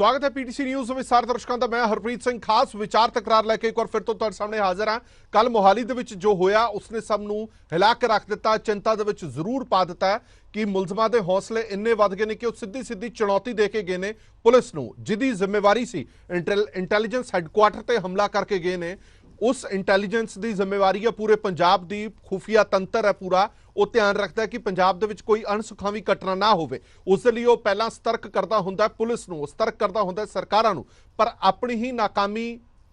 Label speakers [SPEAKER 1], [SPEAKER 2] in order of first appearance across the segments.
[SPEAKER 1] स्वागत है PTC news विस्तार दर्शकों का। मैं हरप्रीत सिंह खास विचार तकरार लैके एक बार फिर तो तुहाडे सामने हाजिर हाँ। कल मोहाली दे विच जो होया उसने सब नूं हिला के रख दिता, चिंता दे विच जरूर पा दिता है कि मुलजमां दे हौसले इन्ने वध गए ने कि सीधी सीधी चुनौती दे के गए ने पुलिस नूं, जिहदी जिम्मेवारी सी इंटैलीजेंस हैडकुआटर ते हमला करके गए ने। उस इंटैलीजेंस की जिम्मेवारी है पूरे पंजाब की, खुफिया तंत्र है पूरा, वो ध्यान रखता है कि पंजाब दे विच कोई अणसुखावी घटना ना होवे। उस लिए वो पहला सतर्क करता हुंदा है पुलिस नूं, सतर्क करता हुंदा है सरकारां नूं, पर अपनी ही नाकामी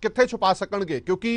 [SPEAKER 1] कित्थे छुपा सकणगे क्योंकि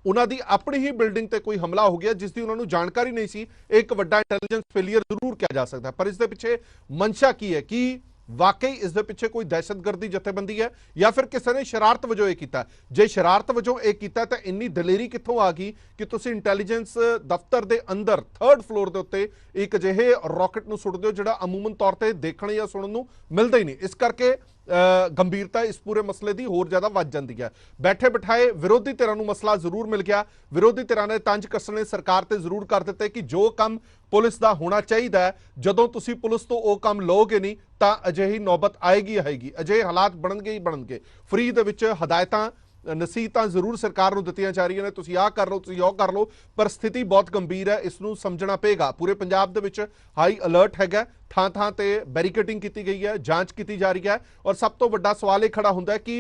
[SPEAKER 1] उन्हां दी अपनी ही बिल्डिंग ते कोई हमला हो गया जिसकी उन्होंने जानकारी नहीं सी। एक वड्डा इंटैलीजेंस फेलियर जरूर किया जा सकता है, पर इस दे पिछे मंशा की है कि वाकई इस दे पिछे कोई दहशतगर्दी जथेबंदी है या फिर किसी ने शरारत वजों किया। जे शरारत वजों किया तो इन्नी दलेरी कित्थों आ गई कि तुसीं इंटैलीजेंस दफ्तर के अंदर 3rd फ्लोर के उत्ते एक अजिहे रॉकेट नूं सुट दिओ जिहड़ा अमूमन तौर पर देखने या सुनने नूं मिलदा ही नहीं। इस करके गंभीरता इस पूरे मसले की होर ज़्यादा वध जाती है। बैठे बिठाए विरोधी धिरां नूं मसला जरूर मिल गया, विरोधी धिरां ने तंज कसने सरकार ते जरूर कर दिते कि जो काम पुलिस का होना चाहिए है, जदों तुसीं पुलिस तो वो काम लोगे नहीं तो अजिही नौबत आएगी आएगी, अजिहे हालात बनणगे ही बनणगे। फ्री दे विच हदायतां नसीहतां जरूर सरकार नूं दित्तियां जा रही ने, तुसीं आह कर लो तुसीं ओह कर लो, पर स्थिति बहुत गंभीर है, इसनूं समझना पेगा। पूरे पंजाब दे विच हाई अलर्ट हैगा, थां थां ते बैरीकेडिंग की गई है, जांच की जा रही है और सब तो वड्डा सवाल ये खड़ा हुंदा है कि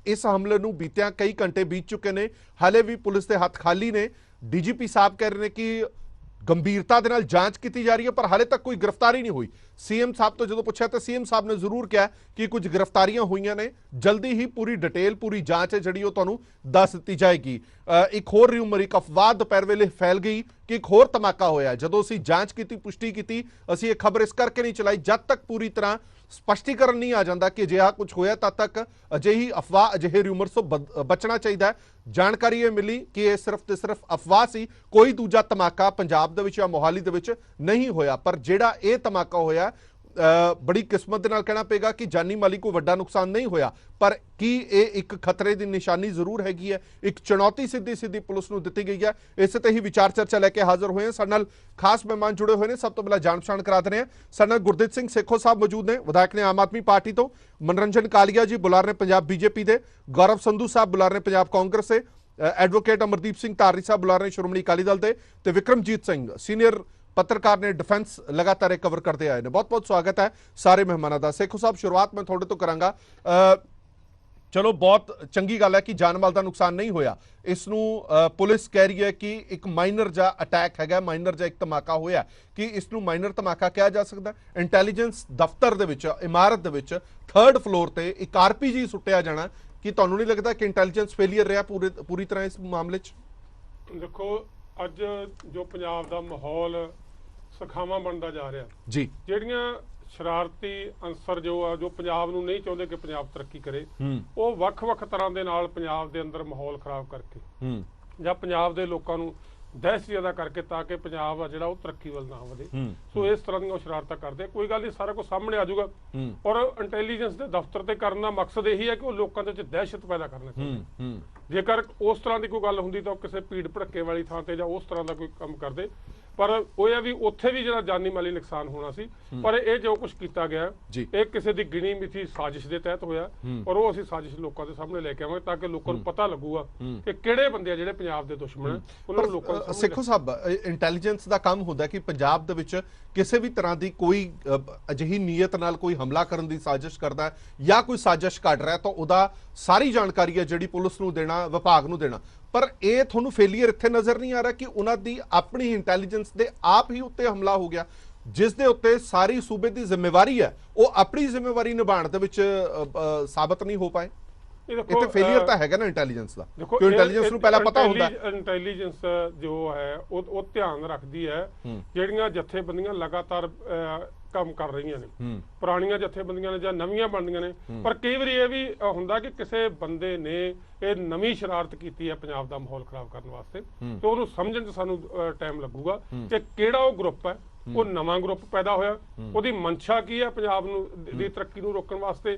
[SPEAKER 1] इस हमले नूं बीतियां कई घंटे बीत चुके ने, हाले भी पुलिस के हत्थ खाली ने। डीजीपी साहब कह रहे हैं कि गंभीरता दे नाल जांच की जा रही है पर हाले तक कोई गिरफ्तारी नहीं हुई। सीएम साहब तो जो पूछा तो सीएम साहब ने जरूर कहा कि कुछ गिरफ्तारियां हुई ने, जल्दी ही पूरी डिटेल पूरी जांच है जी तुहानूं दस दी जाएगी। एक होर रूमर, एक अफवाह दोपहर वेले फैल गई कि एक होर धमाका होया। जदों असीं जांच की पुष्टि की, असीं ये खबर इस करके नहीं चलाई जब तक पूरी तरह स्पष्टीकरण नहीं आ जाता कि अजिहा कुछ होया, तद तक अजिही अफवाह अजिहे रूमर्स तो बचना चाहिए। जानकारी ये मिली कि यह सिर्फ तो सिर्फ अफवाह सी, कोई दूजा धमाका पंजाब दे विच या मोहाली दे विच नहीं होया। पर जिहड़ा ये धमाका होया बड़ी किस्मत दे नाल कहना पेगा कि जानी माली कोई वड्डा नुकसान नहीं होया, पर की ये एक खतरे की निशानी जरूर हैगी है, एक चुनौती सीधी सीधी पुलिस नूं दित्ती गई है। इस ते ही विचार चर्चा लैके हाजिर हुए हैं, साडे नाल खास मेहमान जुड़े हुए हैं। सब तो पहला जान पछाण करा देने साडे नाल गुरदीप सिंह सेखो साहब मौजूद ने, विधायक ने आम आदमी पार्टी तो। मनोरंजन कालिया जी बुला रहे पंजाब बीजेपी के, गौरव संधू साहब बुला रहे पंजाब कांग्रेस से, एडवोकेट अमरदीप सिंह धारी साहब बुला रहे श्रोमणी अकाली दल के, तो विक्रमजीत सिंह सीनियर पत्रकार ने डिफेंस लगातार कवर करते आए हैं। बहुत बहुत स्वागत है सारे मेहमानों का। सेखो साहब शुरुआत मैं थोड़े तो करांगा, चलो बहुत चंगी गल है कि जान माल का नुकसान नहीं होया, इसनूं पुलिस कह रही है कि एक माइनर जा अटैक है, माइनर जा एक धमाका होया, कि इसनूं माइनर धमाका कहा जा सकता है। इंटैलीजेंस दफ्तर दे विच इमारत दे विच 3rd फ्लोर ते एक आरपीजी सुट्टिया जाना, कि तुहानूं नहीं लगता कि इंटैलीजेंस फेलियर रहा पूरी तरह इस मामले च?
[SPEAKER 2] देखो अज जो पंजाब का माहौल सखावा बनता जा रहा
[SPEAKER 1] जी,
[SPEAKER 2] ਜਿਹੜੀਆਂ शरारती अंसर जो आ जो पंजाब नूं नहीं चाहते कि पंजाब तरक्की करे, वो ਵੱਖ-ਵੱਖ तरह के नाल पंजाब दे अंदर माहौल खराब करके ਜਾਂ पंजाब के लोगों नूं दहशत ज़्यादा करके ताकि पंजाब आ जिहड़ा वो तरक्की वल ना वधे। सो इस तरह दी शरारतां करदे, कोई गल नहीं, सारा कुछ सामने आ जाऊगा। और इंटैलीजेंस के दफ्तर ते करन दा मकसद यही है कि वो लोगों दे विच दहशत पैदा करना चाहते। जेकर उस तरह की कोई गल हुंदी तां किसी भीड़ भड़के वाली थां ते जां उस तरह का कोई काम करदे, पर वो है भी उत्थे भी जिहड़ा जानी माली नुकसान होना सी। पर ये जो कुछ किया गया ये किसी की गिणी मिथी साजिश के तहत होया, और वो असीं साजिश लोगों के सामने लेके आवांगे ताकि लोगों को पता लगूगा कि किहड़े बंदे जिहड़े पंजाब दे दुश्मन हैं। उन्हां लोकां
[SPEAKER 1] सेखो साहब, इंटैलीजेंस का काम होता है कि पंजाब दे विच किसी भी तरह की कोई अजिही नीयत नाल कोई हमला करने की साजिश करता है या कोई साजिश कर रहा है तो उहदा सारी जानकारी है जिहड़ी पुलिस नूं देना, विभाग नूं देना। पर यह थोनू फेलीयर इत्थे नज़र नहीं आ रहा कि उन्होंने अपनी इंटैलीजेंस के आप ही उत्ते हमला हो गया, जिस दे उत्ते सारी सूबे की जिम्मेवारी है वो अपनी जिम्मेवारी निभाण दे विच साबित नहीं हो पाए। इत्थे फेलीयर तो हैगा ना इंटैलीजेंस का, क्योंकि इंटैलीजेंस नूं पहला पता होंदा है।
[SPEAKER 2] इंटैलीजेंस जो है वो ध्यान रखती है जिहड़ियां जथेबंदियां लगातार काम कर रही ने, पुरानियां जथेबंदियां ने जां नवीं बनदियां ने, पर कई बार यह भी हुंदा कि किसी बंदे ने ये नवीं शरारत की है पंजाब का माहौल खराब करने वास्ते, तो उन्होंने समझण च सानूं टाइम लगूगा कि किहड़ा वो ग्रुप है ਉਹ ਨਵਾਂ ਗਰੁੱਪ ਪੈਦਾ ਹੋਇਆ, ਉਹਦੀ ਮਨਸ਼ਾ ਕੀ ਹੈ ਪੰਜਾਬ ਨੂੰ ਦੀ ਤਰੱਕੀ ਨੂੰ ਰੋਕਣ ਵਾਸਤੇ,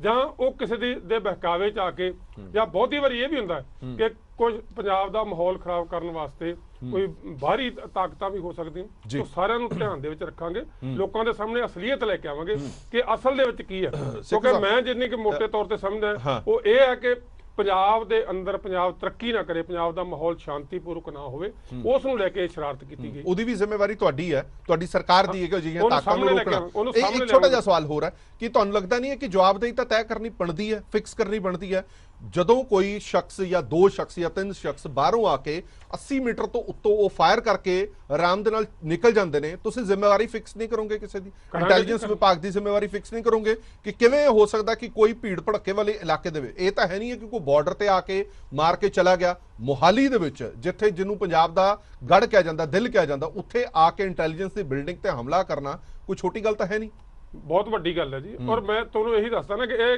[SPEAKER 2] ਜਾਂ ਉਹ ਕਿਸੇ ਦੇ ਬਹਿਕਾਵੇ ਚ ਆ ਕੇ, ਜਾਂ ਬਹੁਤੀ ਵਾਰੀ ਇਹ ਵੀ ਹੁੰਦਾ ਕਿ ਕੁਝ ਪੰਜਾਬ ਦਾ ਮਾਹੌਲ ਖਰਾਬ ਕਰਨ ਵਾਸਤੇ ਕੋਈ ਬਾਹਰੀ ਤਾਕਤਾਂ ਵੀ ਹੋ ਸਕਦੀਆਂ। ਉਹ ਸਾਰਿਆਂ ਨੂੰ ਧਿਆਨ ਦੇ ਵਿੱਚ ਰੱਖਾਂਗੇ, ਲੋਕਾਂ ਦੇ ਸਾਹਮਣੇ ਅਸਲੀਅਤ ਲੈ ਕੇ ਆਵਾਂਗੇ ਕਿ ਅਸਲ ਦੇ ਵਿੱਚ ਕੀ ਹੈ। ਕਿਉਂਕਿ ਮੈਂ ਜਿੰਨੀ ਕਿ ਮੋਟੇ ਤੌਰ ਤੇ ਸਮਝਦਾ ਉਹ ਇਹ ਹੈ ਕਿ ਪੰਜਾਬ ਦੇ ਅੰਦਰ ਪੰਜਾਬ ਤਰੱਕੀ ਨਾ ਕਰੇ, ਪੰਜਾਬ ਦਾ ਮਾਹੌਲ ਸ਼ਾਂਤੀਪੂਰਵਕ ਨਾ ਹੋਵੇ, ਉਸ ਨੂੰ ਲੈ ਕੇ ਸ਼ਰਾਰਤ ਕੀਤੀ ਗਈ।
[SPEAKER 1] ਉਹਦੀ ਵੀ ਜ਼ਿੰਮੇਵਾਰੀ ਤੁਹਾਡੀ ਹੈ, ਤੁਹਾਡੀ ਸਰਕਾਰ ਦੀ ਹੈ ਕਿ ਅਜਿਹੀਆਂ ਤਾਕਤਾਂ ਨੂੰ ਰੋਕਣਾ। ਇੱਕ ਛੋਟਾ ਜਿਹਾ ਸਵਾਲ ਹੋ ਰਿਹਾ ਕਿ ਤੁਹਾਨੂੰ ਲੱਗਦਾ ਨਹੀਂ ਹੈ ਕਿ ਜਵਾਬਦੇਹੀ ਤਾਂ ਤੈਅ ਕਰਨੀ ਬਣਦੀ ਹੈ, ਫਿਕਸ ਕਰਨੀ ਬਣਦੀ ਹੈ? ਜਦੋਂ ਕੋਈ ਸ਼ਖਸ ਜਾਂ 2 ਸ਼ਖਸ ਜਾਂ 3 ਸ਼ਖਸ ਬਾਹਰੋਂ ਆ ਕੇ 80 ਮੀਟਰ ਤੋਂ ਉੱਤੋਂ ਉਹ ਫਾਇਰ ਕਰਕੇ ਆਰਾਮ ਦੇ ਨਾਲ ਨਿਕਲ ਜਾਂਦੇ ਨੇ, ਤੁਸੀਂ ਜ਼ਿੰਮੇਵਾਰੀ ਫਿਕਸ ਨਹੀਂ ਕਰੋਗੇ ਕਿਸੇ ਦੀ? ਇੰਟੈਲੀਜੈਂਸ ਵਿਭਾਗ ਦੀ ਜ਼ਿੰਮੇਵਾਰੀ ਫਿਕਸ ਨਹੀਂ ਕਰੋਗੇ ਕਿ ਕਿਵੇਂ ਹੋ ਸਕਦਾ ਕਿ ਕੋਈ ਭੀੜ ਭੜੱਕੇ ਵਾਲੇ ਇਲਾਕੇ ਦੇ ਵਿੱਚ, ਇਹ ਤਾਂ ਹੈ ਨਹੀਂ ਹੈ ਕਿ ਕੋਈ ਬਾਰਡਰ ਤੇ ਆ ਕੇ ਮਾਰ ਕੇ ਚਲਾ ਗਿਆ, ਮੋਹਾਲੀ ਦੇ ਵਿੱਚ ਜਿੱਥੇ ਜਿਹਨੂੰ ਪੰਜਾਬ ਦਾ ਗੜ ਕਿਹਾ ਜਾਂਦਾ, ਦਿਲ ਕਿਹਾ ਜਾਂਦਾ, ਉੱਥੇ ਆ ਕੇ ਇੰਟੈਲੀਜੈਂਸ ਦੀ ਬਿਲਡਿੰਗ ਤੇ ਹਮਲਾ ਕਰਨਾ ਕੋਈ ਛੋਟੀ ਗੱਲ ਤਾਂ ਹੈ ਨਹੀਂ।
[SPEAKER 2] ਬਹੁਤ ਵੱਡੀ ਗੱਲ ਹੈ ਜੀ। ਔਰ ਮੈਂ ਤੁਹਾਨੂੰ ਇਹੀ ਦੱਸਦਾ ਨਾ ਕਿ ਇਹ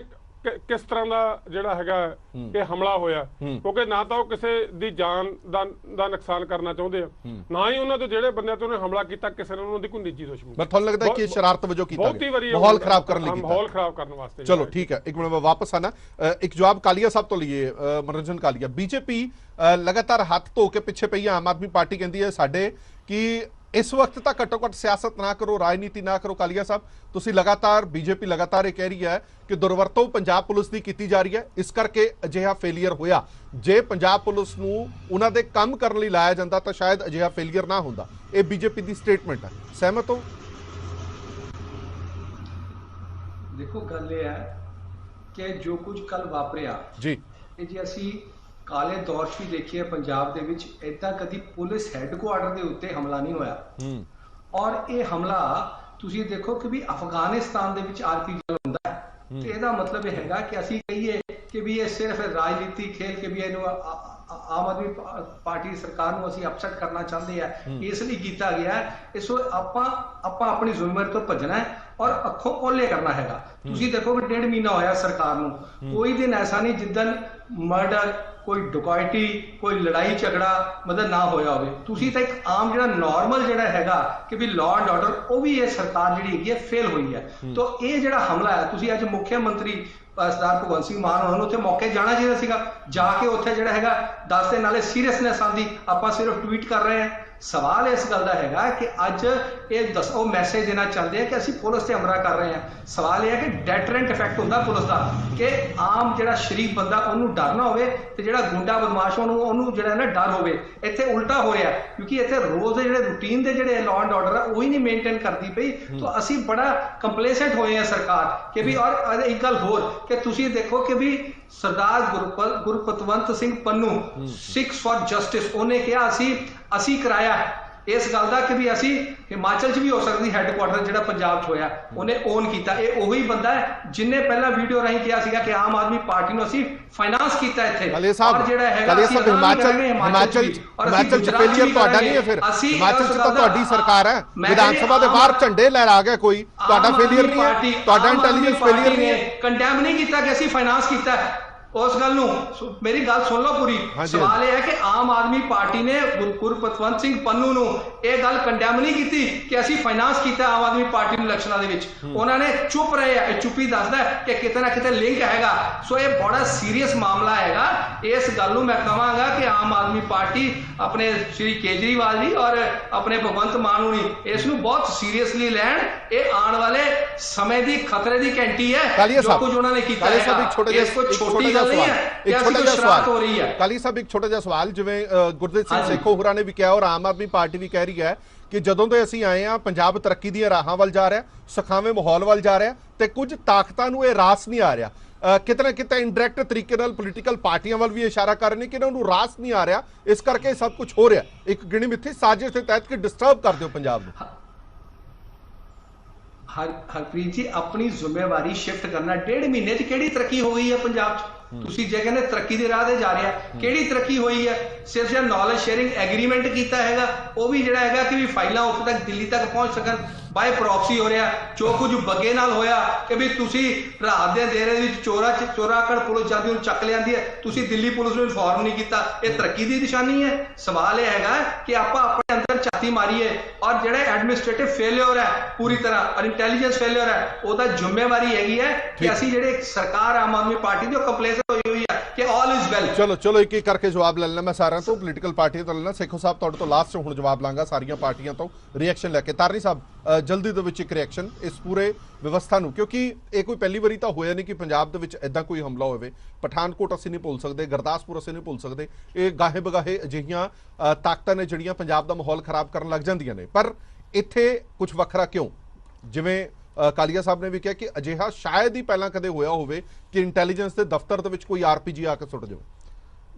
[SPEAKER 2] ਕਿਸ ਤਰ੍ਹਾਂ ਦਾ ਜਿਹੜਾ ਹੈਗਾ ਇਹ ਹਮਲਾ ਹੋਇਆ, ਕਿਉਂਕਿ ਨਾ ਤਾਂ ਉਹ ਕਿਸੇ ਦੀ ਜਾਨ ਦਾ ਨੁਕਸਾਨ ਕਰਨਾ ਚਾਹੁੰਦੇ ਆ, ਨਾ ਹੀ ਉਹਨਾਂ ਤੋਂ ਜਿਹੜੇ ਬੰਦਿਆਂ ਤੇ ਉਹਨੇ ਹਮਲਾ ਕੀਤਾ ਕਿਸੇ ਨੇ ਉਹਨਾਂ ਦੀ ਕੋਈ ਨਿੱਜੀ ਦੁਸ਼ਮਣੀ।
[SPEAKER 1] ਮੈਂ ਤੁਹਾਨੂੰ ਲੱਗਦਾ ਕਿ ਸ਼ਰਾਰਤ ਵਜੋਂ ਕੀਤਾ
[SPEAKER 2] ਬਹੁਤੀ ਵਾਰੀ
[SPEAKER 1] ਮਾਹੌਲ ਖਰਾਬ ਕਰਨ ਲਈ ਕੀਤਾ,
[SPEAKER 2] ਮਾਹੌਲ ਖਰਾਬ ਕਰਨ ਵਾਸਤੇ।
[SPEAKER 1] ਚਲੋ ਠੀਕ ਹੈ, ਇੱਕ ਮਿੰਟ ਮੈਂ ਵਾਪਸ ਆਣਾ। ਇੱਕ ਜਵਾਬ ਕਾਲੀਆ ਸਾਹਿਬ ਤੋਂ ਲਈਏ। ਮਨੋਰੰਜਨ ਕਾਲੀਆ, ਬੀਜੇਪੀ ਲਗਾਤਾਰ ਹੱਥ ਧੋ ਕੇ ਪਿੱਛੇ ਪਈ ਹੈ, ਆਮ ਆਦਮੀ ਪਾਰਟੀ ਕਹਿੰਦੀ ਹੈ ਸਾਡੇ ਕਿ ਇਸ ਵਕਤ ਤਾਂ ਘੱਟੋ ਘੱਟ ਸਿਆਸਤ ਨਾ ਕਰੋ, ਰਾਜਨੀਤੀ ਨਾ ਕਰੋ। ਕਾਲੀਆ ਸਾਹਿਬ, ਤੁਸੀਂ ਲਗਾਤਾਰ, ਬੀਜੇਪੀ ਲਗਾਤਾਰ ਇਹ ਕਹਿ ਰਹੀ ਹੈ ਕਿ ਦੁਰਵਰਤੋਂ ਪੰਜਾਬ ਪੁਲਿਸ ਦੀ ਕੀਤੀ ਜਾ ਰਹੀ ਹੈ, ਇਸ ਕਰਕੇ ਅਜਿਹਾ ਫੇਲੀਅਰ ਹੋਇਆ। ਜੇ ਪੰਜਾਬ ਪੁਲਿਸ ਨੂੰ ਉਹਨਾਂ ਦੇ ਕੰਮ ਕਰਨ ਲਈ ਲਾਇਆ ਜਾਂਦਾ ਤਾਂ ਸ਼ਾਇਦ ਅਜਿਹਾ ਫੇਲੀਅਰ ਨਾ ਹੁੰਦਾ। ਇਹ ਬੀਜੇਪੀ ਦੀ ਸਟੇਟਮੈਂਟ ਹੈ, ਸਹਿਮਤ ਹੋ?
[SPEAKER 3] ਦੇਖੋ, ਗੱਲ ਇਹ ਹੈ ਕਿ ਜੋ ਕੁਝ ਕੱਲ ਵਾਪਰਿਆ ਜੀ, ਇਹ ਜੇ ਅਸੀਂ ਕਾਲੇ ਦੌਰ 'ਚ ਵੀ ਦੇਖੀਏ ਪੰਜਾਬ ਦੇ ਵਿੱਚ, ਏਦਾਂ ਕਦੀ ਪੁਲਿਸ ਹੈੱਡਕੁਆਰਟਰ ਦੇ ਉੱਤੇ ਹਮਲਾ ਨਹੀਂ ਹੋਇਆ। ਔਰ ਇਹ ਹਮਲਾ ਤੁਸੀਂ ਦੇਖੋ ਕਿ ਵੀ ਅਫਗਾਨਿਸਤਾਨ ਦੇ ਵਿੱਚ RPG ਹੁੰਦਾ ਹੈ, ਤੇ ਇਹਦਾ ਮਤਲਬ ਇਹ ਹੈਗਾ ਕਿ ਅਸੀਂ ਕਹੀਏ ਕਿ ਵੀ ਇਹ ਸਿਰਫ ਰਾਜਨੀਤੀ ਖੇਲ ਕੇ ਵੀ ਇਹਨੂੰ ਆਮ ਆਦਮੀ ਪਾਰਟੀ ਸਰਕਾਰ ਨੂੰ ਅਸੀਂ ਅਪਸੈਟ ਕਰਨਾ ਚਾਹੁੰਦੇ ਆ, ਇਸ ਲਈ ਕੀਤਾ ਗਿਆ। ਇਸ ਆਪਾਂ ਆਪਣੀ ਜ਼ਿੰਮੇਵਾਰੀ ਤੋਂ ਭੱਜਣਾ ਹੈ ਔਰ ਅੱਖੋਂ ਓਲੇ ਕਰਨਾ ਹੈਗਾ। ਤੁਸੀਂ ਦੇਖੋ ਕਿ 1.5 ਮਹੀਨਾ ਹੋਇਆ ਸਰਕਾਰ ਨੂੰ, ਕੋਈ ਦਿਨ ਐਸਾ ਨਹੀਂ ਜਿੱਦਣ ਮਰਡਰ, ਕੋਈ ਡਕੈਤੀ, ਕੋਈ ਲੜਾਈ ਝਗੜਾ ਮਤਲਬ ਨਾ ਹੋਇਆ ਹੋਵੇ। ਤੁਸੀਂ ਤਾਂ ਇੱਕ ਆਮ ਜਿਹੜਾ ਨਾਰਮਲ ਜਿਹੜਾ ਹੈਗਾ ਕਿ ਵੀ ਲਾਅ ਐਂਡ ਆਰਡਰ, ਉਹ ਵੀ ਇਹ ਸਰਕਾਰ ਜਿਹੜੀ ਹੈਗੀ ਹੈ ਫੇਲ ਹੋਈ ਹੈ। ਤਾਂ ਇਹ ਜਿਹੜਾ ਹਮਲਾ ਹੈ, ਤੁਸੀਂ ਅੱਜ ਮੁੱਖ ਮੰਤਰੀ ਸਰਦਾਰ ਭਗਵੰਤ ਸਿੰਘ ਮਾਨ ਉਹਨਾਂ ਨੂੰ ਉੱਥੇ ਮੌਕੇ ਜਾਣਾ ਚਾਹੀਦਾ ਸੀਗਾ, ਜਾ ਕੇ ਉੱਥੇ ਜਿਹੜਾ ਹੈਗਾ ਦੱਸ ਦੇ, ਨਾਲੇ ਸੀਰੀਅਸਨੈਸ ਆਉਂਦੀ। ਆਪਾਂ ਸਿਰਫ ਟਵੀਟ ਕਰ ਰਹੇ ਹਾਂ। ਸਵਾਲ ਇਸ ਗੱਲ ਦਾ ਹੈਗਾ ਕਿ ਅੱਜ ਇਹ ਉਹ ਮੈਸੇਜ ਦੇਣਾ ਚਾਹੁੰਦੇ ਆ ਕਿ ਅਸੀਂ ਪੁਲਿਸ ਤੇ ਹਮਲਾ ਕਰ ਰਹੇ ਹਾਂ। ਸਵਾਲ ਇਹ ਹੈ ਕਿ ਡੈਟਰੈਂਟ ਇਫੈਕਟ ਹੁੰਦਾ ਪੁਲਿਸ ਦਾ, ਕਿ ਆਮ ਜਿਹੜਾ ਸ਼ਰੀਫ ਬੰਦਾ ਉਹਨੂੰ ਡਰ ਨਾ ਹੋਵੇ, ਤੇ ਜਿਹੜਾ ਗੁੰਡਾ ਬਦਮਾਸ਼ ਉਹਨੂੰ ਜਿਹੜਾ ਨਾ ਡਰ ਹੋਵੇ। ਇੱਥੇ ਉਲਟਾ ਹੋ ਰਿਹਾ, ਕਿਉਂਕਿ ਇੱਥੇ ਰੋਜ਼ ਦੇ ਜਿਹੜੇ ਰੂਟੀਨ ਦੇ ਜਿਹੜੇ ਲਾਅ ਐਂਡ ਆਰਡਰ ਆ ਉਹੀ ਨਹੀਂ ਮੇਨਟੇਨ ਕਰਦੀ ਪਈ। ਤਾਂ ਅਸੀਂ ਬੜਾ ਕੰਪਲੇਸੈਂਟ ਹੋਏ ਆ ਸਰਕਾਰ ਕਿ ਵੀ। ਔਰ ਇੱਕ ਗੱਲ ਹੋਰ ਕਿ ਤੁਸੀਂ ਦੇਖੋ ਕਿ ਵੀ ਸਰਦਾਰ ਗੁਰਪਤਵੰਤ ਸਿੰਘ ਪੰਨੂ, ਸਿੱਖਸ ਫॉर ਜਸਟਿਸ, ਉਹਨੇ ਕਿਹਾ ਅਸੀਂ ਕਰਾਇਆ ਇਸ ਗੱਲ ਦਾ ਕਿ ਵੀ ਅਸੀਂ ਹਿਮਾਚਲ 'ਚ ਵੀ ਹੋ ਸਕਦੀ ਹੈੱਡਕੁਆਰਟਰ ਜਿਹੜਾ ਪੰਜਾਬ 'ਚ ਹੋਇਆ, ਉਹਨੇ ਓਨ ਕੀਤਾ। ਇਹ ਉਹੀ ਬੰਦਾ ਹੈ ਜਿਨੇ ਪਹਿਲਾਂ ਵੀਡੀਓ ਰਾਹੀਂ ਕਿਹਾ ਸੀਗਾ ਕਿ ਆਮ ਆਦਮੀ ਪਾਰਟੀ ਨੂੰ ਅਸੀਂ ਫਾਈਨਾਂਸ ਕੀਤਾ ਇੱਥੇ। ਔਰ ਜਿਹੜਾ ਹੈਗਾ
[SPEAKER 1] ਹਿਮਾਚਲ 'ਚ ਫੇਲੀਅਰ ਤੁਹਾਡਾ ਨਹੀਂ ਹੈ, ਫਿਰ ਹਿਮਾਚਲ 'ਚ ਤਾਂ ਤੁਹਾਡੀ ਸਰਕਾਰ ਹੈ, ਵਿਧਾਨ ਸਭਾ ਦੇ ਬਾਹਰ ਝੰਡੇ ਲਹਿਰਾ ਗਿਆ ਕੋਈ, ਤੁਹਾਡਾ ਫੇਲੀਅਰ ਨਹੀਂ ਹੈ, ਤੁਹਾਡਾ ਇੰਟੈਲੀਜੈਂਸ ਫੇਲੀਅਰ ਨਹੀਂ ਹੈ।
[SPEAKER 3] ਕੰਡੈਮ ਨਹੀਂ ਕੀਤਾ ਕਿ ਅਸੀਂ ਫਾਈਨਾਂਸ ਕੀਤਾ ਉਸ ਗੱਲ ਨੂੰ। ਮੇਰੀ ਗੱਲ ਸੁਣ ਲਓ ਪੂਰੀ। ਸਵਾਲ ਇਹ ਹੈ ਕਿ ਆਮ ਆਦਮੀ ਪਾਰਟੀ ਨੇ ਗੁਰਪਤਵੰਤ ਸਿੰਘ ਪੰਨੂ ਨੂੰ ਇਹ ਗੱਲ ਕੰਡੈਮ ਨਹੀਂ ਕੀਤੀ ਕਿ ਅਸੀਂ ਫਾਈਨਾਂਸ ਕੀਤਾ ਆਮ ਆਦਮੀ ਪਾਰਟੀ ਨੂੰ ਇਲੈਕਸ਼ਨਾਂ ਦੇ ਵਿੱਚ। ਉਹਨਾਂ ਨੇ ਚੁੱਪ ਰਹੇ ਆ। ਇਹ ਚੁੱਪੀ ਦੱਸਦਾ ਕਿ ਕਿਤੇ ਨਾ ਕਿਤੇ ਲਿੰਕ ਹੈਗਾ। ਸੋ ਇਹ ਬੜਾ ਸੀਰੀਅਸ ਮਾਮਲਾ ਹੈਗਾ। ਇਸ ਗੱਲ ਨੂੰ ਮੈਂ ਕਹਾਂਗਾ ਕਿ ਆਮ ਆਦਮੀ ਪਾਰਟੀ ਆਪਣੇ ਸ਼੍ਰੀ ਕੇਜਰੀਵਾਲ ਜੀ ਔਰ ਆਪਣੇ ਭਗਵੰਤ ਮਾਨ ਨੂੰ ਇਸ ਨੂੰ ਬਹੁਤ ਸੀਰੀਅਸਲੀ ਲੈਣ। ਇਹ ਆਉਣ ਵਾਲੇ ਸਮੇਂ ਦੀ ਖਤਰੇ ਦੀ ਘੰਟੀ ਹੈ ਜੋ ਕੁਝ ਉਹਨਾਂ ਨੇ ਕੀਤਾ ਹੈ। ਇਸ ਕੋ ਛੋਟੀ
[SPEAKER 1] ਕਾਲੀ ਸਾਹਿਬ, ਇੱਕ ਛੋਟਾ ਜਿਹਾ ਸਵਾਲ, ਜਿਵੇਂ ਗੁਰਦੀਪ ਸਿੰਘ ਸੇਖੋਂ ਹੋਰਾਂ ਨੇ ਵੀ ਕਿਹਾ ਔਰ ਆਮ ਆਦਮੀ ਪਾਰਟੀ ਵੀ ਕਹਿ ਰਹੀ ਹੈ ਕਿ ਜਦੋਂ ਤੋਂ ਅਸੀਂ ਆਏ ਆ ਪੰਜਾਬ ਤਰੱਕੀ ਦੀਆਂ ਰਾਹਾਂ ਵੱਲ ਜਾ ਰਿਹਾ, ਸੁਖਾਵੇਂ ਮਾਹੌਲ ਵੱਲ ਜਾ ਰਿਹਾ, ਤੇ ਕੁਝ ਤਾਕਤਾਂ ਨੂੰ ਇਹ ਰਾਸ ਨਹੀਂ ਆ ਰਿਹਾ। ਕਿਤੇ ਨਾ ਕਿਤੇ ਇਨਡਾਇਰੈਕਟ ਤਰੀਕੇ ਨਾਲ ਪੋਲੀਟੀਕਲ ਪਾਰਟੀਆਂ ਵੱਲ ਵੀ ਇਸ਼ਾਰਾ ਕਰ ਰਹੇ ਨੇ ਕਿ ਇਹਨਾਂ ਨੂੰ ਰਾਸ ਨਹੀਂ ਆ ਰਿਹਾ, ਇਸ ਕਰਕੇ ਸਭ ਕੁਝ ਹੋ ਰਿਹਾ। ਇੱਕ ਗਿਣੀ ਮਿੱਥੀ ਸਾਜ਼ਿਸ਼ ਦੇ ਤਹਿਤ ਕਿ ਡਿਸਟਰਬ ਕਰ ਦਿਓ ਪੰਜਾਬ ਨੂੰ।
[SPEAKER 3] ਹਰਪ੍ਰੀਤ ਜੀ, ਆਪਣੀ ਜ਼ਿੰਮੇਵਾਰੀ ਸ਼ਿਫਟ ਕਰਨਾ। 1.5 ਮਹੀਨੇ 'ਚ ਕਿਹੜੀ ਤਰੱਕੀ ਹੋ ਗਈ ਹੈ ਪੰਜਾਬ 'ਚ? ਤੁਸੀਂ ਜੇ ਕਹਿੰਦੇ ਤਰੱਕੀ ਦੇ ਰਾਹ ਤੇ ਜਾ ਰਿਹਾ, ਕਿਹੜੀ ਤਰੱਕੀ ਹੋਈ ਹੈ? ਸਿਰਫ ਜਿਹੜਾ ਨੌਲੇਜ ਸ਼ੇਅਰਿੰਗ ਐਗਰੀਮੈਂਟ ਕੀਤਾ ਹੈਗਾ, ਉਹ ਵੀ ਜਿਹੜਾ ਹੈਗਾ ਕਿ ਵੀ ਫਾਈਲਾਂ ਉੱਥੇ ਤੱਕ ਦਿੱਲੀ ਤੱਕ ਪਹੁੰਚ ਸਕਣ। ਬਾਈ ਪ੍ਰੋਕਸੀ ਹੋ ਰਿਹਾ। ਜੋ ਕੁਝ ਬੱਗੇ ਨਾਲ ਹੋਇਆ ਕਿ ਵੀ ਤੁਸੀਂ ਰਾਤ ਦੇ ਅੰਧੇਰੇ ਵਿੱਚ ਚੋਰਾਕੜ ਪੁਲਿਸ ਜਾਂਦੀ ਨੂੰ ਚੱਕ ਲਿਆਂਦੀ ਹੈ, ਤੁਸੀਂ ਦਿੱਲੀ ਪੁਲਿਸ ਨੂੰ ਇਨਫੋਰਮ ਨਹੀਂ ਕੀਤਾ। ਇਹ ਤਰੱਕੀ ਦੀ ਨਿਸ਼ਾਨੀ ਹੈ? ਸਵਾਲ ਇਹ ਹੈਗਾ ਕਿ ਆਪਾਂ ਆਪਣੇ ਅੰਦਰ ਝਾਤੀ ਮਾਰੀਏ ਔਰ ਜਿਹੜਾ ਐਡਮਿਨਿਸਟ੍ਰੇਟਿਵ ਫੇਲਿਅਰ ਹੈ ਪੂਰੀ ਤਰ੍ਹਾਂ ਔਰ ਇੰਟੈਲੀਜੈਂਸ ਫੇਲਿਅਰ ਹੈ, ਉਹਦਾ ਜ਼ਿੰਮੇਵਾਰੀ ਹੈਗੀ ਹੈ ਕਿ ਅਸੀਂ ਜਿਹੜੇ ਸਰਕਾਰ ਆਮ ਆਦਮੀ ਪਾਰਟੀ ਦੀ ਉਹ ਕੰਪਲੇਸੈਂਟ ਹੋਈ ਹੋਈ ਹੈ ਕਿ ਆਲ ਇਜ਼ ਵੈਲ।
[SPEAKER 1] ਚਲੋ ਇੱਕ ਇੱਕ ਕਰਕੇ ਜਵਾਬ ਲੈ ਲੈਣਾ ਮੈਂ ਸਾਰਿਆਂ ਤੋਂ, ਪੋਲੀਟੀਕਲ ਪਾਰਟੀਆਂ ਤੋਂ ਲੈਣਾ। ਸੇਖੋ ਸਾਹਿਬ ਤੁਹਾਡੇ ਤੋਂ ਲਾਸਟ ਹੁਣ ਜਵਾਬ ਲਾਂਗਾ ਸਾਰੀਆਂ ਪਾਰਟੀਆਂ ਤੋਂ ਰਿਐਕਸ਼ਨ ਲੈ ਕੇ। ਤਾਰਨੀ ਸਾਹਿਬ ਜਲਦੀ ਦੇ ਵਿੱਚ ਇੱਕ ਰਿਐਕਸ਼ਨ ਇਸ ਪੂਰੇ ਵਿਵਸਥਾ ਨੂੰ, ਕਿਉਂਕਿ ਇਹ ਕੋਈ ਪਹਿਲੀ ਵਾਰੀ ਤਾਂ ਹੋਇਆ ਨਹੀਂ ਕਿ ਪੰਜਾਬ ਦੇ ਵਿੱਚ ਇਦਾਂ ਕੋਈ ਹਮਲਾ ਹੋਵੇ। ਪਠਾਨਕੋਟ ਅਸੀਂ ਨਹੀਂ ਭੁੱਲ ਸਕਦੇ, ਗੁਰਦਾਸਪੁਰ ਅਸੀਂ ਨਹੀਂ ਭੁੱਲ ਸਕਦੇ। ਇਹ ਗਾਹੇ ਬਗਾਹੇ ਅਜਿਹੀਆਂ ਤਾਕਤਾਂ ਨੇ ਜਿਹੜੀਆਂ ਪੰਜਾਬ ਦਾ ਮਾਹੌਲ ਖਰਾਬ ਕਰਨ ਲੱਗ ਜਾਂਦੀਆਂ ਨੇ, ਪਰ ਇੱਥੇ ਕੁਝ ਵੱਖਰਾ ਕਿਉਂ? ਜਿਵੇਂ ਕਾਲੀਆ ਸਾਹਿਬ ਨੇ ਵੀ ਕਿਹਾ ਕਿ ਅਜਿਹਾ ਸ਼ਾਇਦ ਹੀ ਪਹਿਲਾਂ ਕਦੇ ਹੋਇਆ ਹੋਵੇ ਕਿ ਇੰਟੈਲੀਜੈਂਸ ਦੇ ਦਫ਼ਤਰ ਦੇ ਵਿੱਚ ਕੋਈ RPG ਆ ਕੇ ਸੁੱਟ ਜਾਵੇ।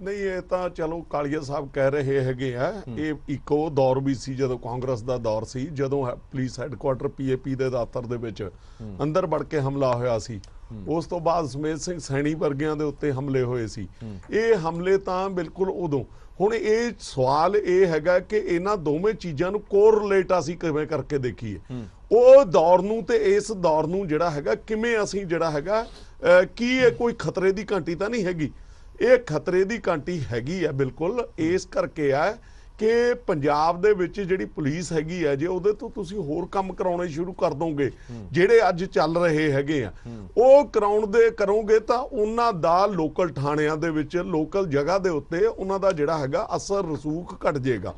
[SPEAKER 4] ਨਹੀਂ, ਇਹ ਤਾਂ ਚਲੋ ਕਾਲੀਆ ਸਾਹਿਬ ਕਹਿ ਰਹੇ ਹੈਗੇ ਆ, ਇਹ ਇੱਕ ਉਹ ਦੌਰ ਵੀ ਸੀ ਜਦੋਂ ਕਾਂਗਰਸ ਦਾ ਦੌਰ ਸੀ, ਜਦੋਂ ਪੁਲਿਸ ਹੈੱਡਕੁਆਟਰ PAP ਦੇ ਦਫ਼ਤਰ ਦੇ ਵਿੱਚ ਅੰਦਰ ਵੜ ਕੇ ਹਮਲਾ ਹੋਇਆ ਸੀ। ਉਸ ਤੋਂ ਬਾਅਦ ਸਮੇਤ ਸਿੰਘ ਸੈਣੀ ਵਰਗਿਆਂ ਦੇ ਉੱਤੇ ਹਮਲੇ ਹੋਏ ਸੀ। ਇਹ ਹਮਲੇ ਤਾਂ ਬਿਲਕੁਲ ਉਦੋਂ। ਹੁਣ ਇਹ ਸਵਾਲ ਇਹ ਹੈਗਾ ਕਿ ਇਹਨਾਂ ਦੋਵੇਂ ਚੀਜ਼ਾਂ ਨੂੰ ਕੋਰਿਲੇਟ ਅਸੀਂ ਕਿਵੇਂ ਕਰਕੇ ਦੇਖੀਏ, ਉਹ ਦੌਰ ਨੂੰ ਤੇ ਇਸ ਦੌਰ ਨੂੰ ਜਿਹੜਾ ਹੈਗਾ ਕਿਵੇਂ ਅਸੀਂ ਜਿਹੜਾ ਹੈਗਾ ਕੀ ਇਹ ਕੋਈ ਖਤਰੇ ਦੀ ਘੰਟੀ ਤਾਂ ਨਹੀਂ ਹੈਗੀ? ਇਹ ਖਤਰੇ ਦੀ ਘੰਟੀ ਹੈਗੀ ਆ ਬਿਲਕੁਲ। ਇਸ ਕਰਕੇ ਆ ਕਿ ਪੰਜਾਬ ਦੇ ਵਿੱਚ ਜਿਹੜੀ ਪੁਲਿਸ ਹੈਗੀ ਆ, ਜੇ ਉਹਦੇ ਤੋਂ ਤੁਸੀਂ ਹੋਰ ਕੰਮ ਕਰਾਉਣੇ ਸ਼ੁਰੂ ਕਰ ਦੋਗੇ ਜਿਹੜੇ ਅੱਜ ਚੱਲ ਰਹੇ ਹੈਗੇ ਆ, ਉਹ ਕਰੋਗੇ ਤਾਂ ਉਹਨਾਂ ਦਾ ਲੋਕਲ ਥਾਣਿਆਂ ਦੇ ਵਿੱਚ, ਲੋਕਲ ਜਗ੍ਹਾ ਦੇ ਉੱਤੇ ਉਹਨਾਂ ਦਾ ਜਿਹੜਾ ਹੈਗਾ ਅਸਰ ਰਸੂਖ ਘਟ ਜਾਏਗਾ।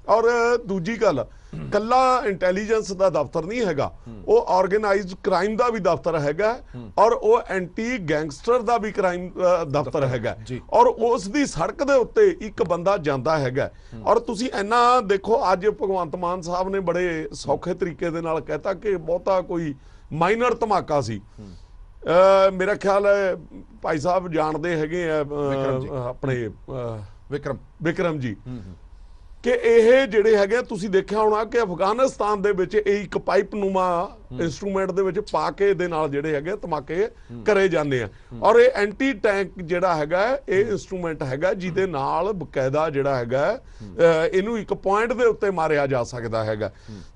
[SPEAKER 4] ਔਰ ਦੂਜੀ ਗੱਲ, ਕੱਲਾ ਇੰਟੈਲੀਜੈਂਸ ਦਾ ਦਫ਼ਤਰ ਨਹੀਂ ਹੈਗਾ, ਉਹ ਆਰਗੇਨਾਈਜ਼ਡ ਕ੍ਰਾਈਮ ਦਾ ਵੀ ਦਫ਼ਤਰ ਹੈਗਾ ਔਰ ਉਹ ਐਂਟੀ ਗੈਂਗਸਟਰ ਦਾ ਵੀ ਕ੍ਰਾਈਮ ਦਫ਼ਤਰ ਹੈਗਾ। ਔਰ ਉਸ ਦੀ ਸੜਕ ਦੇ ਉੱਤੇ ਇੱਕ ਬੰਦਾ ਜਾਂਦਾ ਹੈਗਾ। ਔਰ ਤੁਸੀਂ ਇੰਨਾ ਦੇਖੋ, ਅੱਜ ਭਗਵੰਤ ਮਾਨ ਸਾਹਿਬ ਨੇ ਬੜੇ ਸੌਖੇ ਤਰੀਕੇ ਦੇ ਨਾਲ ਕਹਿਤਾ ਕਿ ਬਹੁਤਾ ਕੋਈ ਮਾਈਨਰ ਧਮਾਕਾ ਸੀ। ਮੇਰਾ ਖਿਆਲ ਹੈ ਭਾਈ ਸਾਹਿਬ ਜਾਣਦੇ ਹੈਗੇ ਆ ਆਪਣੇ ਵਿਕਰਮ ਜੀ, ਕਿ ਇਹ ਜਿਹੜੇ ਹੈਗੇ ਤੁਸੀਂ ਦੇਖਿਆ ਹੋਣਾ ਕਿ ਅਫਗਾਨਿਸਤਾਨ ਦੇ ਵਿੱਚ ਇਹ ਇੱਕ ਪਾਈਪ ਨੂਮਾ ਇੰਸਟਰੂਮੈਂਟ ਦੇ ਵਿੱਚ ਪਾ ਕੇ ਇਹਦੇ ਨਾਲ ਜਿਹੜੇ ਹੈਗੇ ਧਮਾਕੇ ਕਰੇ ਜਾਂਦੇ ਆ। ਔਰ ਇਹ ਐਂਟੀ ਟੈਂਕ ਜਿਹੜਾ ਹੈਗਾ ਇਹ ਇੰਸਟਰੂਮੈਂਟ ਹੈਗਾ ਜਿਹਦੇ ਨਾਲ ਬਕਾਇਦਾ ਜਿਹੜਾ ਹੈਗਾ ਇਹਨੂੰ ਇੱਕ ਪੁਆਇੰਟ ਦੇ ਉੱਤੇ ਮਾਰਿਆ ਜਾ ਸਕਦਾ ਹੈਗਾ।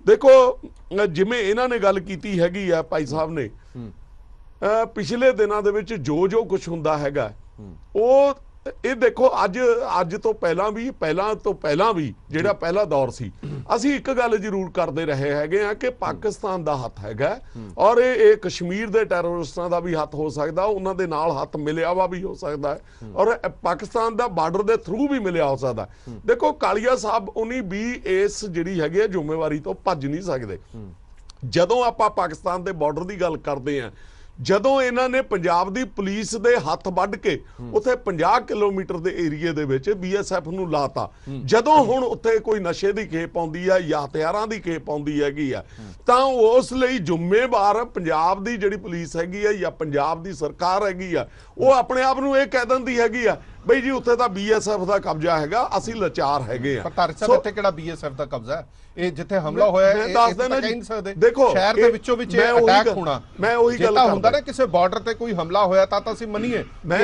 [SPEAKER 4] ਦੇਖੋ, ਜਿਵੇਂ ਇਹਨਾਂ ਨੇ ਗੱਲ ਕੀਤੀ ਹੈਗੀ ਆ ਭਾਈ ਸਾਹਿਬ ਨੇ, ਪਿਛਲੇ ਦਿਨਾਂ ਦੇ ਵਿੱਚ ਜੋ ਕੁਝ ਹੁੰਦਾ ਹੈਗਾ ਉਹ ਇਹ ਦੇਖੋ ਅੱਜ ਤੋਂ ਪਹਿਲਾਂ ਵੀ ਜਿਹੜਾ ਪਹਿਲਾ ਦੌਰ ਸੀ, ਅਸੀਂ ਇੱਕ ਗੱਲ ਜ਼ਰੂਰ ਕਰਦੇ ਰਹੇ ਹੈਗੇ ਆ ਕਿ ਪਾਕਿਸਤਾਨ ਦਾ ਹੱਥ ਹੈਗਾ ਔਰ ਇਹ ਕਸ਼ਮੀਰ ਦੇ ਟੈਰਰਿਸਟਾਂ ਦਾ ਵੀ ਹੱਥ ਹੋ ਸਕਦਾ, ਉਹਨਾਂ ਦੇ ਨਾਲ ਹੱਥ ਮਿਲਿਆ ਵਾ ਵੀ ਹੋ ਸਕਦਾ ਹੈ ਔਰ ਪਾਕਿਸਤਾਨ ਦਾ ਬਾਰਡਰ ਦੇ ਥਰੂ ਵੀ ਮਿਲਿਆ ਹੋ ਸਕਦਾ। ਦੇਖੋ, ਕਾਲੀਆ ਸਾਹਿਬ ਉਨੀ ਵੀ ਇਸ ਜਿਹੜੀ ਹੈਗੀ ਆ ਜ਼ਿੰਮੇਵਾਰੀ ਤੋਂ ਭੱਜ ਨਹੀਂ ਸਕਦੇ। ਜਦੋਂ ਆਪਾਂ ਪਾਕਿਸਤਾਨ ਦੇ ਬਾਰਡਰ ਦੀ ਗੱਲ ਕਰਦੇ ਆ, ਜਦੋਂ ਇਹਨਾਂ ਨੇ ਪੰਜਾਬ ਦੀ ਪੁਲਿਸ ਦੇ ਹੱਥ ਵੱਢ ਕੇ ਉੱਥੇ 50 ਕਿਲੋਮੀਟਰ ਦੇ ਏਰੀਏ ਦੇ ਵਿੱਚ BSF ਨੂੰ ਲਾਤਾ, ਜਦੋਂ ਹੁਣ ਉੱਥੇ ਕੋਈ ਨਸ਼ੇ ਦੀ ਖੇਪ ਆਉਂਦੀ ਆ ਜਾਂ ਹਥਿਆਰਾਂ ਦੀ ਖੇਪ ਆਉਂਦੀ ਹੈਗੀ ਆ, ਤਾਂ ਉਸ ਲਈ ਜ਼ਿੰਮੇਵਾਰ ਪੰਜਾਬ ਦੀ ਜਿਹੜੀ ਪੁਲਿਸ ਹੈਗੀ ਆ ਜਾਂ ਪੰਜਾਬ ਦੀ ਸਰਕਾਰ ਹੈਗੀ ਆ, ਉਹ ਆਪਣੇ ਆਪ ਨੂੰ ਇਹ ਕਹਿ ਦਿੰਦੀ ਹੈਗੀ ਆ ਬਈ ਜੀ ਉੱਥੇ ਤਾਂ BSF ਦਾ ਕਬਜ਼ਾ ਹੈਗਾ, ਅਸੀਂ ਲਾਚਾਰ ਹੈਗੇ ਆ।
[SPEAKER 1] ਪਰ ਤਾਰਿਕ ਸਾਹਿਬ, ਇੱਥੇ ਕਿਹੜਾ BSF ਦਾ ਕਬਜ਼ਾ ਹੈ? ਇਹ ਜਿੱਥੇ ਹਮਲਾ ਹੋਇਆ ਹੈ
[SPEAKER 4] ਦੱਸ ਦੇਣਾ ਜੀ।
[SPEAKER 1] ਦੇਖੋ, ਸ਼ਹਿਰ ਦੇ ਵਿੱਚੋਂ ਵਿੱਚ ਅਟੈਕ ਹੋਣਾ,
[SPEAKER 4] ਮੈਂ ਉਹੀ ਗੱਲ
[SPEAKER 1] ਹੁੰਦਾ ਨਾ ਕਿਸੇ ਬਾਰਡਰ ਤੇ ਕੋਈ ਹਮਲਾ ਹੋਇਆ ਤਾਂ ਅਸੀਂ ਮੰਨੀਏ।
[SPEAKER 4] ਮੈਂ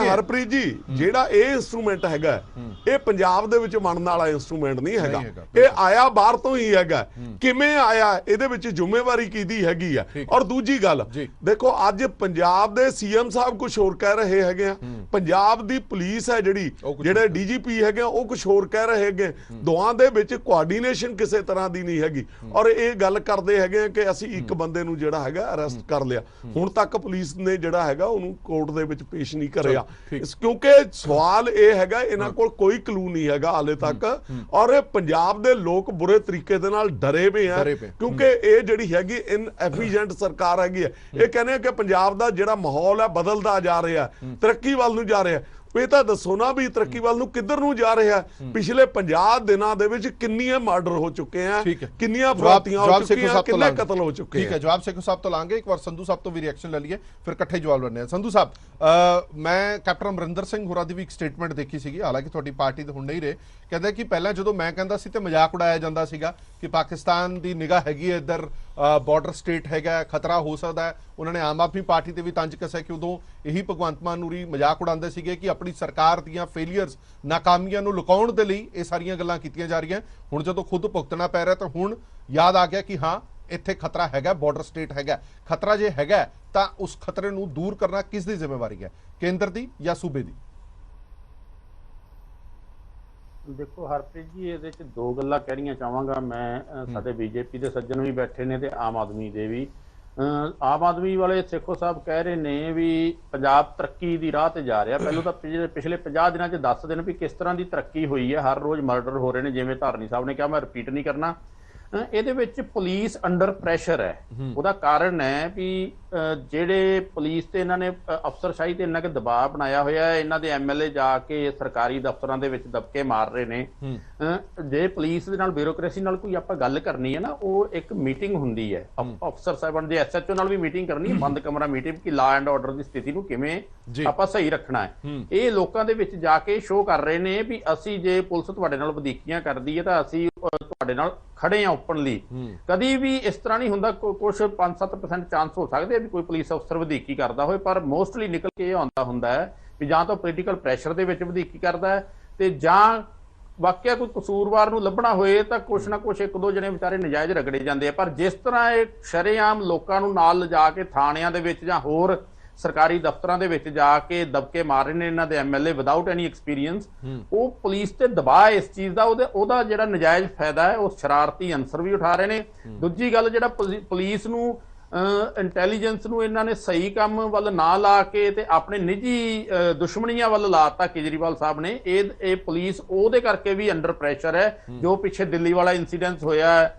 [SPEAKER 4] ਹਰਪ੍ਰੀਤ ਜੀ, ਜਿਹੜਾ ਇਹ ਇੰਸਟਰੂਮੈਂਟ ਹੈਗਾ ਇਹ ਪੰਜਾਬ ਦੇ ਵਿੱਚ ਬਣਨ ਵਾਲਾ ਇੰਸਟਰੂਮੈਂਟ ਨਹੀਂ ਹੈਗਾ, ਇਹ ਆਇਆ ਬਾਹਰ ਤੋਂ ਹੀ ਹੈਗਾ। ਕਿਵੇਂ ਆਇਆ, ਇਹਦੇ ਵਿੱਚ ਜ਼ਿੰਮੇਵਾਰੀ ਕਿਹਦੀ ਹੈਗੀ ਆ? ਔਰ ਦੂਜੀ ਗੱਲ ਦੇਖੋ, ਅੱਜ ਪੰਜਾਬ ਦੇ CM ਸਾਹਿਬ ਕੁਝ ਹੋਰ ਕਹਿ ਰਹੇ ਹੈਗੇ ਆ, ਪੰਜਾਬ ਦੀ ਪੁਲਿਸ ਹੈ ਜਿਹੜੇ DGP ਹੈਗੇ ਉਹ ਕੁਝ ਹੋਰ ਕਹਿ ਰਹੇ ਹੈਗੇ। ਦੋਵਾਂ ਦੇ ਵਿੱਚ ਕੋਆਰਡੀਨੇਸ਼ਨ ਕਿਸੇ ਤਰ੍ਹਾਂ ਦੀ ਨਹੀਂ ਹੈਗੀ ਔਰ ਇਹ ਗੱਲ ਕਰਦੇ ਹੈਗੇ ਕਿ ਅਸੀਂ ਇੱਕ ਬੰਦੇ ਨੂੰ ਜਿਹੜਾ ਹੈਗਾ ਅਰੈਸਟ ਕਰ ਲਿਆ। ਹੁਣ ਤੱਕ ਪੁਲਿਸ ਨੇ ਜਿਹੜਾ ਹੈਗਾ ਉਹਨੂੰ ਕੋਰਟ ਦੇ ਵਿੱਚ ਪੇਸ਼ ਨਹੀਂ ਕਰਿਆ, ਕਿਉਂਕਿ ਸਵਾਲ ਇਹ ਹੈਗਾ ਇਹਨਾਂ ਕੋਲ ਕੋਈ ਕਲੂ ਨਹੀਂ ਹੈਗਾ ਹਾਲੇ ਤੱਕ। ਔਰ ਪੰਜਾਬ ਦੇ ਲੋਕ ਬੁਰੇ ਤਰੀਕੇ ਦੇ ਨਾਲ ਡਰੇ ਪਏ ਆ, ਕਿਉਂਕਿ ਇਹ ਜਿਹੜੀ ਹੈਗੀ ਇਨਐਫੀਸ਼ੀਐਂਟ ਸਰਕਾਰ ਹੈਗੀ ਹੈ। ਇਹ ਕਹਿੰਦੇ ਆ ਕਿ ਪੰਜਾਬ ਦਾ ਜਿਹੜਾ ਮਾਹੌਲ ਹੈ ਬਦਲਦਾ ਜਾ ਰਿਹਾ, ਤਰੱਕੀ ਵੱਲ ਨੂੰ ਜਾ ਰਿਹਾ। ਇਹ ਤਾਂ ਦੱਸੋ ਨਾ ਵੀ ਤਰੱਕੀ ਵੱਲ ਨੂੰ ਕਿੱਧਰ ਨੂੰ ਜਾ ਰਿਹਾ? ਪਿਛਲੇ 50 ਦਿਨਾਂ ਦੇ ਵਿੱਚ ਕਿੰਨੀਆਂ ਮਰਡਰ ਹੋ ਚੁੱਕੇ ਆ, ਕਿੰਨੀਆਂ ਫਰਾਤੀਆਂ ਹੋ ਚੁੱਕੀਆਂ, ਕਿੰਨੇ ਕਤਲ ਹੋ ਚੁੱਕੇ ਆ।
[SPEAKER 1] ਠੀਕ ਹੈ, ਜਵਾਬ ਸੇਖੋ ਸਾਹਿਬ ਤੋਂ ਲਾਂਗੇ। ਇੱਕ ਵਾਰ ਸੰਧੂ ਸਾਹਿਬ ਤੋਂ ਵੀ ਰਿਐਕਸ਼ਨ ਲੈ ਲਈਏ, ਫਿਰ ਇਕੱਠੇ ਜਵਾਬ ਲੈਣੇ ਆ। ਸੰਧੂ ਸਾਹਿਬ, ਮੈਂ ਕੈਪਟਨ ਅਮਰਿੰਦਰ ਸਿੰਘ ਹੋਰਾਂ ਦੀ ਵੀ ਇੱਕ ਸਟੇਟਮੈਂਟ ਦੇਖੀ ਸੀਗੀ, ਹਾਲਾਂਕਿ ਤੁਹਾਡੀ ਪਾਰਟੀ ਤੇ ਹੁਣ ਨਹੀਂ ਰਹੇ, ਕਹਿੰਦੇ ਕਿ ਪਹਿਲਾਂ ਜਦੋਂ ਮੈਂ ਕਹਿੰਦਾ ਸੀ ਤੇ ਮਜ਼ਾਕ ਉਡਾਇਆ ਜਾਂਦਾ ਸੀਗਾ ਕਿ ਪਾਕਿਸਤਾਨ ਦੀ ਨਿਗਾਹ ਹੈਗੀ ਹੈ ਇੱਧਰ ਬਾਰਡਰ ਸਟੇਟ ਹੈਗਾ, ਖਤਰਾ ਹੋ ਸਕਦਾ ਹੈ। ਉਹਨਾਂ ਨੇ ਆਮ ਆਦਮੀ ਪਾਰਟੀ ਤੇ ਵੀ ਤੰਜ ਕੱਸਿਆ ਕਿ ਉਦੋਂ ਇਹੀ ਭਗਵੰਤ ਮਾਨ ਨੂਰੀ ਮਜ਼ਾਕ ਉਡਾਉਂਦੇ ਸੀਗੇ ਕਿ ਆਪਣੀ ਸਰਕਾਰ ਦੀਆਂ ਫੇਲੀਅਰਸ, ਨਾਕਾਮੀਆਂ ਨੂੰ ਲੁਕਾਉਣ ਦੇ ਲਈ ਇਹ ਸਾਰੀਆਂ ਗੱਲਾਂ ਕੀਤੀਆਂ ਜਾ ਰਹੀਆਂ। ਹੁਣ ਜਦੋਂ ਖੁਦ ਭੁਗਤਣਾ ਪੈ ਰਿਹਾ ਤਾਂ ਹੁਣ ਯਾਦ ਆ ਗਿਆ ਕਿ ਹਾਂ ਇੱਥੇ ਖਤਰਾ ਹੈਗਾ, ਬਾਰਡਰ ਸਟੇਟ ਹੈਗਾ। ਖਤਰਾ ਜੇ ਹੈਗਾ ਤਾਂ ਉਸ ਖਤਰੇ ਨੂੰ ਦੂਰ ਕਰਨਾ ਕਿਸ ਦੀ ਜ਼ਿੰਮੇਵਾਰੀ ਹੈ, ਕੇਂਦਰ ਦੀ ਜਾਂ ਸੂਬੇ ਦੀ?
[SPEAKER 5] ਦੇਖੋ ਹਰਪ੍ਰੀਤ ਜੀ, ਇਹਦੇ ਚ ਦੋ ਗੱਲਾਂ ਕਹਿਣੀਆਂ ਚਾਹਾਂਗਾ ਮੈਂ। ਸਾਡੇ ਬੀਜੇਪੀ ਦੇ ਸੱਜਣ ਵੀ ਬੈਠੇ ਨੇ ਤੇ ਆਮ ਆਦਮੀ ਦੇ ਵੀ। ਆਮ ਆਦਮੀ ਵਾਲੇ ਸੇਖੋ ਸਾਹਿਬ ਕਹਿ ਰਹੇ ਨੇ ਵੀ ਪੰਜਾਬ ਤਰੱਕੀ ਦੀ ਰਾਹ ਤੇ ਜਾ ਰਿਹਾ। ਪਹਿਲਾਂ ਤਾਂ ਪਿਛਲੇ 50 ਦਿਨਾਂ ਚ ਦੱਸ ਦੇਣ ਵੀ ਕਿਸ ਤਰ੍ਹਾਂ ਦੀ ਤਰੱਕੀ ਹੋਈ ਹੈ। ਹਰ ਰੋਜ਼ ਮਰਡਰ ਹੋ ਰਹੇ ਨੇ, ਜਿਵੇਂ ਧਾਰਨੀ ਸਾਹਿਬ ਨੇ ਕਿਹਾ, ਮੈਂ ਰਿਪੀਟ ਨਹੀਂ ਕਰਨਾ। ਇਹਦੇ ਵਿੱਚ ਪੁਲਿਸ ਅੰਡਰ ਪ੍ਰੈਸ਼ਰ ਹੈ। ਉਹਦਾ ਕਾਰਨ ਹੈ ਵੀ ਜਿਹੜੇ ਪੁਲਿਸ ਤੇ ਇਹਨਾਂ ਨੇ ਅਫਸਰਸ਼ਾਹੀ ਤੇ ਇੰਨਾ ਕੁ ਦਬਾਅ ਬਣਾਇਆ ਹੋਇਆ ਹੈ। ਇਹਨਾਂ ਦੇ ਐਮਐਲਏ ਜਾ ਕੇ ਸਰਕਾਰੀ ਦਫ਼ਤਰਾਂ ਦੇ ਵਿੱਚ ਦਬਕੇ ਮਾਰ ਰਹੇ ਨੇ। ਜੇ ਪੁਲਿਸ ਦੇ ਨਾਲ ਬਿਊਰੋਕ੍ਰੇਸੀ ਨਾਲ ਕੋਈ ਆਪਾਂ ਗੱਲ ਕਰਨੀ ਹੈ ਨਾ, ਉਹ ਇੱਕ ਮੀਟਿੰਗ ਹੁੰਦੀ ਹੈ ਅਫਸਰ ਸਾਹਿਬਾਨ ਦੇ, ਐਸਐਚਓ ਨਾਲ ਵੀ ਮੀਟਿੰਗ ਕਰਨੀ ਹੈ, ਬੰਦ ਕਮਰਾ ਮੀਟਿੰਗ, ਕਿ ਲਾ ਐਂਡ ਆਰਡਰ ਦੀ ਸਥਿਤੀ ਨੂੰ ਕਿਵੇਂ ਆਪਾਂ ਸਹੀ ਰੱਖਣਾ ਹੈ। ਇਹ ਲੋਕਾਂ ਦੇ ਵਿੱਚ ਜਾ ਕੇ ਸ਼ੋਅ ਕਰ ਰਹੇ ਨੇ ਵੀ ਅਸੀਂ ਜੇ ਪੁਲਿਸ ਤੁਹਾਡੇ ਨਾਲ ਵਧੀਕੀਆਂ ਕਰਦੀ ਹੈ ਤਾਂ ਅਸੀਂ ਤੁਹਾਡੇ ਨਾਲ ਖੜੇ ਆ ਓਪਨਲੀ। ਕਦੀ ਵੀ ਇਸ ਤਰ੍ਹਾਂ ਨਹੀਂ ਹੁੰਦਾ। ਕੁਝ 5-7% ਚਾਂਸ ਹੋ ਸਕਦੇ ਵੀ ਕੋਈ ਪੁਲਿਸ ਅਫਸਰ ਵਧੀਕੀ ਕਰਦਾ ਹੋਵੇ, ਪਰ ਮੋਸਟਲੀ ਨਿਕਲ ਕੇ ਇਹ ਆਉਂਦਾ ਹੁੰਦਾ ਹੈ ਵੀ ਜਾਂ ਤਾਂ ਪੋਲੀਟੀਕਲ ਪ੍ਰੈਸ਼ਰ ਦੇ ਵਿੱਚ ਵਧੀਕੀ ਕਰਦਾ ਹੈ, ਤੇ ਜਾਂ ਵਾਕਿਆ ਕੋਈ ਕਸੂਰਵਾਰ ਨੂੰ ਲੱਭਣਾ ਹੋਏ ਤਾਂ ਕੁਛ ਨਾ ਕੁਛ ਇੱਕ ਦੋ ਜਣੇ ਵਿਚਾਰੇ ਨਜਾਇਜ਼ ਰਗੜੇ ਜਾਂਦੇ ਆ। ਪਰ ਜਿਸ ਤਰ੍ਹਾਂ ਇਹ ਸ਼ਰੇਆਮ ਲੋਕਾਂ ਨੂੰ ਨਾਲ ਲਿਜਾ ਕੇ ਥਾਣਿਆਂ ਦੇ ਵਿੱਚ ਜਾਂ ਹੋਰ ਸਰਕਾਰੀ ਦਫ਼ਤਰਾਂ ਦੇ ਵਿੱਚ ਜਾ ਕੇ ਦਬਕੇ ਮਾਰ ਰਹੇ ਨੇ ਇਹਨਾਂ ਦੇ ਐਮਐਲਏ ਵਿਦਆਊਟ ਐਨੀ ਐਕਸਪੀਰੀਅੰਸ, ਉਹ ਪੁਲਿਸ ਤੇ ਦਬਾਅ ਇਸ ਚੀਜ਼ ਦਾ, ਉਹਦਾ ਜਿਹੜਾ ਨਜਾਇਜ਼ ਫਾਇਦਾ ਹੈ ਉਹ ਸ਼ਰਾਰਤੀ ਅਨਸਰ ਵੀ ਉਠਾ ਰਹੇ ਨੇ। ਦੂਜੀ ਗੱਲ, ਜਿਹੜਾ ਪੁਲਿਸ ਨੂੰ ਇੰਟੈਲੀਜੈਂਸ ਨੂੰ ਇਹਨਾਂ ਨੇ ਸਹੀ ਕੰਮ ਵੱਲ ਨਾ ਲਾ ਕੇ ਤੇ ਆਪਣੇ ਨਿੱਜੀ ਦੁਸ਼ਮਣੀਆਂ ਵੱਲ ਲਾਤਾ ਕੇਜਰੀਵਾਲ ਸਾਹਿਬ ਨੇ। ਇਹ ਪੁਲਿਸ ਉਹਦੇ ਕਰਕੇ ਵੀ ਅੰਡਰ ਪ੍ਰੈਸ਼ਰ ਹੈ। ਜੋ ਪਿੱਛੇ ਦਿੱਲੀ ਵਾਲਾ ਇਨਸੀਡੈਂਟ ਹੋਇਆ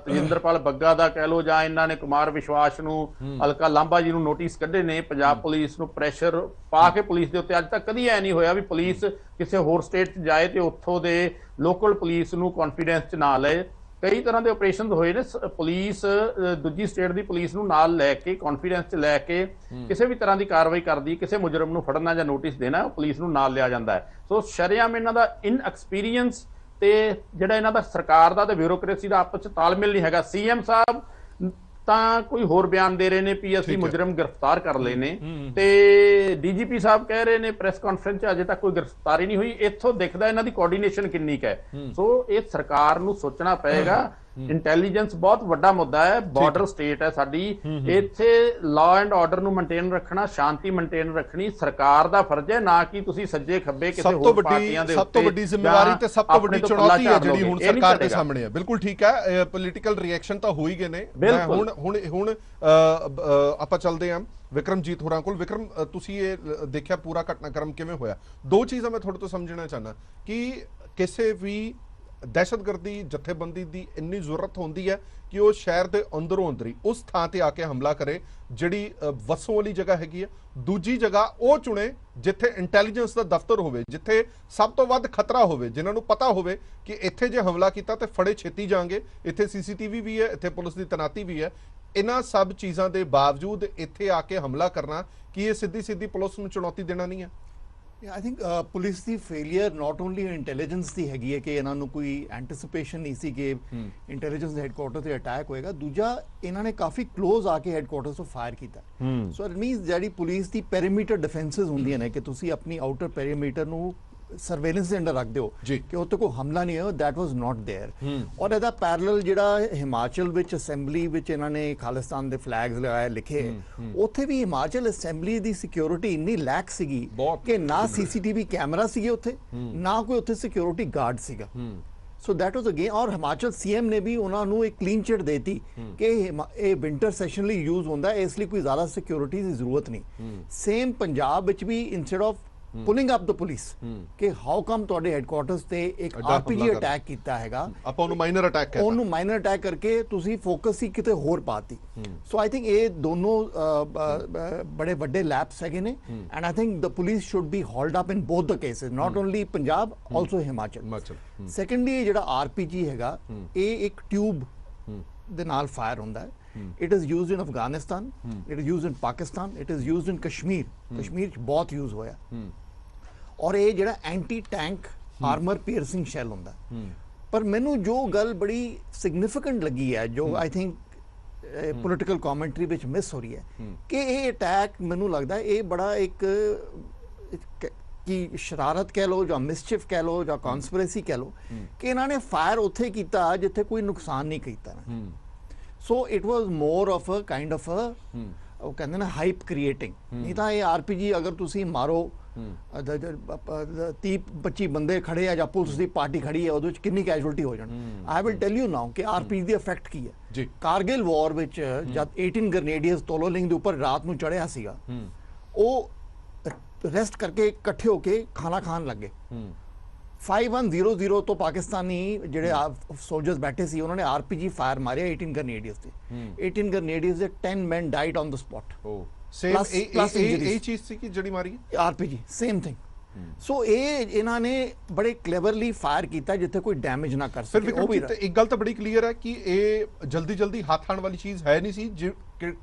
[SPEAKER 5] ਤੇਜਿੰਦਰਪਾਲ ਬੱਗਾ ਦਾ ਕਹਿ ਲੋ, ਜਾਂ ਇਹਨਾਂ ਨੇ ਕੁਮਾਰ ਵਿਸ਼ਵਾਸ ਨੂੰ, ਅਲਕਾ ਲਾਂਬਾ ਜੀ ਨੂੰ ਨੋਟਿਸ ਕੱਢੇ ਨੇ। ਪੰਜਾਬ ਪੁਲਿਸ ਨੂੰ ਪ੍ਰੈਸ਼ਰ ਪਾ ਕੇ ਪੁਲਿਸ ਦੇ ਉੱਤੇ ਅੱਜ ਤੱਕ ਕਦੀ ਐ ਨਹੀਂ ਹੋਇਆ ਵੀ ਪੁਲਿਸ ਕਿਸੇ ਹੋਰ ਸਟੇਟ 'ਚ ਜਾਏ ਤੇ ਉੱਥੋਂ ਦੇ ਲੋਕਲ ਪੁਲਿਸ ਨੂੰ ਕੌਨਫੀਡੈਂਸ 'ਚ ਨਾ ਲਏ। ਕਈ ਤਰ੍ਹਾਂ ਦੇ ਆਪਰੇਸ਼ਨ ਹੋਏ ਨੇ। ਪੁਲਿਸ ਦੂਜੀ ਸਟੇਟ ਦੀ ਪੁਲਿਸ ਨੂੰ ਨਾਲ ਲੈ ਕੇ, ਕੌਨਫੀਡੈਂਸ 'ਚ ਲੈ ਕੇ ਕਿਸੇ ਵੀ ਤਰ੍ਹਾਂ ਦੀ ਕਾਰਵਾਈ ਕਰਦੀ, ਕਿਸੇ ਮੁਜਰਮ ਨੂੰ ਫੜਨਾ ਜਾਂ ਨੋਟਿਸ ਦੇਣਾ, ਪੁਲਿਸ ਨੂੰ ਨਾਲ ਲਿਆ ਜਾਂਦਾ ਹੈ। ਸੋ ਸ਼ਰੇਆਮ ਇਹਨਾਂ ਦਾ ਇਨਐਕਸਪੀਰੀਅੰਸ ਤੇ ਜਿਹੜਾ ਇਹਨਾਂ ਦਾ ਸਰਕਾਰ ਦਾ ਤੇ ਬਿਊਰੋਕ੍ਰੇਸੀ ਦਾ ਆਪਸ 'ਚ ਤਾਲਮੇਲ ਨਹੀਂ ਹੈਗਾ। ਸੀਐਮ ਸਾਹਿਬ ਤਾਂ ਕੋਈ ਹੋਰ ਬਿਆਨ ਦੇ ਰਹੇ ਨੇ ਵੀ ਅਸੀਂ ਮੁਜਰਮ ਗ੍ਰਿਫਤਾਰ ਕਰ ਲਏ ਨੇ, ਤੇ ਡੀਜੀਪੀ ਸਾਹਿਬ ਕਹਿ ਰਹੇ ਨੇ ਪ੍ਰੈਸ ਕਾਨਫਰੰਸ 'ਚ ਅਜੇ ਤੱਕ ਕੋਈ ਗ੍ਰਿਫਤਾਰੀ ਨਹੀਂ ਹੋਈ। ਇੱਥੋਂ ਦਿਖਦਾ ਇਹਨਾਂ ਦੀ ਕੋਆਰਡੀਨੇਸ਼ਨ ਕਿੰਨੀ ਕੁ ਹੈ। ਸੋ ਇਹ ਸਰਕਾਰ ਨੂੰ ਸੋਚਣਾ ਪਏਗਾ। ਇੰਟੈਲੀਜੈਂਸ ਬਹੁਤ ਵੱਡਾ ਮੁੱਦਾ ਹੈ। ਬਾਰਡਰ ਸਟੇਟ ਹੈ ਸਾਡੀ, ਇੱਥੇ ਲਾਅ ਐਂਡ ਆਰਡਰ ਨੂੰ ਮੇਨਟੇਨ ਰੱਖਣਾ, ਸ਼ਾਂਤੀ ਮੇਨਟੇਨ ਰੱਖਣੀ ਸਰਕਾਰ ਦਾ ਫਰਜ਼ ਹੈ, ਨਾ ਕਿ ਤੁਸੀਂ ਸੱਜੇ ਖੱਬੇ ਕਿਸੇ ਹੋਰ ਪਾਰਟੀਆਂ ਦੇ ਉੱਤੇ।
[SPEAKER 1] ਸਭ ਤੋਂ ਵੱਡੀ ਜ਼ਿੰਮੇਵਾਰੀ ਤੇ ਸਭ ਤੋਂ ਵੱਡੀ ਚੁਣੌਤੀ ਹੈ ਜਿਹੜੀ ਹੁਣ ਸਰਕਾਰ ਦੇ ਸਾਹਮਣੇ ਹੈ। ਬਿਲਕੁਲ ਠੀਕ ਹੈ, ਪੋਲੀਟੀਕਲ ਰਿਐਕਸ਼ਨ ਤਾਂ ਹੋ ਹੀ ਗਏ ਨੇ। ਹੁਣ ਆਪਾਂ ਚੱਲਦੇ ਹਾਂ ਵਿਕਰਮਜੀਤ ਹੋਰਾਂ ਕੋਲ। ਵਿਕਰਮ, ਤੁਸੀਂ ਇਹ ਦੇਖਿਆ ਪੂਰਾ ਘਟਨਾਕ੍ਰਮ ਕਿਵੇਂ ਹੋਇਆ? ਦੋ ਚੀਜ਼ਾਂ ਮੈਂ ਤੁਹਾਡੇ ਤੋਂ ਸਮਝਣਾ ਚਾਹੁੰਦਾ ਕਿ ਕਿਸੇ ਵੀ ਦਹਿਸ਼ਤਗਰਦੀ ਜਥੇਬੰਦੀ ਦੀ ਇੰਨੀ ਜ਼ਰੂਰਤ ਹੁੰਦੀ ਹੈ ਕਿ ਉਹ ਸ਼ਹਿਰ ਦੇ ਅੰਦਰੋਂ ਅੰਦਰੀ ਉਸ ਥਾਂ ਤੇ ਆ ਕੇ ਹਮਲਾ ਕਰੇ ਜਿਹੜੀ ਵਸੋਂ ਵਾਲੀ ਜਗ੍ਹਾ ਹੈਗੀ ਹੈ। ਦੂਜੀ ਜਗ੍ਹਾ ਉਹ ਚੁਣੇ ਜਿੱਥੇ ਇੰਟੈਲੀਜੈਂਸ ਦਾ ਦਫ਼ਤਰ ਹੋਵੇ, ਜਿੱਥੇ ਸਭ ਤੋਂ ਵੱਧ ਖਤਰਾ ਹੋਵੇ, ਜਿਨ੍ਹਾਂ ਨੂੰ ਪਤਾ ਹੋਵੇ ਕਿ ਇੱਥੇ ਜੇ ਹਮਲਾ ਕੀਤਾ ਤੇ ਫੜੇ ਛੇਤੀ ਜਾਣਗੇ, ਇੱਥੇ ਸੀਸੀਟੀਵੀ ਵੀ ਹੈ, ਇੱਥੇ ਪੁਲਿਸ ਦੀ ਤੈਨਾਤੀ ਵੀ ਹੈ। ਇਹਨਾਂ ਸਭ ਚੀਜ਼ਾਂ ਦੇ ਬਾਵਜੂਦ ਇੱਥੇ ਆ ਕੇ ਹਮਲਾ ਕਰਨਾ, ਕੀ ਇਹ ਸਿੱਧੀ ਪੁਲਿਸ ਨੂੰ ਚੁਣੌਤੀ ਦੇਣਾ ਨਹੀਂ ਹੈ?
[SPEAKER 6] I think police the failure not only intelligence ਦੀ ਹੈਗੀ ਹੈ ਕਿ ਇਹਨਾਂ ਨੂੰ ਕੋਈ ਐਂਟੀਸਿਪੇਸ਼ਨ ਨਹੀਂ ਸੀ ਕਿ ਇੰਟੈਲੀਜੈਂਸ ਦੇ ਹੈੱਡਕੁਆਰਟਰ ਤੇ ਅਟੈਕ ਹੋਏਗਾ। ਦੂਜਾ, ਇਹਨਾਂ ਨੇ ਕਾਫੀ ਕਲੋਜ਼ ਆ ਕੇ ਹੈੱਡਕੁਆਰਟਰ ਤੋਂ ਫਾਇਰ ਕੀਤਾ। ਸੋ ਇਟ ਮੀਨਸ ਜਿਹੜੀ ਪੁਲਿਸ ਦੀ ਪੈਰੀਮੀਟਰ ਡਿਫੈਂਸਿਸ ਹੁੰਦੀਆਂ ਨੇ ਕਿ ਤੁਸੀਂ ਆਪਣੀ ਆਊਟਰ ਪੈਰੀਮੀਟਰ ਨੂੰ ਸਰਵੇਲੈਂਸ ਦੇ ਅੰਡਰ ਰੱਖ ਦਿਓ ਕਿ ਉੱਥੇ ਕੋਈ ਹਮਲਾ ਨਹੀਂ ਹੋਇਆ, ਦੈਟ ਵਾਜ਼ ਨਾਟ ਦੇਅਰ। ਔਰ ਇਹਦਾ ਪੈਰਲਲ ਜਿਹੜਾ ਹਿਮਾਚਲ ਵਿੱਚ ਅਸੈਂਬਲੀ ਵਿੱਚ ਇਹਨਾਂ ਨੇ ਖਾਲਿਸਤਾਨ ਦੇ ਫਲੈਗਸ ਲਗਾਏ ਲਿਖੇ, ਉੱਥੇ ਵੀ ਹਿਮਾਚਲ ਅਸੈਂਬਲੀ ਦੀ ਸਿਕਿਉਰਿਟੀ ਇੰਨੀ ਲੈਕ ਸੀਗੀ ਕਿ ਨਾ ਸੀਸੀਟੀਵੀ ਕੈਮਰਾ ਸੀਗੇ ਉੱਥੇ, ਨਾ ਕੋਈ ਉੱਥੇ ਸਿਕਿਉਰਿਟੀ ਗਾਰਡ ਸੀਗਾ। So that was again. ਔਰ ਹਿਮਾਚਲ ਸੀਐਮ ਨੇ ਵੀ ਉਹਨਾਂ ਨੂੰ ਇੱਕ ਕਲੀਨ ਚਿਟ ਦੇਤੀ ਕਿ ਇਹ ਵਿੰਟਰ ਸੈਸ਼ਨ ਲਈ ਯੂਜ਼ ਹੁੰਦਾ, ਇਸ ਲਈ ਕੋਈ ਜ਼ਿਆਦਾ ਸਿਕਿਉਰਿਟੀ ਦੀ ਜ਼ਰੂਰਤ ਨਹੀਂ। ਸੇਮ ਪੰਜਾਬ ਵਿੱਚ ਵੀ instead of pulling up the police ਕਿ ਹਾਊ ਕਮ ਤੁਹਾਡੇ ਹੈੱਡਕੁਆਰਟਰਸ ਤੇ ਇੱਕ ਆਰਪੀਜੀ ਅਟੈਕ ਕੀਤਾ ਹੈਗਾ, ਆਪਾਂ ਉਹਨੂੰ ਮਾਈਨਰ ਅਟੈਕ ਕਹਿੰਦੇ, ਉਹਨੂੰ ਮਾਈਨਰ ਅਟੈਕ ਕਰਕੇ ਤੁਸੀਂ ਫੋਕਸ ਹੀ ਕਿਤੇ ਹੋਰ ਪਾਤੀ। ਸੋ ਆਈ ਥਿੰਕ ਇਹ ਦੋਨੋਂ ਬੜੇ ਵੱਡੇ ਲੈਪਸ ਹੈਗੇ ਨੇ and I think the police should be hold up in both the cases, not only Punjab also Himachal. Secondly, ਜਿਹੜਾ ਆਰਪੀਜੀ ਹੈਗਾ ਇਹ ਇੱਕ ਟਿਊਬ ਦੇ ਨਾਲ ਫਾਇਰ ਹੁੰਦਾ ਹੈ। It is used in Afghanistan, it is used in Pakistan, it is used in Kashmir. Kashmir 'ਚ ਬਹੁਤ ਯੂਜ਼ ਹੋਇਆ। ਔਰ ਇਹ ਜਿਹੜਾ anti tank Armour piercing shell ਹੁੰਦਾ, ਪਰ ਮੈਨੂੰ ਜੋ ਗੱਲ ਬੜੀ ਸਿਗਨੀਫੀਕੈਂਟ ਲੱਗੀ ਹੈ, ਜੋ ਆਈ ਥਿੰਕ ਪੋਲੀਟੀਕਲ ਕਮੈਂਟਰੀ ਵਿੱਚ ਮਿਸ ਹੋ ਰਹੀ ਹੈ, ਕਿ ਇਹ ਅਟੈਕ ਮੈਨੂੰ ਲੱਗਦਾ ਇਹ ਬੜਾ ਇੱਕ ਕਿ ਸ਼ਰਾਰਤ ਕਹਿ ਲਓ ਜਾਂ ਮਿਸਚਿਫ ਕਹਿ ਲਓ ਜਾਂ ਕਨਸਪੀਰੇਸੀ ਕਹਿ ਲਓ, ਕਿ ਇਹਨਾਂ ਨੇ ਫਾਇਰ ਉੱਥੇ ਕੀਤਾ ਜਿੱਥੇ ਕੋਈ ਨੁਕਸਾਨ ਨਹੀਂ ਕੀਤਾ। So it was more of a kind of a, ਉਹ ਕਹਿੰਦੇ ਨਾ ਹਾਈਪ ਕ੍ਰੀਏਟਿੰਗ। ਨਹੀਂ ਤਾਂ ਇਹ RPG ਅਗਰ ਤੁਸੀਂ ਮਾਰੋ 30-25 ਬੰਦੇ ਖੜੇ ਆ ਜਾਂ ਪੁਲਿਸ ਦੀ ਪਾਰਟੀ ਖੜੀ ਹੈ, ਉਹਦੇ ਵਿੱਚ ਕਿੰਨੀ ਕੈਜੁਅਲਟੀ ਹੋ ਜਾਣ। ਆਈ ਵਿਲ ਟੈਲ ਯੂ ਨਾਓ ਕਿ RPG ਦੀ ਇਫੈਕਟ ਕੀ ਹੈ। ਕਾਰਗਿਲ ਵਾਰ ਵਿੱਚ ਜਦ 18 ਗ੍ਰੇਨੇਡੀਅਰਸ ਤੋਲੋਲਿੰਗ ਦੇ ਉੱਪਰ ਰਾਤ ਨੂੰ ਚੜਿਆ ਸੀਗਾ, ਉਹ ਰੈਸਟ ਕਰਕੇ ਇਕੱਠੇ ਹੋ ਕੇ ਖਾਣਾ ਖਾਣ ਲੱਗੇ। 5100 ਤੋਂ ਪਾਕਿਸਤਾਨੀ ਜਿਹੜੇ ਸੋਲਜਰਸ ਬੈਠੇ ਸੀ, ਉਹਨਾਂ ਨੇ RPG ਫਾਇਰ ਮਾਰਿਆ 18 ਗ੍ਰੇਨੇਡੀਅਰਸ ਤੇ। 18 ਗ੍ਰੇਨੇਡੀਅਰਸ ਦੇ 10 men died on the spot।
[SPEAKER 1] Same ਇਹ ਚੀਜ਼ ਸੀ ਕਿ ਜਿਹੜੀ ਮਾਰੀ
[SPEAKER 6] RPG, ਸੇਮ ਥਿੰਗ। ਸੋ ਇਹ ਇਹਨਾਂ ਨੇ ਬੜੇ ਕਲੇਵਰਲੀ ਫਾਇਰ ਕੀਤਾ ਜਿੱਥੇ ਕੋਈ ਡੈਮੇਜ ਨਾ ਕਰ ਸਕੇ। ਉਹ ਵੀ
[SPEAKER 1] ਇੱਕ ਗੱਲ ਤਾਂ ਬੜੀ ਕਲੀਅਰ ਹੈ ਕਿ ਇਹ ਜਲਦੀ ਹੱਥ ਆਉਣ ਵਾਲੀ ਚੀਜ਼ ਹੈ ਨਹੀਂ ਸੀ।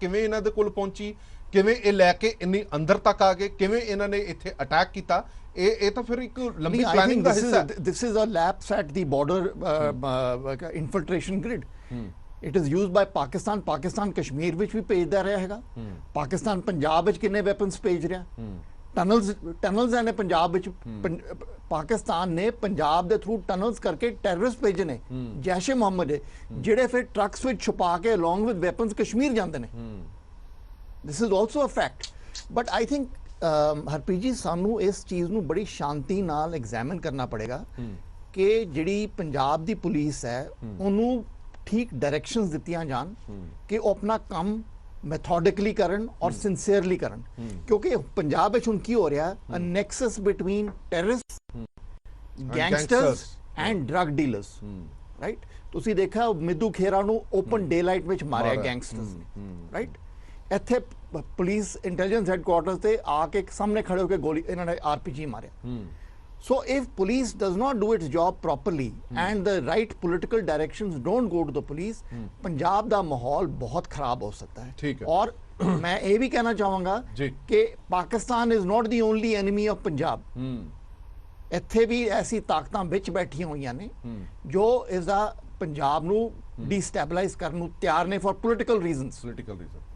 [SPEAKER 1] ਕਿਵੇਂ ਇਹਨਾਂ ਦੇ ਕੋਲ ਪਹੁੰਚੀ, ਕਿਵੇਂ ਇਹ ਲੈ ਕੇ ਇੰਨੀ ਅੰਦਰ ਤੱਕ ਆ ਗਏ, ਕਿਵੇਂ ਇਹਨਾਂ ਨੇ ਇੱਥੇ ਅਟੈਕ ਕੀਤਾ, ਇਹ ਤਾਂ ਫਿਰ ਇੱਕ ਲੰਬੀ ਪਲਾਨਿੰਗ ਦਾ ਹਿੱਸਾ ਹੈ।
[SPEAKER 6] This is a lapse at the border infiltration grid. It is used by Pakistan. Pakistan Kashmir ਵਿੱਚ ਵੀ ਭੇਜਦਾ ਰਿਹਾ ਹੈਗਾ। ਪਾਕਿਸਤਾਨ ਪੰਜਾਬ ਵਿੱਚ ਕਿੰਨੇ ਵੈਪਨਸ ਭੇਜ ਰਿਹਾ। ਟਨਲਸ ਨੇ ਪੰਜਾਬ ਵਿੱਚ, ਪਾਕਿਸਤਾਨ ਨੇ ਪੰਜਾਬ ਦੇ ਥਰੂ ਟਨਲਸ ਕਰਕੇ ਟੈਰਰਿਸਟ ਭੇਜੇ ਨੇ, ਜੈਸ਼-ਏ ਮੁਹੰਮਦ ਦੇ, ਜਿਹੜੇ ਫਿਰ ਟਰੱਕਸ ਵਿੱਚ ਛੁਪਾ ਕੇ ਅਲੋਂਗ ਵਿਦ ਵੈਪਨਸ ਕਸ਼ਮੀਰ ਜਾਂਦੇ ਨੇ। This is also a fact. But I think Harpreet ji, ਸਾਨੂੰ ਇਸ ਚੀਜ਼ ਨੂੰ ਬੜੀ ਸ਼ਾਂਤੀ ਨਾਲ ਐਗਜ਼ਾਮਿਨ ਕਰਨਾ ਪੜੇਗਾ ਕਿ ਜਿਹੜੀ ਪੰਜਾਬ ਦੀ ਪੁਲਿਸ ਹੈ ਉਹਨੂੰ ਠੀਕ ਡਾਇਰੈਕਸ਼ਨਸ ਦਿੱਤੀਆਂ ਜਾਣ ਕਿ ਉਹ ਆਪਣਾ ਕੰਮ ਮੈਥੋਡਿਕਲੀ ਕਰਨ ਔਰ ਸਿੰਸੀਅਰਲੀ ਕਰਨ। ਕਿਉਂਕਿ ਪੰਜਾਬ ਵਿੱਚ ਹੁਣ ਕੀ ਹੋ ਰਿਹਾ, a nexus between terrorist, gangsters and drug dealers, right. ਤੁਸੀਂ ਦੇਖਿਆ ਮਿੱਧੂ ਖੇਰਾ ਨੂੰ ਓਪਨ ਡੇ ਲਾਈਟ ਵਿੱਚ ਮਾਰਿਆ ਗੈਂਗਸਟਰਸ, ਰਾਈਟ। ਇੱਥੇ ਪੁਲਿਸ ਇੰਟੈਲੀਜੈਂਸ ਹੈਡਕੁਆਰਟਰਸ ਤੇ ਆ ਕੇ ਸਾਹਮਣੇ ਖੜੇ ਹੋ ਕੇ ਗੋਲੀ ਇਹਨਾਂ ਨੇ RPG ਮਾਰਿਆ। So if police does not do its job properly and the right political directions don't go to the police, Punjab ਦਾ ਮਾਹੌਲ ਬਹੁਤ ਖਰਾਬ ਹੋ ਸਕਦਾ ਹੈ।
[SPEAKER 1] ਠੀਕ ਹੈ।
[SPEAKER 6] ਔਰ ਮੈਂ ਇਹ ਵੀ ਕਹਿਣਾ ਚਾਹਾਂਗਾ ਕਿ Pakistan is not the only enemy of Punjab. ਇੱਥੇ ਵੀ ਐਸੀ ਤਾਕਤਾਂ ਵਿੱਚ ਬੈਠੀਆਂ ਹੋਈਆਂ ਨੇ ਜੋ ਇਸ ਦਾ ਪੰਜਾਬ ਨੂੰ ਡੀਸਟੈਬਲਾਈਜ਼ ਕਰਨ ਨੂੰ ਤਿਆਰ ਨੇ ਫॉर ਪੋਲੀਟੀਕਲ ਰੀਜ਼ਨਸ।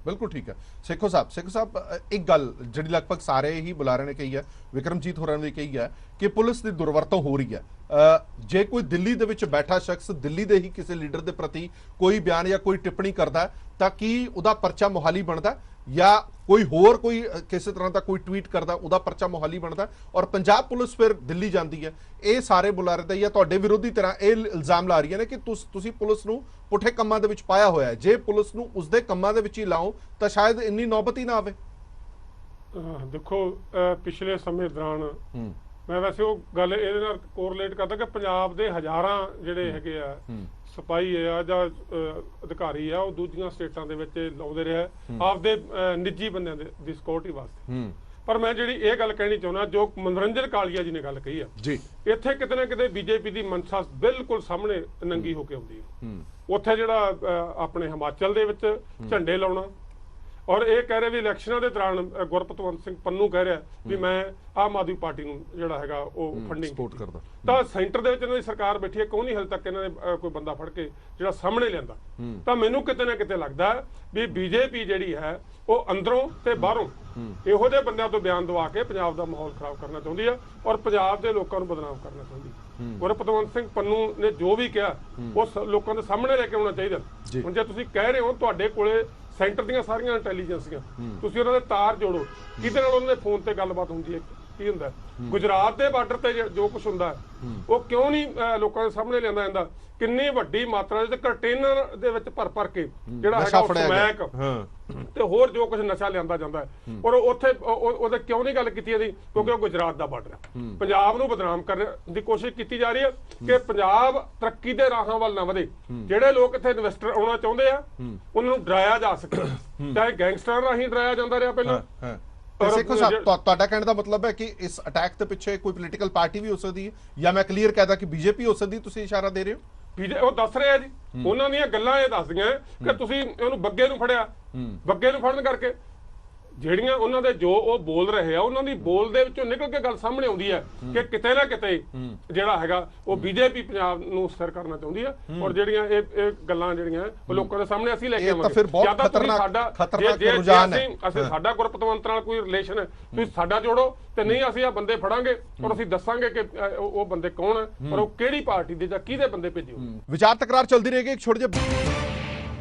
[SPEAKER 1] ਬਿਲਕੁਲ ਠੀਕ ਹੈ। ਸੇਖੋ ਸਾਹਿਬ ਇੱਕ ਗੱਲ ਜਿਹੜੀ ਲਗਭਗ ਸਾਰੇ ਹੀ ਬੁਲਾਰੇ ਨੇ ਕਹੀ ਹੈ, ਵਿਕਰਮਜੀਤ ਹੋਰਾਂ ਨੇ ਕਹੀ ਹੈ ਕਿ ਪੁਲਿਸ ਦੀ ਦੁਰਵਰਤੋਂ ਹੋ ਰਹੀ ਹੈ। ਜੇ ਕੋਈ ਦਿੱਲੀ ਦੇ ਵਿੱਚ ਬੈਠਾ ਸ਼ਖਸ ਦਿੱਲੀ ਦੇ ਹੀ ਕਿਸੇ ਲੀਡਰ ਦੇ ਪ੍ਰਤੀ ਕੋਈ ਬਿਆਨ ਜਾਂ ਕੋਈ ਟਿੱਪਣੀ ਕਰਦਾ ਤਾਂ ਕੀ ਉਹਦਾ ਪਰਚਾ ਮੁਹਾਲੀ ਬਣਦਾ, ਜਾਂ ਕੋਈ ਹੋਰ ਕੋਈ ਕਿਸੇ ਤਰ੍ਹਾਂ ਦਾ ਕੋਈ ਟਵੀਟ ਕਰਦਾ ਉਹਦਾ ਪਰਚਾ ਮੁਹਾਲੀ ਬਣਦਾ, ਔਰ ਪੰਜਾਬ ਪੁਲਿਸ ਫਿਰ ਦਿੱਲੀ ਜਾਂਦੀ ਹੈ। ਇਹ ਸਾਰੇ ਬੁਲਾਰੇ ਦਾ ਜਾਂ ਤੁਹਾਡੇ ਵਿਰੋਧੀ ਤਰ੍ਹਾਂ ਇਹ ਇਲਜ਼ਾਮ ਲਾ ਰਹੀਆਂ ਨੇ ਕਿ ਤੁਸੀਂ ਪੁਲਿਸ ਨੂੰ ਪੁੱਠੇ ਕੰਮਾਂ ਦੇ ਵਿੱਚ ਪਾਇਆ ਹੋਇਆ ਹੈ। ਜੇ ਪੁਲਿਸ ਨੂੰ ਉਸਦੇ ਕੰਮਾਂ ਦੇ ਵਿੱਚ ਹੀ ਲਾਓ ਤਾਂ ਸ਼ਾਇਦ ਇੰਨੀ ਨੌਬਤ ਹੀ ਨਾ ਆਵੇ।
[SPEAKER 2] ਦੇਖੋ, ਪਿਛਲੇ ਸਮੇਂ ਦੌਰਾਨ ਮੈਂ ਵੈਸੇ ਉਹ ਗੱਲ ਇਹਦੇ ਨਾਲ ਕੋਰਿਲੇਟ ਕਰਦਾ ਕਿ ਪੰਜਾਬ ਦੇ ਹਜ਼ਾਰਾਂ ਜਿਹੜੇ ਹੈਗੇ ਆ ਸਿਪਾਹੀ ਆ ਜਾਂ ਅਧਿਕਾਰੀ ਆ, ਉਹ ਦੂਜੀਆਂ ਸਟੇਟਾਂ ਦੇ ਵਿੱਚ ਲਾਉਂਦੇ ਰਿਹਾ ਆਪਦੇ ਨਿੱਜੀ ਬੰਦਿਆਂ ਦੀ ਸਿਕਿਉਰਿਟੀ ਵਾਸਤੇ। ਪਰ ਮੈਂ ਜਿਹੜੀ ਇਹ ਗੱਲ ਕਹਿਣੀ ਚਾਹੁੰਦਾ, ਜੋ ਮਨੋਰੰਜਨ ਕਾਲੀਆ ਜੀ ਨੇ ਗੱਲ ਕਹੀ ਆ, ਇੱਥੇ ਕਿਤੇ ਨਾ ਕਿਤੇ BJP ਦੀ ਮਨਸ਼ਾ ਬਿਲਕੁਲ ਸਾਹਮਣੇ ਨੰਗੀ ਹੋ ਕੇ ਆਉਂਦੀ ਹੈ। ਉੱਥੇ ਜਿਹੜਾ ਆਪਣੇ ਹਿਮਾਚਲ ਦੇ ਵਿੱਚ ਝੰਡੇ ਲਾਉਣਾ, ਔਰ ਇਹ ਕਹਿ ਰਿਹਾ ਵੀ ਇਲੈਕਸ਼ਨਾਂ ਦੇ ਦੌਰਾਨ ਗੁਰਪਤਵੰਤ ਸਿੰਘ ਪੰਨੂ ਕਹਿ ਰਿਹਾ ਵੀ ਮੈਂ ਆਮ ਆਦਮੀ ਪਾਰਟੀ ਨੂੰ ਜਿਹੜਾ ਹੈਗਾ ਉਹ ਫੰਡਿੰਗ ਸਪੋਰਟ ਕਰਦਾ। ਤਾਂ ਸੈਂਟਰ ਦੇ ਵਿੱਚ ਇਹਨਾਂ ਦੀ ਸਰਕਾਰ ਬੈਠੀ ਹੈ, ਕਿਉਂ ਨਹੀਂ ਹਾਲੇ ਤੱਕ ਇਹਨਾਂ ਨੇ ਕੋਈ ਬੰਦਾ ਫੜ ਕੇ ਜਿਹੜਾ ਸਾਹਮਣੇ ਲਿਆਂਦਾ। ਤਾਂ ਮੈਨੂੰ ਕਿਤੇ ਨਾ ਕਿਤੇ ਲੱਗਦਾ ਵੀ BJP ਜਿਹੜੀ ਹੈ ਉਹ ਅੰਦਰੋਂ ਤੇ ਬਾਹਰੋਂ ਇਹੋ ਜਿਹੇ ਬੰਦਿਆਂ ਤੋਂ ਬਿਆਨ ਦਵਾ ਕੇ ਪੰਜਾਬ ਦਾ ਮਾਹੌਲ ਖਰਾਬ ਕਰਨਾ ਚਾਹੁੰਦੀ ਆ ਔਰ ਪੰਜਾਬ ਦੇ ਲੋਕਾਂ ਨੂੰ ਬਦਨਾਮ ਕਰਨਾ ਚਾਹੁੰਦੀ ਹੈ। ਗੁਰਪਤਵੰਤ ਸਿੰਘ ਪੰਨੂ ਨੇ ਜੋ ਵੀ ਕਿਹਾ ਉਹ ਲੋਕਾਂ ਦੇ ਸਾਹਮਣੇ ਲੈ ਕੇ ਆਉਣਾ ਚਾਹੀਦਾ। ਹੁਣ ਜੇ ਤੁਸੀਂ ਕਹਿ ਰਹੇ ਹੋ ਤੁਹਾਡੇ ਕੋਲੇ ਸੈਂਟਰ ਦੀਆਂ ਸਾਰੀਆਂ ਇੰਟੈਲੀਜੈਂਸੀਆਂ, ਤੁਸੀਂ ਉਹਨਾਂ ਦੇ ਤਾਰ ਜੋੜੋ, ਕਿਹਦੇ ਨਾਲ ਉਹਨਾਂ ਦੇ ਫੋਨ ਤੇ ਗੱਲਬਾਤ ਹੁੰਦੀ ਹੈ, ਕੀ ਹੁੰਦਾ। ਗੁਜਰਾਤ ਦੇ ਬਾਰਡਰ ਤੇ ਜੋ ਕੁਝ ਹੁੰਦਾ ਉਹ ਕਿਉਂ ਨਹੀਂ ਲੋਕਾਂ ਦੇ ਸਾਹਮਣੇ ਲਿਆਂਦਾ ਜਾਂਦਾ। ਕਿੰਨੀ ਵੱਡੀ ਮਾਤਰਾ ਦੇ ਕੰਟੇਨਰ ਦੇ ਵਿੱਚ ਭਰ ਕੇ ਜਿਹੜਾ ਹੈਗਾ ਸਮੈਕ ਤੇ ਹੋਰ ਜੋ ਕੁਝ ਨਸ਼ਾ ਲਿਆਂਦਾ ਜਾਂਦਾ ਹੈ, ਔਰ ਉੱਥੇ ਉਹਦੇ ਕਿਉਂ ਨਹੀਂ ਗੱਲ ਕੀਤੀ ਜਾਂਦੀ, ਕਿਉਂਕਿ ਉਹ ਗੁਜਰਾਤ ਦਾ ਬਾਰਡਰ ਹੈ। ਪੰਜਾਬ ਨੂੰ ਬਦਨਾਮ ਕਰਨ ਦੀ ਕੋਸ਼ਿਸ਼ ਕੀਤੀ ਜਾ ਰਹੀ ਹੈ ਕਿ ਪੰਜਾਬ ਤਰੱਕੀ ਦੇ ਰਾਹਾਂ ਵੱਲ ਨਾ ਵਧੇ। ਜਿਹੜੇ ਲੋਕ ਇੱਥੇ ਇਨਵੈਸਟਰ ਆਉਣਾ ਚਾਹੁੰਦੇ ਆ ਉਹਨਾਂ ਨੂੰ ਡਰਾਇਆ ਜਾ ਸਕੇ, ਚਾਹੇ ਗੈਂਗਸਟਰਾਂ ਰਾਹੀਂ ਡਰਾਇਆ ਜਾਂਦਾ ਰਿਹਾ ਪਹਿਲਾਂ।
[SPEAKER 1] ਸੇਖੋ ਸਾਹਿਬ, ਤੁਹਾਡਾ ਕਹਿਣ ਦਾ ਮਤਲਬ ਹੈ ਕਿ ਇਸ ਅਟੈਕ ਦੇ ਪਿੱਛੇ ਕੋਈ ਪੋਲੀਟੀਕਲ ਪਾਰਟੀ ਵੀ ਹੋ ਸਕਦੀ ਹੈ, ਜਾਂ ਮੈਂ ਕਲੀਅਰ ਕਹਿਦਾ ਕਿ BJP ਹੋ ਸਕਦੀ, ਤੁਸੀਂ ਇਸ਼ਾਰਾ ਦੇ ਰਹੇ ਹੋ?
[SPEAKER 2] ਉਹ ਦੱਸ ਰਿਹਾ ਜੀ, ਉਹਨਾਂ ਦੀਆਂ ਗੱਲਾਂ ਇਹ ਦੱਸਦੀਆਂ ਕਿ ਤੁਸੀਂ ਉਹਨੂੰ ਬੱਗੇ ਨੂੰ ਫੜਿਆ, ਬੱਗੇ ਨੂੰ ਫੜਨ ਕਰਕੇ ਜਿਹੜੀਆਂ ਉਹਨਾਂ ਦੇ ਜੋ ਉਹ ਬੋਲ ਰਹੇ ਆ ਉਹਨਾਂ ਦੀ ਬੋਲ ਦੇ ਵਿੱਚੋਂ ਨਿਕਲ ਕੇ ਗੱਲ ਸਾਹਮਣੇ ਆਉਂਦੀ ਹੈ ਕਿ ਕਿਤੇ ਨਾ ਕਿਤੇ ਜਿਹੜਾ ਹੈਗਾ ਉਹ ਬੀਜੇਪੀ ਪੰਜਾਬ ਨੂੰ ਸਥਿਰ ਕਰਨਾ ਚਾਹੁੰਦੀ ਹੈ ਔਰ ਜਿਹੜੀਆਂ ਇਹ ਗੱਲਾਂ ਜਿਹੜੀਆਂ ਉਹ ਲੋਕਾਂ ਦੇ ਸਾਹਮਣੇ ਅਸੀਂ ਲੈ ਕੇ ਆਵਾਂਗੇ। ਜਾਂ ਤਾਂ ਤੁਸੀਂ ਅਸੀਂ ਸਾਡਾ ਗੁਰਪਤਵੰਤ ਨਾਲ ਕੋਈ ਰਿਲੇਸ਼ਨ ਹੈ ਤੁਸੀਂ ਸਾਡਾ ਜੋੜੋ ਤੇ ਨਹੀਂ ਅਸੀਂ ਆ ਬੰਦੇ ਫੜਾਂਗੇ ਔਰ ਅਸੀਂ ਦੱਸਾਂਗੇ ਕਿ ਉਹ ਬੰਦੇ ਕੌਣ ਹੈ ਔਰ ਉਹ ਕਿਹੜੀ ਪਾਰਟੀ ਦੇ ਜਾਂ ਕਿਹਦੇ ਬੰਦੇ ਭੇਜੇ।
[SPEAKER 1] ਵਿਚਾਰ ਤਕਰਾਰ ਚੱਲਦੀ ਰਹੇਗੀ। ਇੱਕ ਛੋਟੇ ਜਿਹੇ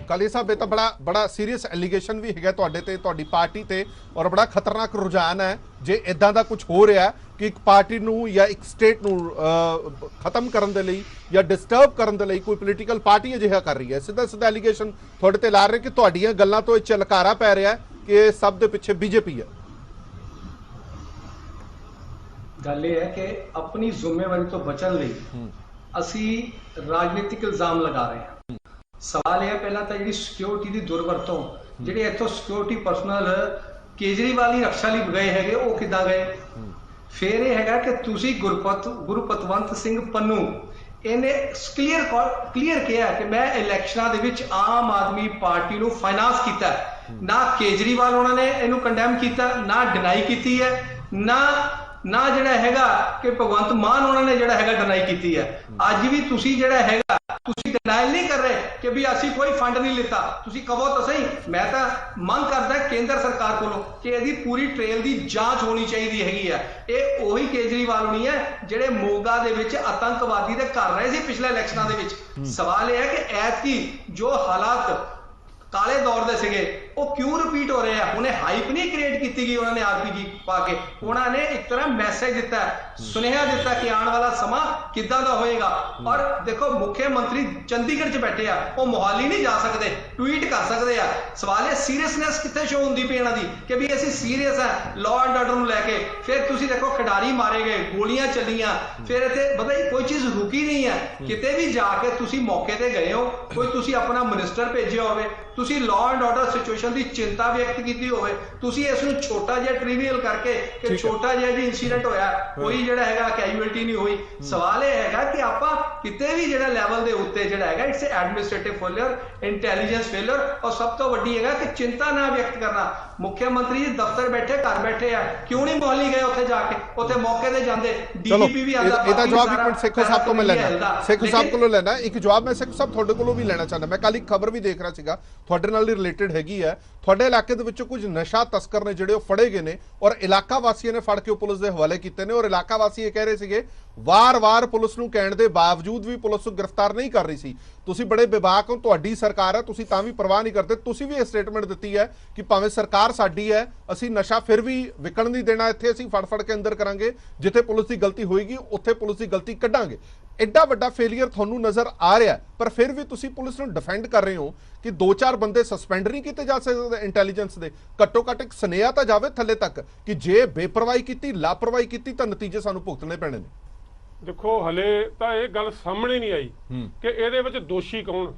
[SPEAKER 1] ਕਾਲੀ ਸਾਹਿਬ ਇਹ ਤਾਂ ਬੜਾ ਸੀਰੀਅਸ ਐਲੀਗੇਸ਼ਨ ਵੀ ਹੈਗਾ ਤੁਹਾਡੇ ਤੇ ਤੁਹਾਡੀ ਪਾਰਟੀ ਤੇ ਔਰ ਬੜਾ ਖਤਰਨਾਕ ਰੁਝਾਨ ਹੈ ਜੇ ਇਦਾਂ ਦਾ ਕੁਝ ਹੋ ਰਿਹਾ ਕਿ ਇੱਕ ਪਾਰਟੀ ਨੂੰ ਜਾਂ ਇੱਕ ਸਟੇਟ ਨੂੰ ਖਤਮ ਕਰਨ ਦੇ ਲਈ ਜਾਂ ਡਿਸਟਰਬ ਕਰਨ ਦੇ ਲਈ ਕੋਈ ਪੋਲੀਟੀਕਲ ਪਾਰਟੀ ਅਜਿਹਾ ਕਰ ਰਹੀ ਹੈ। ਸਿੱਧਾ ਸਿੱਧਾ ਐਲੀਗੇਸ਼ਨ ਤੁਹਾਡੇ ਤੇ ਲਾ ਰਹੇ ਕਿ ਤੁਹਾਡੀਆਂ ਗੱਲਾਂ ਤੋਂ ਇਹ ਝਲਕਾਰਾ ਪੈ ਰਿਹਾ ਕਿ ਸਭ ਦੇ ਪਿੱਛੇ ਬੀਜੇਪੀ ਹੈ।
[SPEAKER 3] ਗੱਲ ਇਹ ਹੈ ਕਿ ਆਪਣੀ ਜ਼ਿੰਮੇਵਾਰੀ ਤੋਂ ਬਚਣ ਲਈ ਅਸੀਂ ਰਾਜਨੀਤਿਕ ਇਲਜ਼ਾਮ ਲਗਾ ਰਹੇ ਹਾਂ। ਸਵਾਲ ਇਹ ਹੈ ਪਹਿਲਾਂ ਤਾਂ ਜਿਹੜੀ ਸਿਕਿਉਰਿਟੀ ਦੀ ਦੁਰਵਰਤੋਂ ਜਿਹੜੇ ਇੱਥੋਂ ਸਿਕਿਉਰਿਟੀ ਪਰਸਨਲ ਕੇਜਰੀਵਾਲ ਹੀ ਰਕਸ਼ਾ ਲਈ ਗਏ ਹੈਗੇ ਉਹ ਕਿੱਦਾਂ ਗਏ। ਫਿਰ ਇਹ ਹੈਗਾ ਕਿ ਤੁਸੀਂ ਗੁਰਪਤਵੰਤ ਸਿੰਘ ਪੰਨੂ ਇਹਨੇ ਕਲੀਅਰ ਕਿਹਾ ਕਿ ਮੈਂ ਇਲੈਕਸ਼ਨਾਂ ਦੇ ਵਿੱਚ ਆਮ ਆਦਮੀ ਪਾਰਟੀ ਨੂੰ ਫਾਈਨਾਂਸ ਕੀਤਾ। ਨਾ ਕੇਜਰੀਵਾਲ ਉਹਨਾਂ ਨੇ ਇਹਨੂੰ ਕੰਡੈਮ ਕੀਤਾ, ਨਾ ਡਿਨਾਈ ਕੀਤੀ ਹੈ, ਨਾ ਜਿਹੜਾ ਹੈਗਾ ਕਿ ਭਗਵੰਤ ਮਾਨ ਉਹਨਾਂ ਨੇ ਜਿਹੜਾ ਹੈਗਾ ਡਿਨਾਈ ਕੀਤੀ ਹੈ। ਅੱਜ ਵੀ ਤੁਸੀਂ ਜਿਹੜਾ ਹੈਗਾ ਤੁਸੀਂ ਡਿਨਾਈ ਨਹੀਂ ਕਰ ਰਹੇ ਕਿ ਵੀ ਅਸੀਂ ਕੋਈ ਫੰਡ ਨਹੀਂ ਲਿੱਤਾ। ਤੁਸੀਂ ਕਹੋ ਤਾਂ ਸਹੀ। ਮੈਂ ਤਾਂ ਮੰਗ ਕਰਦਾ ਕੇਂਦਰ ਸਰਕਾਰ ਕੋਲੋਂ ਕਿ ਇਹਦੀ ਪੂਰੀ ਟ੍ਰੇਲ ਦੀ ਜਾਂਚ ਹੋਣੀ ਚਾਹੀਦੀ ਹੈਗੀ ਆ। ਇਹ ਉਹੀ ਕੇਜਰੀਵਾਲ ਹੋਣੀ ਹੈ ਜਿਹੜੇ ਮੋਗਾ ਦੇ ਵਿੱਚ ਆਤੰਕਵਾਦੀ ਦੇ ਕਰ ਰਹੇ ਸੀ ਪਿਛਲੇ ਇਲੈਕਸ਼ਨਾਂ ਦੇ ਵਿੱਚ। ਸਵਾਲ ਇਹ ਹੈ ਕਿ ਐਤਕੀ ਜੋ ਹਾਲਾਤ ਕਾਲੇ ਦੌਰ ਦੇ ਸੀਗੇ ਉਹ ਕਿਉਂ ਰਿਪੀਟ ਹੋ ਰਹੇ ਆ। ਉਹਨੇ ਹਾਈਪ ਨਹੀਂ ਕ੍ਰੀਏਟ ਕੀਤੀ ਗਈ, ਉਹਨਾਂ ਨੇ ਆਰਪੀਜੀ ਪਾ ਕੇ ਉਹਨਾਂ ਨੇ ਇੱਕ ਤਰ੍ਹਾਂ ਮੈਸੇਜ ਦਿੱਤਾ, ਸੁਨੇਹਾ ਦਿੱਤਾ ਕਿ ਆਉਣ ਵਾਲਾ ਸਮਾਂ ਕਿੱਦਾਂ ਦਾ ਹੋਏਗਾ। ਔਰ ਦੇਖੋ ਮੁੱਖ ਮੰਤਰੀ ਚੰਡੀਗੜ੍ਹ 'ਚ ਬੈਠੇ ਆ, ਉਹ ਮੋਹਾਲੀ ਨਹੀਂ ਜਾ ਸਕਦੇ, ਟਵੀਟ ਕਰ ਸਕਦੇ ਆ। ਸਵਾਲ ਇਹ ਸੀਰੀਅਸਨੈਸ ਕਿੱਥੇ ਸ਼ੋ ਹੁੰਦੀ ਪਈ ਇਹਨਾਂ ਦੀ ਕਿ ਵੀ ਅਸੀਂ ਸੀਰੀਅਸ ਆ ਲਾਅ ਐਂਡ ਆਰਡਰ ਨੂੰ ਲੈ ਕੇ। ਫਿਰ ਤੁਸੀਂ ਦੇਖੋ ਖਿਡਾਰੀ ਮਾਰੇ ਗਏ, ਗੋਲੀਆਂ ਚੱਲੀਆਂ, ਫਿਰ ਇੱਥੇ ਪਤਾ ਕੋਈ ਚੀਜ਼ ਰੁਕੀ ਨਹੀਂ ਹੈ। ਕਿਤੇ ਵੀ ਜਾ ਕੇ ਤੁਸੀਂ ਮੌਕੇ ਤੇ ਗਏ ਹੋ, ਕੋਈ ਤੁਸੀਂ ਆਪਣਾ ਮਿਨਿਸਟਰ ਭੇਜਿਆ ਹੋਵੇ, ਤੁਸੀਂ ਲਾਅ ਐਂਡ ਆਰਡਰ ਸਿਚੁਏਸ਼ਨ ਦੀ ਚਿੰਤਾ ਵਿਅਕਤ ਕੀਤੀ ਹੋਵੇ, ਤੁਸੀਂ ਇਸ ਨੂੰ ਛੋਟਾ ਜਿਹਾ ਟ੍ਰਿਵੀਅਲ ਕਰਕੇ ਕਿ ਛੋਟਾ ਜਿਹਾ ਜੀ ਇਨਸੀਡੈਂਟ ਹੋਇਆ, ਕੋਈ ਜਿਹੜਾ ਹੈਗਾ ਕੈਜੂਅਲਟੀ ਨਹੀਂ ਹੋਈ। ਸਵਾਲ ਇਹ ਹੈਗਾ ਕਿ ਆਪਾਂ ਕਿਤੇ ਵੀ ਜਿਹੜਾ ਲੈਵਲ ਦੇ ਉੱਤੇ ਜਿਹੜਾ ਹੈਗਾ it's administrative failure, intelligence failure, ਔਰ ਸਭ ਤੋਂ ਵੱਡੀ ਹੈਗਾ ਕਿ ਚਿੰਤਾ ਨਾ ਵਿਅਕਤ ਕਰਨਾ। ਮੁੱਖ ਮੰਤਰੀ ਜੀ ਦਫ਼ਤਰ ਬੈਠੇ ਘਰ ਬੈਠੇ ਆ, ਕਿਉਂ ਨਹੀਂ ਮੋਹਾਲੀ ਗਏ ਉੱਥੇ ਜਾ ਕੇ, ਉੱਥੇ ਮੌਕੇ ਤੇ ਜਾਂਦੇ। ਡੀਜੀਪੀ ਵੀ ਆਂਦਾ।
[SPEAKER 1] ਇਹਦਾ ਜਵਾਬ ਇੱਕ ਮਿੰਟ ਸੇਖੋ ਸਾਹਿਬ ਤੋਂ ਮੈਂ ਲੈਣਾ, ਸੇਖੋ ਸਾਹਿਬ ਕੋਲੋਂ ਲੈਣਾ ਇੱਕ ਜਵਾਬ। ਮੈਂ ਸੇਖੋ ਸਾਹਿਬ ਤੁਹਾਡੇ ਕੋਲੋਂ ਵੀ ਲੈਣਾ ਚਾਹੁੰਦਾ। ਮੈਂ ਕੱਲ ਇੱਕ ਖਬਰ ਵੀ ਦੇਖ ਰਿਹਾ ਸੀਗਾ ਤੁਹਾਡੇ ਨਾਲ ਹੀ ਰਿਲੇਟਡ ਹੈਗੀ ਹੈ। ਤੁਹਾਡੇ ਇਲਾਕੇ ਦੇ ਵਿੱਚੋਂ ਕੁਝ ਨਸ਼ਾ ਤਸਕਰ ਨੇ ਜਿਹੜੇ ਉਹ ਫੜੇ ਗਏ ਨੇ ਔਰ ਇਲਾਕਾ ਵਾਸੀਆਂ ਨੇ ਫੜ ਕੇ ਉਹ ਪੁਲਿਸ ਦੇ ਹਵਾਲੇ ਕੀਤੇ ਨੇ ਔਰ ਇਲਾਕਾ ਵਾਸੀ ਇਹ ਕਹਿ ਰਹੇ ਸੀਗੇ ਵਾਰ-ਵਾਰ ਪੁਲਿਸ ਨੂੰ ਕਹਿਣ ਦੇ ਬਾਵਜੂਦ ਵੀ ਪੁਲਿਸ ਨੂੰ ਗ੍ਰਿਫਤਾਰ ਨਹੀਂ ਕਰ ਰਹੀ ਸੀ। ਤੁਸੀਂ ਬੜੇ ਬੇਬਾਕ ਹੋ, ਤੁਹਾਡੀ ਸਰਕਾਰ ਹੈ, ਤੁਸੀਂ ਤਾਂ ਵੀ ਪਰਵਾਹ ਨਹੀਂ ਕਰਦੇ। ਤੁਸੀਂ ਵੀ ਇਹ ਸਟੇਟਮੈਂਟ ਦਿੱਤੀ ਹੈ ਕਿ ਭਾਵੇਂ ਸਰਕਾਰ ਸਾਡੀ ਹੈ ਅਸੀਂ ਨਸ਼ਾ ਫਿਰ ਵੀ ਵਿਕਣ ਨਹੀਂ ਦੇਣਾ, ਇੱਥੇ ਅਸੀਂ ਫੜ ਕੇ ਅੰਦਰ ਕਰਾਂਗੇ, ਜਿੱਥੇ ਪੁਲਿਸ ਦੀ ਗਲਤੀ ਹੋਏਗੀ ਉੱਥੇ ਪੁਲਿਸ ਦੀ ਗਲਤੀ ਕੱਢਾਂਗੇ। ਐਡਾ ਵੱਡਾ ਫੇਲੀਅਰ ਤੁਹਾਨੂੰ ਨਜ਼ਰ ਆ ਰਿਹਾ ਪਰ ਫਿਰ ਵੀ ਤੁਸੀਂ ਪੁਲਿਸ ਨੂੰ ਡਿਫੈਂਡ ਕਰ ਰਹੇ ਹੋ ਕਿ 2-4 ਬੰਦੇ ਸਸਪੈਂਡ ਨਹੀਂ ਕੀਤੇ ਜਾ ਸਕਦੇ ਇੰਟੈਲੀਜੈਂਸ ਦੇ। ਘੱਟੋ ਘੱਟ ਇੱਕ ਸੁਨੇਹਾ ਤਾਂ ਜਾਵੇ ਥੱਲੇ ਤੱਕ ਕਿ ਜੇ ਬੇਪਰਵਾਹੀ ਕੀਤੀ, ਲਾਪਰਵਾਹੀ ਕੀਤੀ ਤਾਂ ਨਤੀਜੇ ਸਾਨੂੰ ਭੁਗਤਣੇ ਪੈਣੇ ਨੇ।
[SPEAKER 2] ਦੇਖੋ ਹਲੇ ਤਾਂ ਇਹ ਗੱਲ ਸਾਹਮਣੇ ਨਹੀਂ ਆਈ ਕਿ ਇਹਦੇ ਵਿੱਚ ਦੋਸ਼ੀ ਕੌਣ।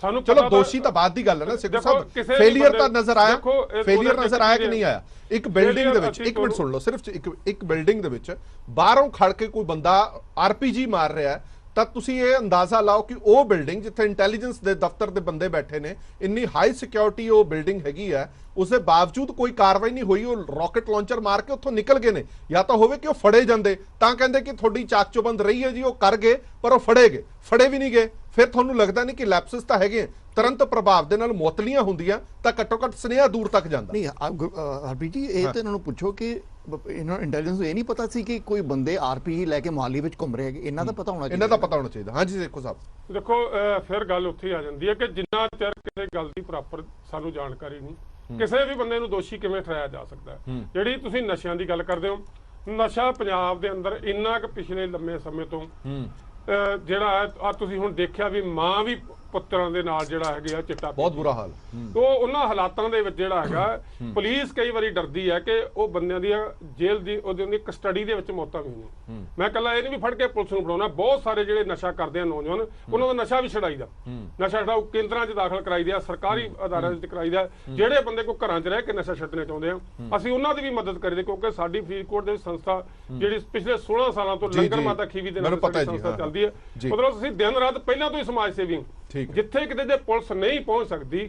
[SPEAKER 2] ਸਾਨੂੰ
[SPEAKER 1] ਚਲੋ ਦੋਸ਼ੀ ਤਾਂ ਬਾਅਦ ਦੀ ਗੱਲ ਹੈ ਨਾ ਸਿੱਖੋ ਸਾਹਿਬ। ਫੇਲੀਅਰ ਤਾਂ ਨਜ਼ਰ ਆਇਆ, ਫੇਲੀਅਰ ਨਜ਼ਰ ਆਇਆ ਕਿ ਨਹੀਂ ਆਇਆ। ਇੱਕ ਬਿਲਡਿੰਗ ਦੇ ਵਿੱਚ, ਇੱਕ ਮਿੰਟ ਸੁਣ ਲਓ, ਸਿਰਫ ਇੱਕ ਬਿਲਡਿੰਗ ਦੇ ਵਿੱਚ ਬਾਹਰੋਂ ਖੜ ਕੇ ਕੋਈ ਬੰਦਾ ਆਰਪੀਜੀ ਮਾਰ ਰਿਹਾ ਤਾਂ ਤੁਸੀਂ ਇਹ ਅੰਦਾਜ਼ਾ ਲਾਓ ਕਿ ਉਹ ਬਿਲਡਿੰਗ ਜਿੱਥੇ ਇੰਟੈਲੀਜੈਂਸ ਦੇ ਦਫ਼ਤਰ ਦੇ ਬੰਦੇ ਬੈਠੇ ਨੇ, ਇੰਨੀ ਹਾਈ ਸਿਕਿਉਰਿਟੀ ਉਹ ਬਿਲਡਿੰਗ ਹੈਗੀ ਹੈ, ਉਸ ਦੇ ਬਾਵਜੂਦ ਕੋਈ ਕਾਰਵਾਈ ਨਹੀਂ ਹੋਈ। ਉਹ ਰਾਕਟ ਲਾਂਚਰ ਮਾਰ ਕੇ ਉੱਥੋਂ ਨਿਕਲ ਗਏ ਨੇ। ਜਾਂ ਤਾਂ ਹੋਵੇ ਕਿ ਉਹ ਫੜੇ ਜਾਂਦੇ ਤਾਂ ਕਹਿੰਦੇ ਕਿ ਤੁਹਾਡੀ ਚਾਕ ਚੁਬੰਦ ਰਹੀ ਹੈ ਜੀ, ਉਹ ਕਰ ਗਏ ਪਰ ਉਹ ਫੜੇ ਵੀ ਨਹੀਂ ਗਏ। ਫਿਰ ਤੁਹਾਨੂੰ ਲੱਗਦਾ ਨਹੀਂ ਕਿ ਲੈਪਸਿਸ ਤਾਂ ਹੈਗੇ, ਤੁਰੰਤ ਪ੍ਰਭਾਵ ਦੇ ਨਾਲ ਮੁਅੱਤਲੀਆਂ ਹੁੰਦੀਆਂ ਤਾਂ ਘੱਟੋ ਘੱਟ ਸੁਨੇਹਾ ਦੂਰ ਤੱਕ ਜਾਂਦਾ।
[SPEAKER 6] ਨਹੀਂ ਹਰਪ੍ਰੀਤ ਜੀ ਇਹ ਤਾਂ ਇਹਨਾਂ ਨੂੰ ਪੁੱਛੋ ਕਿ ਇਹਨਾਂ ਇੰਟੈਲੀਜੈਂਸ ਨੂੰ ਇਹ ਨਹੀਂ ਪਤਾ ਸੀ ਕਿ ਕੋਈ ਬੰਦੇ ਆਰਪੀਜੀ ਲੈ ਕੇ ਮੋਹਾਲੀ ਵਿੱਚ ਘੁੰਮ ਰਹੇ ਹੈਗੇ। ਇਹਨਾਂ ਦਾ ਪਤਾ ਹੋਣਾ ਚਾਹੀਦਾ,
[SPEAKER 1] ਇਹਨਾਂ ਦਾ ਪਤਾ ਹੋਣਾ ਚਾਹੀਦਾ। ਹਾਂਜੀ ਦੇਖੋ ਸਾਹਿਬ,
[SPEAKER 2] ਦੇਖੋ ਫਿਰ ਗੱਲ ਉੱਥੇ ਆ ਜਾਂਦੀ ਹੈ ਕਿ ਜਿੰਨਾ ਚਿਰ ਕਿਸੇ ਗੱਲ ਦੀ ਪ੍ਰੋਪਰ ਸਾਨੂੰ ਜਾਣਕਾਰੀ ਨਹੀਂ, ਕਿਸੇ ਵੀ ਬੰਦੇ ਨੂੰ ਦੋਸ਼ੀ ਕਿਵੇਂ ਠਹਿਰਾਇਆ ਜਾ ਸਕਦਾ। ਜਿਹੜੀ ਤੁਸੀਂ ਨਸ਼ਿਆਂ ਦੀ ਗੱਲ ਕਰਦੇ ਹੋ, ਨਸ਼ਾ ਪੰਜਾਬ ਦੇ ਅੰਦਰ ਇੰਨਾ ਕੁ ਪਿਛਲੇ ਲੰਮੇ ਸਮੇਂ ਤੋਂ ਜਿਹੜਾ ਆ ਤੁਸੀਂ ਹੁਣ ਦੇਖਿਆ ਵੀ ਮਾਂ ਵੀ ਪੁੱਤਰਾਂ ਦੇ ਨਾਲ ਜਿਹੜਾ ਹੈਗਾ ਚਿੱਟਾ, ਬਹੁਤ
[SPEAKER 1] ਬੁਰਾ ਹਾਲ।
[SPEAKER 2] ਤੋਂ ਉਹਨਾਂ ਹਾਲਾਤਾਂ ਦੇ ਵਿੱਚ ਜਿਹੜਾ ਹੈਗਾ ਪੁਲਿਸ ਕਈ ਵਾਰੀ ਡਰਦੀ ਹੈ ਕਿ ਉਹ ਬੰਦਿਆਂ ਦੀਆਂ ਜੇਲ੍ਹ ਦੀ ਉਹਦੀ ਕਸਟਡੀ ਦੇ ਵਿੱਚ ਮੌਤਾਂ ਵੀ ਹੋਈਆਂ। ਮੈਂ ਕੱਲਾ ਇਹ ਨਹੀਂ ਵੀ ਫੜ ਕੇ ਪੁਲਿਸ ਨੂੰ ਫੜਾਉਣਾ, ਬਹੁਤ ਸਾਰੇ ਜਿਹੜੇ ਨਸ਼ਾ ਕਰਦੇ ਆ ਨੌਜਵਾਨ, ਉਹਨਾਂ ਦਾ ਨਸ਼ਾ ਵੀ ਛਡਾਈਦਾ, ਨਸ਼ਾ ਛਡਾਊ ਕੇਂਦਰਾਂ 'ਚ ਦਾਖਲ ਕਰਾਈਦਾ, ਸਰਕਾਰੀ ਅਦਾਰਿਆਂ 'ਚ ਕਰਾਈਦਾ। ਜਿਹੜੇ ਬੰਦੇ ਕੋਈ ਘਰਾਂ 'ਚ ਰਹਿ ਕੇ ਨਸ਼ਾ ਛੱਡਣਾ ਚਾਹੁੰਦੇ ਆ ਅਸੀਂ ਉਹਨਾਂ ਦੀ ਵੀ ਮਦਦ ਕਰੀਦੇ, ਕਿਉਂਕਿ ਸਾਡੀ ਫਰੀਦਕੋਟ ਦੇ ਸੰਸਥਾ ਜਿਹੜੀ ਪਿਛਲੇ 16 ਸਾਲਾਂ ਤੋਂ ਲੰਗਰ ਮਾਤਾ ਖੀਵੀ ਦੇ ਨਾਲ ਸੰਸਥਾ ਚੱਲਦੀ ਹੈ। ਮਤਲਬ ਅਸੀਂ ਦਿਨ ਰਾਤ ਪਹਿਲਾਂ ਤੋਂ ਹੀ ਸਮਾਜ ਸੇਵੀ, ਜਿੱਥੇ ਕਿਤੇ ਜੇ ਪੁਲਿਸ ਨਹੀਂ ਪਹੁੰਚ ਸਕਦੀ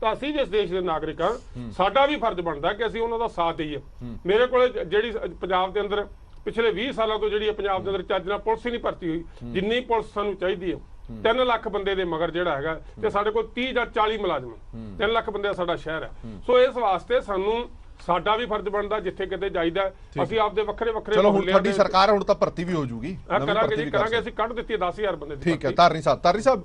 [SPEAKER 2] ਤਾਂ ਅਸੀਂ ਜਿਸ ਦੇਸ਼ ਦੇ ਨਾਗਰਿਕ ਹਾਂ, ਸਾਡਾ ਵੀ ਫਰਜ਼ ਬਣਦਾ ਕਿ ਅਸੀਂ ਉਹਨਾਂ ਦਾ ਸਾਥ ਦਈਏ। ਮੇਰੇ ਕੋਲ ਜਿਹੜੀ ਪੰਜਾਬ ਦੇ ਅੰਦਰ ਪਿਛਲੇ 20 ਸਾਲਾਂ ਤੋਂ ਜਿਹੜੀ ਪੰਜਾਬ ਦੇ ਅੰਦਰ ਚੱਜ ਨਾਲ ਪੁਲਿਸ ਹੀ ਨਹੀਂ ਭਰਤੀ ਹੋਈ, ਜਿੰਨੀ ਪੁਲਿਸ ਸਾਨੂੰ ਚਾਹੀਦੀ ਹੈ। 3 ਲੱਖ ਬੰਦੇ ਦੇ ਮਗਰ ਜਿਹੜਾ ਹੈਗਾ, ਤੇ ਸਾਡੇ ਕੋਲ 30 ਜਾਂ 40 ਮੁਲਾਜ਼ਮ, 3 ਲੱਖ ਬੰਦੇ ਦਾ ਸਾਡਾ ਸ਼ਹਿਰ ਹੈ। ਸੋ ਇਸ ਵਾਸਤੇ ਸਾਨੂੰ ਸਾਡਾ ਵੀ ਫਰਜ਼ ਬਣਦਾ, ਜਿੱਥੇ ਕਿਤੇ ਜਾਈਦਾ ਅਸੀਂ ਆਪਦੇ ਵੱਖਰੇ ਵੱਖਰੇ।
[SPEAKER 1] ਚਲੋ ਹੁਣ ਤੁਹਾਡੀ ਸਰਕਾਰ ਹੁਣ ਤਾਂ ਭਰਤੀ ਵੀ ਹੋ ਜੂਗੀ,
[SPEAKER 2] ਕਰਾਂਗੇ ਜੀ, ਕਰਾਂਗੇ। ਅਸੀਂ ਕੱਢ ਦਿੱਤੀ 10,000 ਬੰਦੇ ਦੀ।
[SPEAKER 1] ਠੀਕ ਹੈ। ਧਾਰਨੀ ਸਾਹਿਬ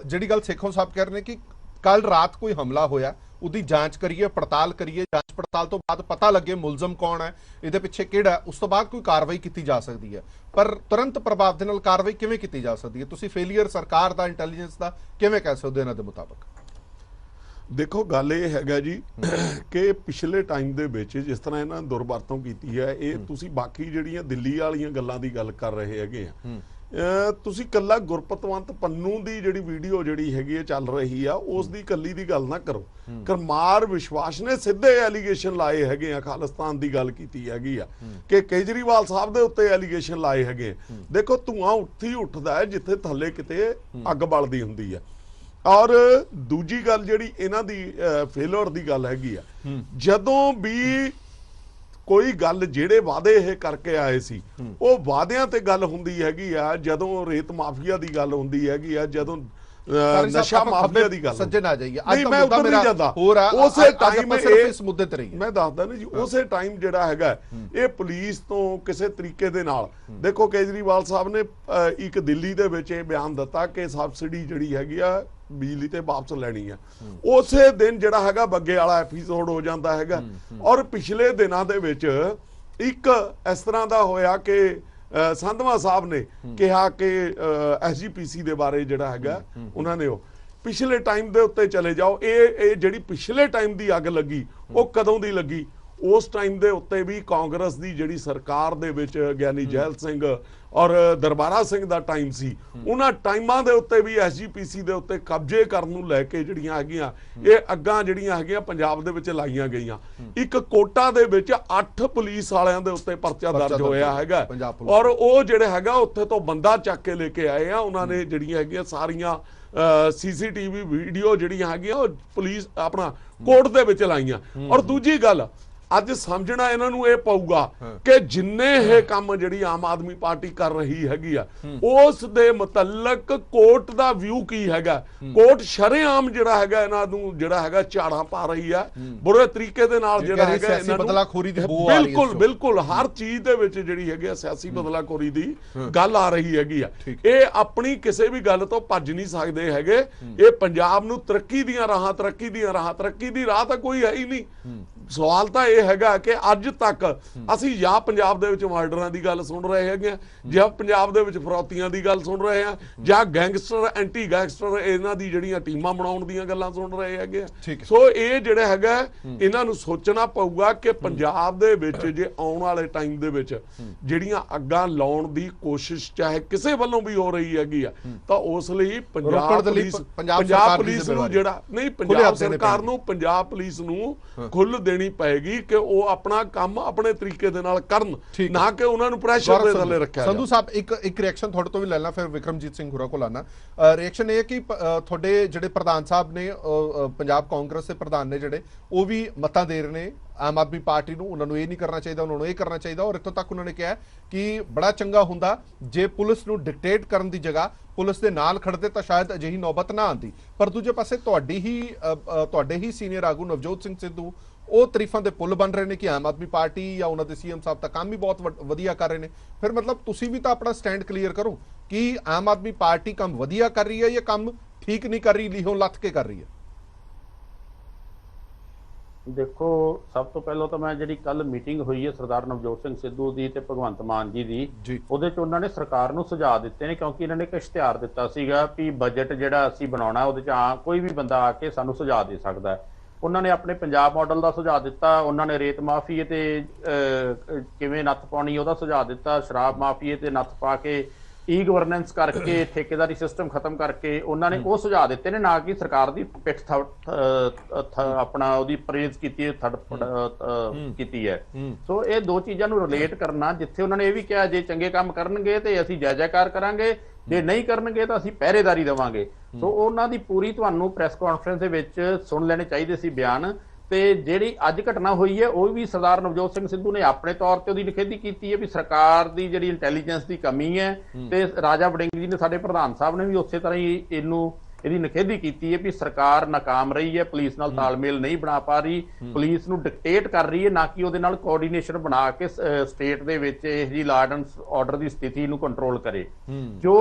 [SPEAKER 1] ਜਿਹੜੀ ਗੱਲ ਸੇਖੋਂ ਸਾਹਿਬ ਕਹਿ ਰਹੇ ਨੇ ਕਿ ਕੱਲ ਰਾਤ ਕੋਈ ਹਮਲਾ ਹੋਇਆ, ਉਹਦੀ ਜਾਂਚ ਕਰੀਏ, ਪੜਤਾਲ ਕਰੀਏ, ਜਾਂਚ ਪੜਤਾਲ ਤੋਂ ਬਾਅਦ ਪਤਾ ਲੱਗੇ ਮੁਲਜ਼ਮ ਕੌਣ ਹੈ, ਇਹਦੇ ਪਿੱਛੇ ਕਿਹੜਾ, ਉਸ ਤੋਂ ਬਾਅਦ ਕੋਈ ਕਾਰਵਾਈ ਕੀਤੀ ਜਾ ਸਕਦੀ ਹੈ। ਪਰ ਤੁਰੰਤ ਪ੍ਰਭਾਵ ਦੇ ਨਾਲ ਕਾਰਵਾਈ ਕਿਵੇਂ ਕੀਤੀ ਜਾ ਸਕਦੀ ਹੈ? ਤੁਸੀਂ ਫੇਲੀਅਰ ਸਰਕਾਰ ਦਾ, ਇੰਟੈਲੀਜੈਂਸ ਦਾ ਕਿਵੇਂ ਕਹਿ ਸਕਦੇ ਹੋ ਇਹਨਾਂ ਦੇ ਮੁਤਾਬਕ?
[SPEAKER 4] ਦੇਖੋ ਗੱਲ ਇਹ ਹੈਗਾ ਜੀ ਕਿ ਪਿਛਲੇ ਟਾਈਮ ਦੇ ਵਿੱਚ ਜਿਸ ਤਰ੍ਹਾਂ ਇਹਨਾਂ ਨੇ ਦੁਰਵਰਤੋਂ ਕੀਤੀ ਹੈ, ਇਹ ਤੁਸੀਂ ਬਾਕੀ ਜਿਹੜੀਆਂ ਦਿੱਲੀ ਵਾਲੀਆਂ ਗੱਲਾਂ ਦੀ ਗੱਲ ਕਰ ਰਹੇ ਹੈਗੇ ਆ, ਤੁਸੀਂ ਕੱਲਾ ਗੁਰਪਤਵੰਤ ਪੰਨੂ ਦੀ ਜਿਹੜੀ ਵੀਡੀਓ ਜਿਹੜੀ ਹੈਗੀ ਹੈ ਚੱਲ ਰਹੀ ਆ, ਉਸ ਦੀ ਕੱਲੀ ਦੀ ਗੱਲ ਨਾ ਕਰੋ। ਕਰਮਾਰ ਵਿਸ਼ਵਾਸ ਨੇ ਸਿੱਧੇ ਐਲੀਗੇਸ਼ਨ ਲਾਏ ਹੈਗੇ ਆ, ਖਾਲਿਸਤਾਨ ਦੀ ਗੱਲ ਕੀਤੀ ਹੈਗੀ ਆ ਕਿ ਕੇਜਰੀਵਾਲ ਸਾਹਿਬ ਦੇ ਉੱਤੇ ਐਲੀਗੇਸ਼ਨ ਲਾਏ ਹੈਗੇ। ਦੇਖੋ ਧੂਆਂ ਉੱਠੀ ਉੱਠਦਾ ਹੈ ਜਿੱਥੇ ਥੱਲੇ ਕਿਤੇ ਅੱਗ ਬਲਦੀ ਹੁੰਦੀ ਆ। ਔਰ ਦੂਜੀ ਗੱਲ ਜਿਹੜੀ ਇਹਨਾਂ ਦੀ ਫੇਲਰ ਦੀ ਗੱਲ ਹੈਗੀ ਆ, ਜਦੋਂ ਵੀ ਕੋਈ ਗੱਲ ਜਿਹੜੇ ਵਾਅਦੇ ਇਹ ਕਰਕੇ ਆਏ ਸੀ, ਉਹ ਵਾਅਦਿਆਂ ਤੇ ਗੱਲ ਹੁੰਦੀ ਹੈਗੀ ਆ, ਜਦੋਂ ਰੇਤ ਮਾਫੀਆ ਦੀ ਗੱਲ ਹੁੰਦੀ ਹੈਗੀ ਆ, ਜਦੋਂ ਨਸ਼ਾ ਮਾਫੀਆ ਦੀ ਗੱਲ
[SPEAKER 1] ਸੱਜਣ ਆ ਜਾਈਏ,
[SPEAKER 4] ਨਹੀਂ ਮੈਂ ਉੱਧਰ ਨਹੀਂ ਜਾਂਦਾ, ਉਸੇ ਟਾਈਮ ਇਸ ਮੁੱਦੇ ਤੇ ਰਹੀ ਮੈਂ ਦੱਸਦਾ ਨਾ ਜੀ, ਉਸੇ ਟਾਈਮ ਜਿਹੜਾ ਹੈਗਾ ਇਹ ਪੁਲਿਸ ਤੋਂ ਕਿਸੇ ਤਰੀਕੇ ਦੇ ਨਾਲ, ਦੇਖੋ ਕੇਜਰੀਵਾਲ ਸਾਹਿਬ ਨੇ ਇੱਕ ਦਿੱਲੀ ਦੇ ਵਿੱਚ ਇਹ ਬਿਆਨ ਦਿੱਤਾ ਕਿ ਸਬਸਿਡੀ ਜਿਹੜੀ ਹੈਗੀ ਆ ਬਿਜਲੀ ਤੇ ਵਾਪਸ ਲੈਣੀ ਆ, ਉਸੇ ਦਿਨ ਜਿਹੜਾ ਹੈਗਾ ਬੱਗੇ ਵਾਲਾ ਐਪੀਸੋਡ ਹੋ ਜਾਂਦਾ ਹੈਗਾ। ਔਰ ਪਿਛਲੇ ਦਿਨਾਂ ਦੇ ਵਿੱਚ ਇੱਕ ਇਸ ਤਰ੍ਹਾਂ ਦਾ ਹੋਇਆ ਕਿ ਸੰਧਵਾ ਸਾਹਿਬ ਨੇ ਕਿਹਾ ਕਿ SGPC ਦੇ ਬਾਰੇ ਜਿਹੜਾ ਹੈਗਾ ਉਹਨਾਂ ਨੇ, ਉਹ ਪਿਛਲੇ ਟਾਈਮ ਦੇ ਉੱਤੇ ਚਲੇ ਜਾਓ। ਇਹ ਜਿਹੜੀ ਪਿਛਲੇ ਟਾਈਮ ਦੀ ਅੱਗ ਲੱਗੀ ਉਹ ਕਦੋਂ ਦੀ ਲੱਗੀ? ਉਸ ਟਾਈਮ ਦੇ ਉੱਤੇ ਵੀ ਕਾਂਗਰਸ ਦੀ ਜਿਹੜੀ ਸਰਕਾਰ ਦੇ ਵਿੱਚ ਗਿਆਨੀ ਜੈਲ ਸਿੰਘ ਔਰ ਦਰਬਾਰਾ ਸਿੰਘ ਦਾ ਟਾਈਮ ਸੀ, ਉਹਨਾਂ ਟਾਈਮਾਂ ਦੇ ਉੱਤੇ ਵੀ SGPC ਦੇ ਉੱਤੇ ਕਬਜ਼ੇ ਕਰਨ ਨੂੰ ਲੈ ਕੇ ਜਿਹੜੀਆਂ ਹੈਗੀਆਂ ਇਹ ਅੱਗਾਂ ਜਿਹੜੀਆਂ ਹੈਗੀਆਂ ਪੰਜਾਬ ਦੇ ਵਿੱਚ ਲਾਈਆਂ ਗਈਆਂ। ਇੱਕ ਕੋਟਾ ਦੇ ਵਿੱਚ 8 ਪੁਲਿਸ ਵਾਲਿਆਂ ਦੇ ਉੱਤੇ ਪਰਚਾ ਦਰਜ ਹੋਇਆ ਹੈਗਾ, ਔਰ ਉਹ ਜਿਹੜੇ ਹੈਗਾ ਉੱਥੇ ਤੋਂ ਬੰਦਾ ਚੱਕ ਕੇ ਲੈ ਕੇ ਆਏ ਆ। ਉਹਨਾਂ ਨੇ ਜਿਹੜੀਆਂ ਹੈਗੀਆਂ ਸਾਰੀਆਂ CCTV ਵੀਡੀਓ ਜਿਹੜੀਆਂ ਹੈਗੀਆਂ ਉਹ ਪੁਲਿਸ ਆਪਣਾ ਕੋਰਟ ਦੇ ਵਿੱਚ ਲਾਈਆਂ। ਔਰ ਦੂਜੀ ਗੱਲ, ਅੱਜ ਸਮਝਣਾ ਇਹਨਾਂ ਨੂੰ ਇਹ ਪਊਗਾ ਕਿ ਜਿੰਨੇ ਇਹ ਕੰਮ ਜਿਹੜੀ ਆਮ ਆਦਮੀ ਪਾਰਟੀ ਕਰ ਰਹੀ ਹੈਗੀ ਆ, ਉਸ ਦੇ ਮੁਤਲਕ ਕੋਰਟ ਦਾ ਵਿਊ ਕੀ ਹੈਗਾ। ਕੋਰਟ ਸ਼ਰੇਆਮ ਜਿਹੜਾ ਹੈਗਾ ਇਹਨਾਂ ਨੂੰ ਜਿਹੜਾ ਹੈਗਾ ਝਾੜਾਂ ਪਾ ਰਹੀ ਆ ਬੁਰੇ ਤਰੀਕੇ ਦੇ ਨਾਲ, ਜਿਹੜਾ ਹੈਗਾ ਇਹਨਾਂ ਨੂੰ ਬਿਲਕੁਲ ਹਰ ਚੀਜ਼ ਦੇ ਵਿੱਚ ਜਿਹੜੀ ਹੈਗੀ ਆ ਸਿਆਸੀ ਬਦਲਾਖੋਰੀ ਦੀ ਗੱਲ ਆ ਰਹੀ ਹੈਗੀ ਆ। ਇਹ ਆਪਣੀ ਕਿਸੇ ਵੀ ਗੱਲ ਤੋਂ ਭੱਜ ਨਹੀਂ ਸਕਦੇ ਹੈਗੇ। ਇਹ ਪੰਜਾਬ ਨੂੰ ਤਰੱਕੀ ਦੀਆਂ ਰਾਹਾਂ ਤਰੱਕੀ ਦੀ ਰਾਹ ਤਾਂ ਕੋਈ ਹੈ ਹੀ ਨਹੀਂ। ਸਵਾਲ ਤਾਂ ਇਹ ਹੈਗਾ ਕਿ ਅੱਜ ਤੱਕ ਅਸੀਂ ਜਾਂ ਪੰਜਾਬ ਦੇ ਵਿੱਚ ਮਰਡਰਾਂ ਦੀ ਗੱਲ ਸੁਣ ਰਹੇ ਹੈਗੇ, ਜਾਂ ਪੰਜਾਬ ਦੇ ਵਿੱਚ ਫਰੌਤੀਆਂ ਦੀ ਗੱਲ ਸੁਣ ਰਹੇ ਆ, ਜਾਂ ਗੈਂਗਸਟਰ ਐਂਟੀ ਗੈਂਗਸਟਰ ਇਹਨਾਂ ਦੀ ਜਿਹੜੀਆਂ ਟੀਮਾਂ ਬਣਾਉਣ ਦੀਆਂ ਗੱਲਾਂ ਸੁਣ ਰਹੇ ਹੈਗੇ। ਸੋ ਇਹ ਜਿਹੜਾ ਹੈਗਾ ਇਹਨਾਂ ਨੂੰ ਸੋਚਣਾ ਪਊਗਾ ਕਿ ਪੰਜਾਬ ਦੇ ਵਿੱਚ ਜੇ ਆਉਣ ਵਾਲੇ ਟਾਈਮ ਦੇ ਵਿੱਚ ਜਿਹੜੀਆਂ ਅੱਗਾਂ ਲਾਉਣ ਦੀ ਕੋਸ਼ਿਸ਼ ਚਾਹੇ ਕਿਸੇ ਵੱਲੋਂ ਵੀ ਹੋ ਰਹੀ ਹੈਗੀ ਆ, ਤਾਂ ਉਸ ਲਈ ਪੰਜਾਬ ਪੁਲਿਸ ਨੂੰ ਜਿਹੜਾ ਨਹੀਂ, ਪੰਜਾਬ ਸਰਕਾਰ ਨੂੰ ਪੰਜਾਬ ਪੁਲਿਸ ਨੂੰ ਖੁੱਲ੍ਹ ਦੇਣੀ ਪਏਗੀ ਕਿ ਉਹ ਆਪਣਾ ਕੰਮ ਆਪਣੇ ਤਰੀਕੇ ਦੇ ਨਾਲ ਕਰਨ, ਨਾ ਕਿ ਉਹਨਾਂ ਨੂੰ ਪ੍ਰੈਸ਼ਰ ਦੇ ਥੱਲੇ ਰੱਖਿਆ ਜਾਵੇ।
[SPEAKER 1] ਸੰਧੂ ਸਾਹਿਬ ਇੱਕ ਰਿਐਕਸ਼ਨ ਤੁਹਾਡੇ ਤੋਂ ਵੀ ਲੈ ਲਾਂ, ਫਿਰ ਵਿਕਰਮਜੀਤ ਸਿੰਘ ਹੋਰਾਂ ਕੋਲ ਆਣਾ। ਰਿਐਕਸ਼ਨ ਇਹ ਕਿ ਤੁਹਾਡੇ ਜਿਹੜੇ ਪ੍ਰਧਾਨ ਸਾਹਿਬ ਨੇ, ਪੰਜਾਬ ਕਾਂਗਰਸ ਦੇ ਪ੍ਰਧਾਨ ਨੇ ਜਿਹੜੇ, ਉਹ ਵੀ ਮਤਾਂ ਦੇ ਰਹੇ ਨੇ ਆਮ ਆਦਮੀ ਪਾਰਟੀ ਨੂੰ, ਉਹਨਾਂ ਨੂੰ ਇਹ ਨਹੀਂ ਕਰਨਾ ਚਾਹੀਦਾ, ਉਹਨਾਂ ਨੂੰ ਇਹ ਕਰਨਾ ਚਾਹੀਦਾ। ਔਰ ਇੱਥੋਂ ਤੱਕ ਉਹਨਾਂ ਨੇ ਕਿਹਾ ਕਿ ਬੜਾ ਚੰਗਾ ਹੁੰਦਾ ਜੇ ਪੁਲਿਸ ਨੂੰ ਡਿਕਟੇਟ ਕਰਨ ਦੀ ਜਗ੍ਹਾ ਪੁਲਿਸ ਦੇ ਨਾਲ ਖੜਦੇ ਤਾਂ ਸ਼ਾਇਦ ਅਜਿਹੀ ਨੌਬਤ ਨਾ ਆਉਂਦੀ। ਪਰ ਦੂਜੇ ਪਾਸੇ ਤੁਹਾਡੇ ਹੀ ਸੀਨੀਅਰ ਆਗੂ ਨਵਜੋਤ ਸਿੰਘ ਸਿੱਧੂ ਉਹ ਤਾਰੀਫਾਂ ਦੇ ਪੁੱਲ ਬਣ ਰਹੇ ਨੇ ਕਿ ਆਮ ਆਦਮੀ ਪਾਰਟੀ ਜਾਂ ਉਹਨਾਂ ਦੇ CM ਸਾਹਿਬ ਤਾਂ ਕੰਮ ਵੀ ਬਹੁਤ ਵਧੀਆ ਕਰ ਰਹੇ ਨੇ। ਫਿਰ ਮਤਲਬ ਤੁਸੀਂ ਵੀ ਤਾਂ ਆਪਣਾ ਸਟੈਂਡ ਕਲੀਅਰ ਕਰੋ ਕਿ ਆਮ ਆਦਮੀ ਪਾਰਟੀ ਕੰਮ ਵਧੀਆ ਕਰ ਰਹੀ ਹੈ ਜਾਂ ਕੰਮ ਠੀਕ ਨਹੀਂ ਕਰ ਰਹੀ, ਲੀਹੋਂ ਲੱਥ ਕੇ ਕਰ ਰਹੀ ਹੈ।
[SPEAKER 5] ਦੇਖੋ, ਸਭ ਤੋਂ ਪਹਿਲਾਂ ਤਾਂ ਮੈਂ ਜਿਹੜੀ ਕੱਲ ਮੀਟਿੰਗ ਹੋਈ ਹੈ ਸਰਦਾਰ ਨਵਜੋਤ ਸਿੰਘ ਸਿੱਧੂ ਦੀ ਤੇ ਭਗਵੰਤ ਮਾਨ ਜੀ ਦੀ, ਉਹਦੇ ਚ ਉਹਨਾਂ ਨੇ ਸਰਕਾਰ ਨੂੰ ਸੁਝਾਅ ਦਿੱਤੇ ਨੇ, ਕਿਉਂਕਿ ਇਹਨਾਂ ਨੇ ਇੱਕ ਇਸ਼ਤਿਹਾਰ ਦਿੱਤਾ ਸੀਗਾ ਕਿ ਬਜਟ ਜਿਹੜਾ ਅਸੀਂ ਬਣਾਉਣਾ ਉਹਦੇ ਚ ਕੋਈ ਵੀ ਬੰਦਾ ਆ ਕੇ ਸਾਨੂੰ ਸੁਝਾਅ ਦੇ ਸਕਦਾ ਹੈ। ਉਹਨਾਂ ਨੇ ਆਪਣੇ ਪੰਜਾਬ ਮਾਡਲ ਦਾ ਸੁਝਾਅ ਦਿੱਤਾ, ਉਹਨਾਂ ਨੇ ਰੇਤ ਮਾਫੀਏ ਤੇ ਕਿਵੇਂ ਨੱਥ ਪਾਉਣੀ ਉਹਦਾ ਸੁਝਾਅ ਦਿੱਤਾ, ਸ਼ਰਾਬ ਮਾਫੀਏ ਤੇ ਨੱਥ ਪਾ ਕੇ ਈ ਗਵਰਨੈਂਸ ਕਰਕੇ ਠੇਕੇਦਾਰੀ ਸਿਸਟਮ ਖਤਮ ਕਰਕੇ ਉਹਨਾਂ ਨੇ ਉਹ ਸੁਝਾਅ ਦਿੱਤੇ ਨੇ, ਨਾ ਕਿ ਸਰਕਾਰ ਦੀ ਪਿੱਠ ਆਪਣਾ ਉਹਦੀ ਪ੍ਰੇਜ਼ ਕੀਤੀ ਕੀਤੀ ਹੈ। ਸੋ ਇਹ ਦੋ ਚੀਜ਼ਾਂ ਨੂੰ ਰਿਲੇਟ ਕਰਨਾ, ਜਿੱਥੇ ਉਹਨਾਂ ਨੇ ਇਹ ਵੀ ਕਿਹਾ ਜੇ ਚੰਗੇ ਕੰਮ ਕਰਨਗੇ ਤੇ ਅਸੀਂ ਜੈ ਜੈਕਾਰ ਕਰਾਂਗੇ, ਜੇ ਨਹੀਂ ਕਰਨਗੇ ਤਾਂ ਅਸੀਂ ਪਹਿਰੇਦਾਰੀ ਦੇਵਾਂਗੇ। ਸੋ ਉਹਨਾਂ ਦੀ ਪੂਰੀ ਤੁਹਾਨੂੰ ਪ੍ਰੈਸ ਕਾਨਫਰੰਸ ਦੇ ਵਿੱਚ ਸੁਣ ਲੈਣੇ ਚਾਹੀਦੇ ਸੀ ਬਿਆਨ। ਤੇ ਜਿਹੜੀ ਅੱਜ ਘਟਨਾ ਹੋਈ ਹੈ ਉਹ ਵੀ ਸਰਦਾਰ ਨਵਜੋਤ ਸਿੰਘ ਸਿੱਧੂ ਨੇ ਆਪਣੇ ਤੌਰ ਤੇ ਉਹਦੀ ਨਿਖੇਧੀ ਕੀਤੀ ਹੈ ਵੀ ਸਰਕਾਰ ਦੀ ਜਿਹੜੀ ਇੰਟੈਲੀਜੈਂਸ ਦੀ ਕਮੀ ਹੈ, ਤੇ ਰਾਜਾ ਵੜਿੰਗ ਜੀ ਨੇ ਸਾਡੇ ਪ੍ਰਧਾਨ ਸਾਹਿਬ ਨੇ ਵੀ ਉਸੇ ਤਰ੍ਹਾਂ ਹੀ ਇਹਦੀ ਨਿਖੇਧੀ ਕੀਤੀ ਹੈ ਵੀ ਸਰਕਾਰ ਨਾਕਾਮ ਰਹੀ ਹੈ, ਪੁਲਿਸ ਨਾਲ ਤਾਲਮੇਲ ਨਹੀਂ ਬਣਾ ਪਾ ਰਹੀ, ਪੁਲਿਸ ਨੂੰ ਡਿਕਟੇਟ ਕਰ ਰਹੀ ਹੈ, ਨਾ ਕਿ ਉਹਦੇ ਨਾਲ ਕੋਆਰਡੀਨੇਸ਼ਨ ਬਣਾ ਕੇ ਸਟੇਟ ਦੇ ਵਿੱਚ ਇਹ ਜੀ ਲਾਅ ਐਂਡ ਆਰਡਰ ਦੀ ਸਥਿਤੀ ਨੂੰ ਕੰਟਰੋਲ ਕਰੇ। ਜੋ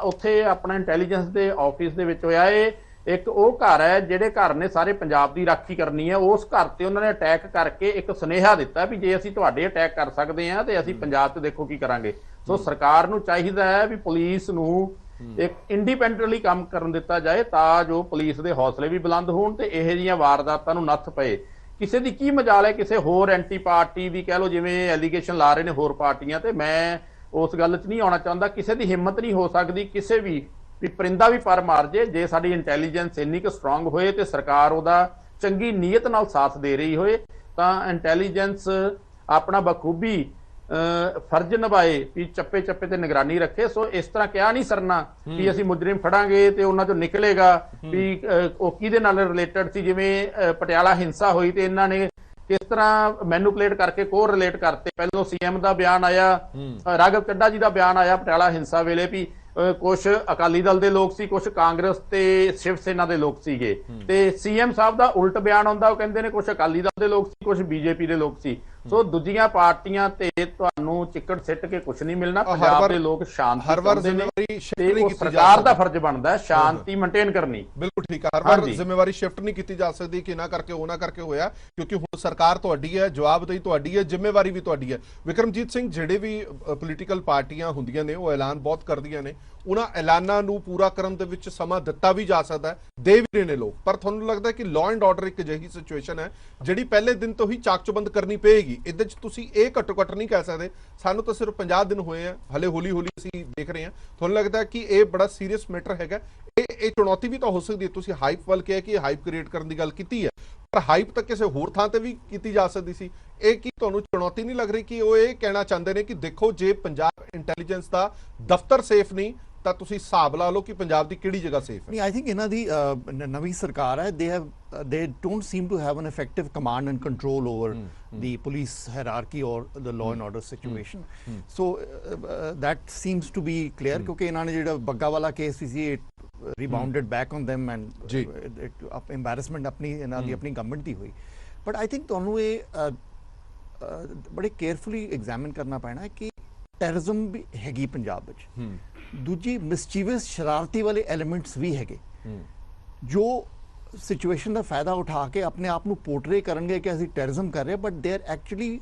[SPEAKER 5] ਉੱਥੇ ਆਪਣਾ ਇੰਟੈਲੀਜੈਂਸ ਦੇ ਆਫਿਸ ਦੇ ਵਿੱਚ ਹੋਇਆ, ਇਹ ਇੱਕ ਉਹ ਘਰ ਹੈ ਜਿਹੜੇ ਘਰ ਨੇ ਸਾਰੇ ਪੰਜਾਬ ਦੀ ਰਾਖੀ ਕਰਨੀ ਹੈ, ਉਸ ਘਰ ਤੇ ਉਹਨਾਂ ਨੇ ਅਟੈਕ ਕਰਕੇ ਇੱਕ ਸੁਨੇਹਾ ਦਿੱਤਾ ਵੀ ਜੇ ਅਸੀਂ ਤੁਹਾਡੇ ਅਟੈਕ ਕਰ ਸਕਦੇ ਹਾਂ ਤੇ ਅਸੀਂ ਪੰਜਾਬ 'ਚ ਦੇਖੋ ਕੀ ਕਰਾਂਗੇ। ਸੋ ਸਰਕਾਰ ਨੂੰ ਚਾਹੀਦਾ ਹੈ ਵੀ ਪੁਲਿਸ ਨੂੰ ਇੱਕ ਇੰਡੀਪੈਂਡੈਂਟਲੀ ਕੰਮ ਕਰਨ ਦਿੱਤਾ ਜਾਏ ਤਾਂ ਜੋ ਪੁਲਿਸ ਦੇ ਹੌਸਲੇ ਵੀ ਬੁਲੰਦ ਹੋਣ ਤੇ ਇਹੋ ਜਿਹੀਆਂ ਵਾਰਦਾਤਾਂ ਨੂੰ ਨੱਥ ਪਏ। ਕਿਸੇ ਦੀ ਕੀ ਮਜਾਲ ਹੈ ਕਿਸੇ ਹੋਰ ਐਂਟੀ ਪਾਰਟੀ ਦੀ, ਕਹਿ ਲਓ ਜਿਵੇਂ ਐਲੀਗੇਸ਼ਨ ਲਾ ਰਹੇ ਨੇ ਹੋਰ ਪਾਰਟੀਆਂ ਤੇ, ਮੈਂ ਉਸ ਗੱਲ 'ਚ ਨਹੀਂ ਆਉਣਾ ਚਾਹੁੰਦਾ। ਕਿਸੇ ਦੀ ਹਿੰਮਤ ਨਹੀਂ ਹੋ ਸਕਦੀ ਕਿਸੇ ਵੀ ਪਰਿੰਦਾ ਵੀ ਪਰ ਮਾਰ ਜੇ ਸਾਡੀ ਇੰਟੈਲੀਜੈਂਸ ਇੰਨੀ ਕੁ ਸਟਰੋਂਗ ਹੋਏ ਤੇ ਸਰਕਾਰ ਉਹਦਾ ਚੰਗੀ ਨੀਅਤ ਨਾਲ ਸਾਥ ਦੇ ਰਹੀ ਹੋਏ ਤਾਂ ਇੰਟੈਲੀਜੈਂਸ ਆਪਣਾ ਬਖੂਬੀ ਫਰਜ਼ ਨਿਭਾਏ ਵੀ ਚੱਪੇ ਚੱਪੇ ਤੇ ਨਿਗਰਾਨੀ ਰੱਖੇ। ਸੋ ਇਸ ਤਰ੍ਹਾਂ ਕਿਹਾ ਨਹੀਂ ਸਰਨਾ ਕਿ ਅਸੀਂ ਮੁਜਰਮ ਫੜਾਂਗੇ ਤੇ ਉਹਨਾਂ ਚੋਂ ਨਿਕਲੇਗਾ ਵੀ ਉਹ ਕਿਹਦੇ ਨਾਲ ਰਿਲੇਟਡ ਸੀ। ਜਿਵੇਂ ਪਟਿਆਲਾ ਹਿੰਸਾ ਹੋਈ ਤੇ ਇਹਨਾਂ ਨੇ ਕਿਸ ਤਰ੍ਹਾਂ ਮੈਨੂਪਲੇਟ ਕਰਕੇ ਕੋ ਰਿਲੇਟ ਕਰਤੇ। ਪਹਿਲੋਂ ਸੀਐਮ ਦਾ ਬਿਆਨ ਆਇਆ, ਰਾਘਵ ਚੱਡਾ ਜੀ ਦਾ ਬਿਆਨ ਆਇਆ ਪਟਿਆਲਾ ਹਿੰਸਾ ਵੇਲੇ ਵੀ ਕੁਛ ਅਕਾਲੀ ਦਲ ਦੇ ਲੋਕ ਸੀ, ਕੁਛ ਕਾਂਗਰਸ ਤੇ ਸ਼ਿਵ ਸੈਨਾ ਦੇ ਲੋਕ ਸੀਗੇ, ਤੇ ਸੀਐਮ ਸਾਹਿਬ ਦਾ ਉਲਟ ਬਿਆਨ ਆਉਂਦਾ, ਉਹ ਕਹਿੰਦੇ ਨੇ ਕੁਛ ਅਕਾਲੀ ਦਲ ਦੇ ਲੋਕ ਸੀ, ਕੁਛ ਬੀਜੇਪੀ ਦੇ ਲੋਕ ਸੀ। ਸੋ ਦੂਜੀਆਂ ਪਾਰਟੀਆਂ ਤੇ ਤੁਹਾਨੂੰ ਚਿੱਕੜ ਸਿੱਟ ਕੇ ਕੁਛ ਨਹੀਂ ਮਿਲਣਾ। ਪੰਜਾਬ ਦੇ ਲੋਕ ਸ਼ਾਂਤੀ ਚਾਹੁੰਦੇ ਨੇ ਤੇ ਉਹ ਸਰਕਾਰ ਦਾ ਫਰਜ਼ ਬਣਦਾ ਹੈ ਸ਼ਾਂਤੀ ਮੇਨਟੇਨ ਕਰਨੀ।
[SPEAKER 1] ਬਿਲਕੁਲ ਠੀਕ ਹੈ, ਹਰ ਵਾਰ ਜ਼ਿੰਮੇਵਾਰੀ ਸ਼ਿਫਟ ਨਹੀਂ ਕੀਤੀ ਜਾ ਸਕਦੀ ਕਿ ਨਾ ਕਰਕੇ ਉਹ ਨਾ ਕਰਕੇ ਹੋਇਆ, ਕਿਉਂਕਿ ਹੁਣ ਸਰਕਾਰ ਤੁਹਾਡੀ ਹੈ, ਜਵਾਬਦੇਹੀ ਤੁਹਾਡੀ ਹੈ, ਜ਼ਿੰਮੇਵਾਰੀ ਵੀ ਤੁਹਾਡੀ ਹੈ। ਵਿਕਰਮਜੀਤ ਸਿੰਘ, ਜਿਹੜੇ ਵੀ ਪੋਲੀਟੀਕਲ ਪਾਰਟੀਆਂ ਹੁੰਦੀਆਂ ਨੇ ਉਹ ਐਲਾਨ ਬਹੁਤ ਕਰਦੀਆਂ ਨੇ, ਉਹਨਾਂ ਐਲਾਨਾਂ ਨੂੰ ਪੂਰਾ ਕਰਨ ਦੇ ਵਿੱਚ ਸਮਾਂ ਦਿੱਤਾ ਵੀ ਜਾ ਸਕਦਾ ਹੈ, ਦੇ ਵੀ ਰਹੇ ਨੇ ਲੋਕ, ਪਰ ਤੁਹਾਨੂੰ ਲੱਗਦਾ ਕਿ ਲਾਅ ਐਂਡ ਆਰਡਰ ਇੱਕ ਅਜਿਹੀ ਸਿਚੁਏਸ਼ਨ ਹੈ ਜਿਹੜੀ ਪਹਿਲੇ ਦਿਨ ਤੋਂ ਹੀ ਚਾਕ-ਚੁਬੰਦ ਕਰਨੀ ਪਏਗੀ। ਇਹਦੇ 'ਚ ਤੁਸੀਂ ਇਹ ਘੱਟੋ-ਘੱਟ ਨਹੀਂ ਕਹਿ ਸਕਦੇ ਸਾਨੂੰ ਤਾਂ ਸਿਰਫ 50 ਦਿਨ ਹੋਏ ਆ, ਹਲੇ ਹੌਲੀ-ਹੌਲੀ ਅਸੀਂ ਦੇਖ ਰਹੇ ਹਾਂ। ਤੁਹਾਨੂੰ ਲੱਗਦਾ ਕਿ ਇਹ ਬੜਾ ਸੀਰੀਅਸ ਮੈਟਰ ਹੈਗਾ? ਇਹ ਚੁਣੌਤੀ ਵੀ ਤਾਂ ਹੋ ਸਕਦੀ ਹੈ। ਤੁਸੀਂ ਹਾਈਪ ਵੱਲ ਕਿਹਾ ਕਿ ਹਾਈਪ ਕ੍ਰੀਏਟ ਕਰਨ ਦੀ ਗੱਲ ਕੀਤੀ ਹੈ, ਪਰ ਹਾਈਪ ਤਾਂ ਕਿਸੇ ਹੋਰ ਥਾਂ ਤੇ ਵੀ ਕੀਤੀ ਜਾ ਸਕਦੀ ਸੀ। ਇਹ ਕੀ ਤੁਹਾਨੂੰ ਚੁਣੌਤੀ ਨਹੀਂ ਲੱਗ ਰਹੀ ਕਿ ਉਹ ਇਹ ਕਹਿਣਾ ਚਾਹੁੰਦੇ ਨੇ ਕਿ ਦੇਖੋ ਜੇ ਪੰਜਾਬ ਇੰਟੈਲੀਜੈਂਸ ਦਾ ਦਫ਼ਤਰ ਸੇਫ ਨਹੀਂ ਤਾਂ ਤੁਸੀਂ ਹਿਸਾਬ ਲਾ ਲਓ ਕਿ ਪੰਜਾਬ ਦੀ ਕਿਹੜੀ ਜਗ੍ਹਾ ਸੇਫ ਹੈ?
[SPEAKER 6] ਨਹੀਂ, ਆਈ ਥਿੰਕ ਇਹਨਾਂ ਦੀ ਨਵੀਂ ਸਰਕਾਰ ਹੈ, they don't seem to have an effective command and control over the police hierarchy or the law and order situation. So that seems to be clear, ਕਿਉਂਕਿ ਇਹਨਾਂ ਨੇ ਜਿਹੜਾ ਬੱਗਾ ਵਾਲਾ case C rebounded back on them and embarrassment ਆਪਣੀ ਇਹਨਾਂ ਦੀ ਆਪਣੀ government ਦੀ ਹੋਈ। But I think ਤੁਹਾਨੂੰ ਇਹ ਬੜੇ ਕੇਅਰਫੁਲੀ ਐਗਜ਼ਾਮਿਨ ਕਰਨਾ ਪੈਣਾ ਹੈ ਕਿ ਟੈਰਰਿਜ਼ਮ ਵੀ ਹੈਗੀ ਪੰਜਾਬ ਵਿੱਚ, ਦੂਜੀ ਮਿਸਚੀਵਸ ਸ਼ਰਾਰਤੀ ਵਾਲੇ ਐਲੀਮੈਂਟਸ ਵੀ ਹੈਗੇ ਜੋ ਸਿਚੁਏਸ਼ਨ ਦਾ ਫਾਇਦਾ ਉਠਾ ਕੇ ਆਪਣੇ ਆਪ ਨੂੰ ਪੋਰਟਰੇ ਕਰਨਗੇ ਕਿ ਅਸੀਂ ਟੈਰਰਿਜ਼ਮ ਕਰ ਰਹੇ, but they are actually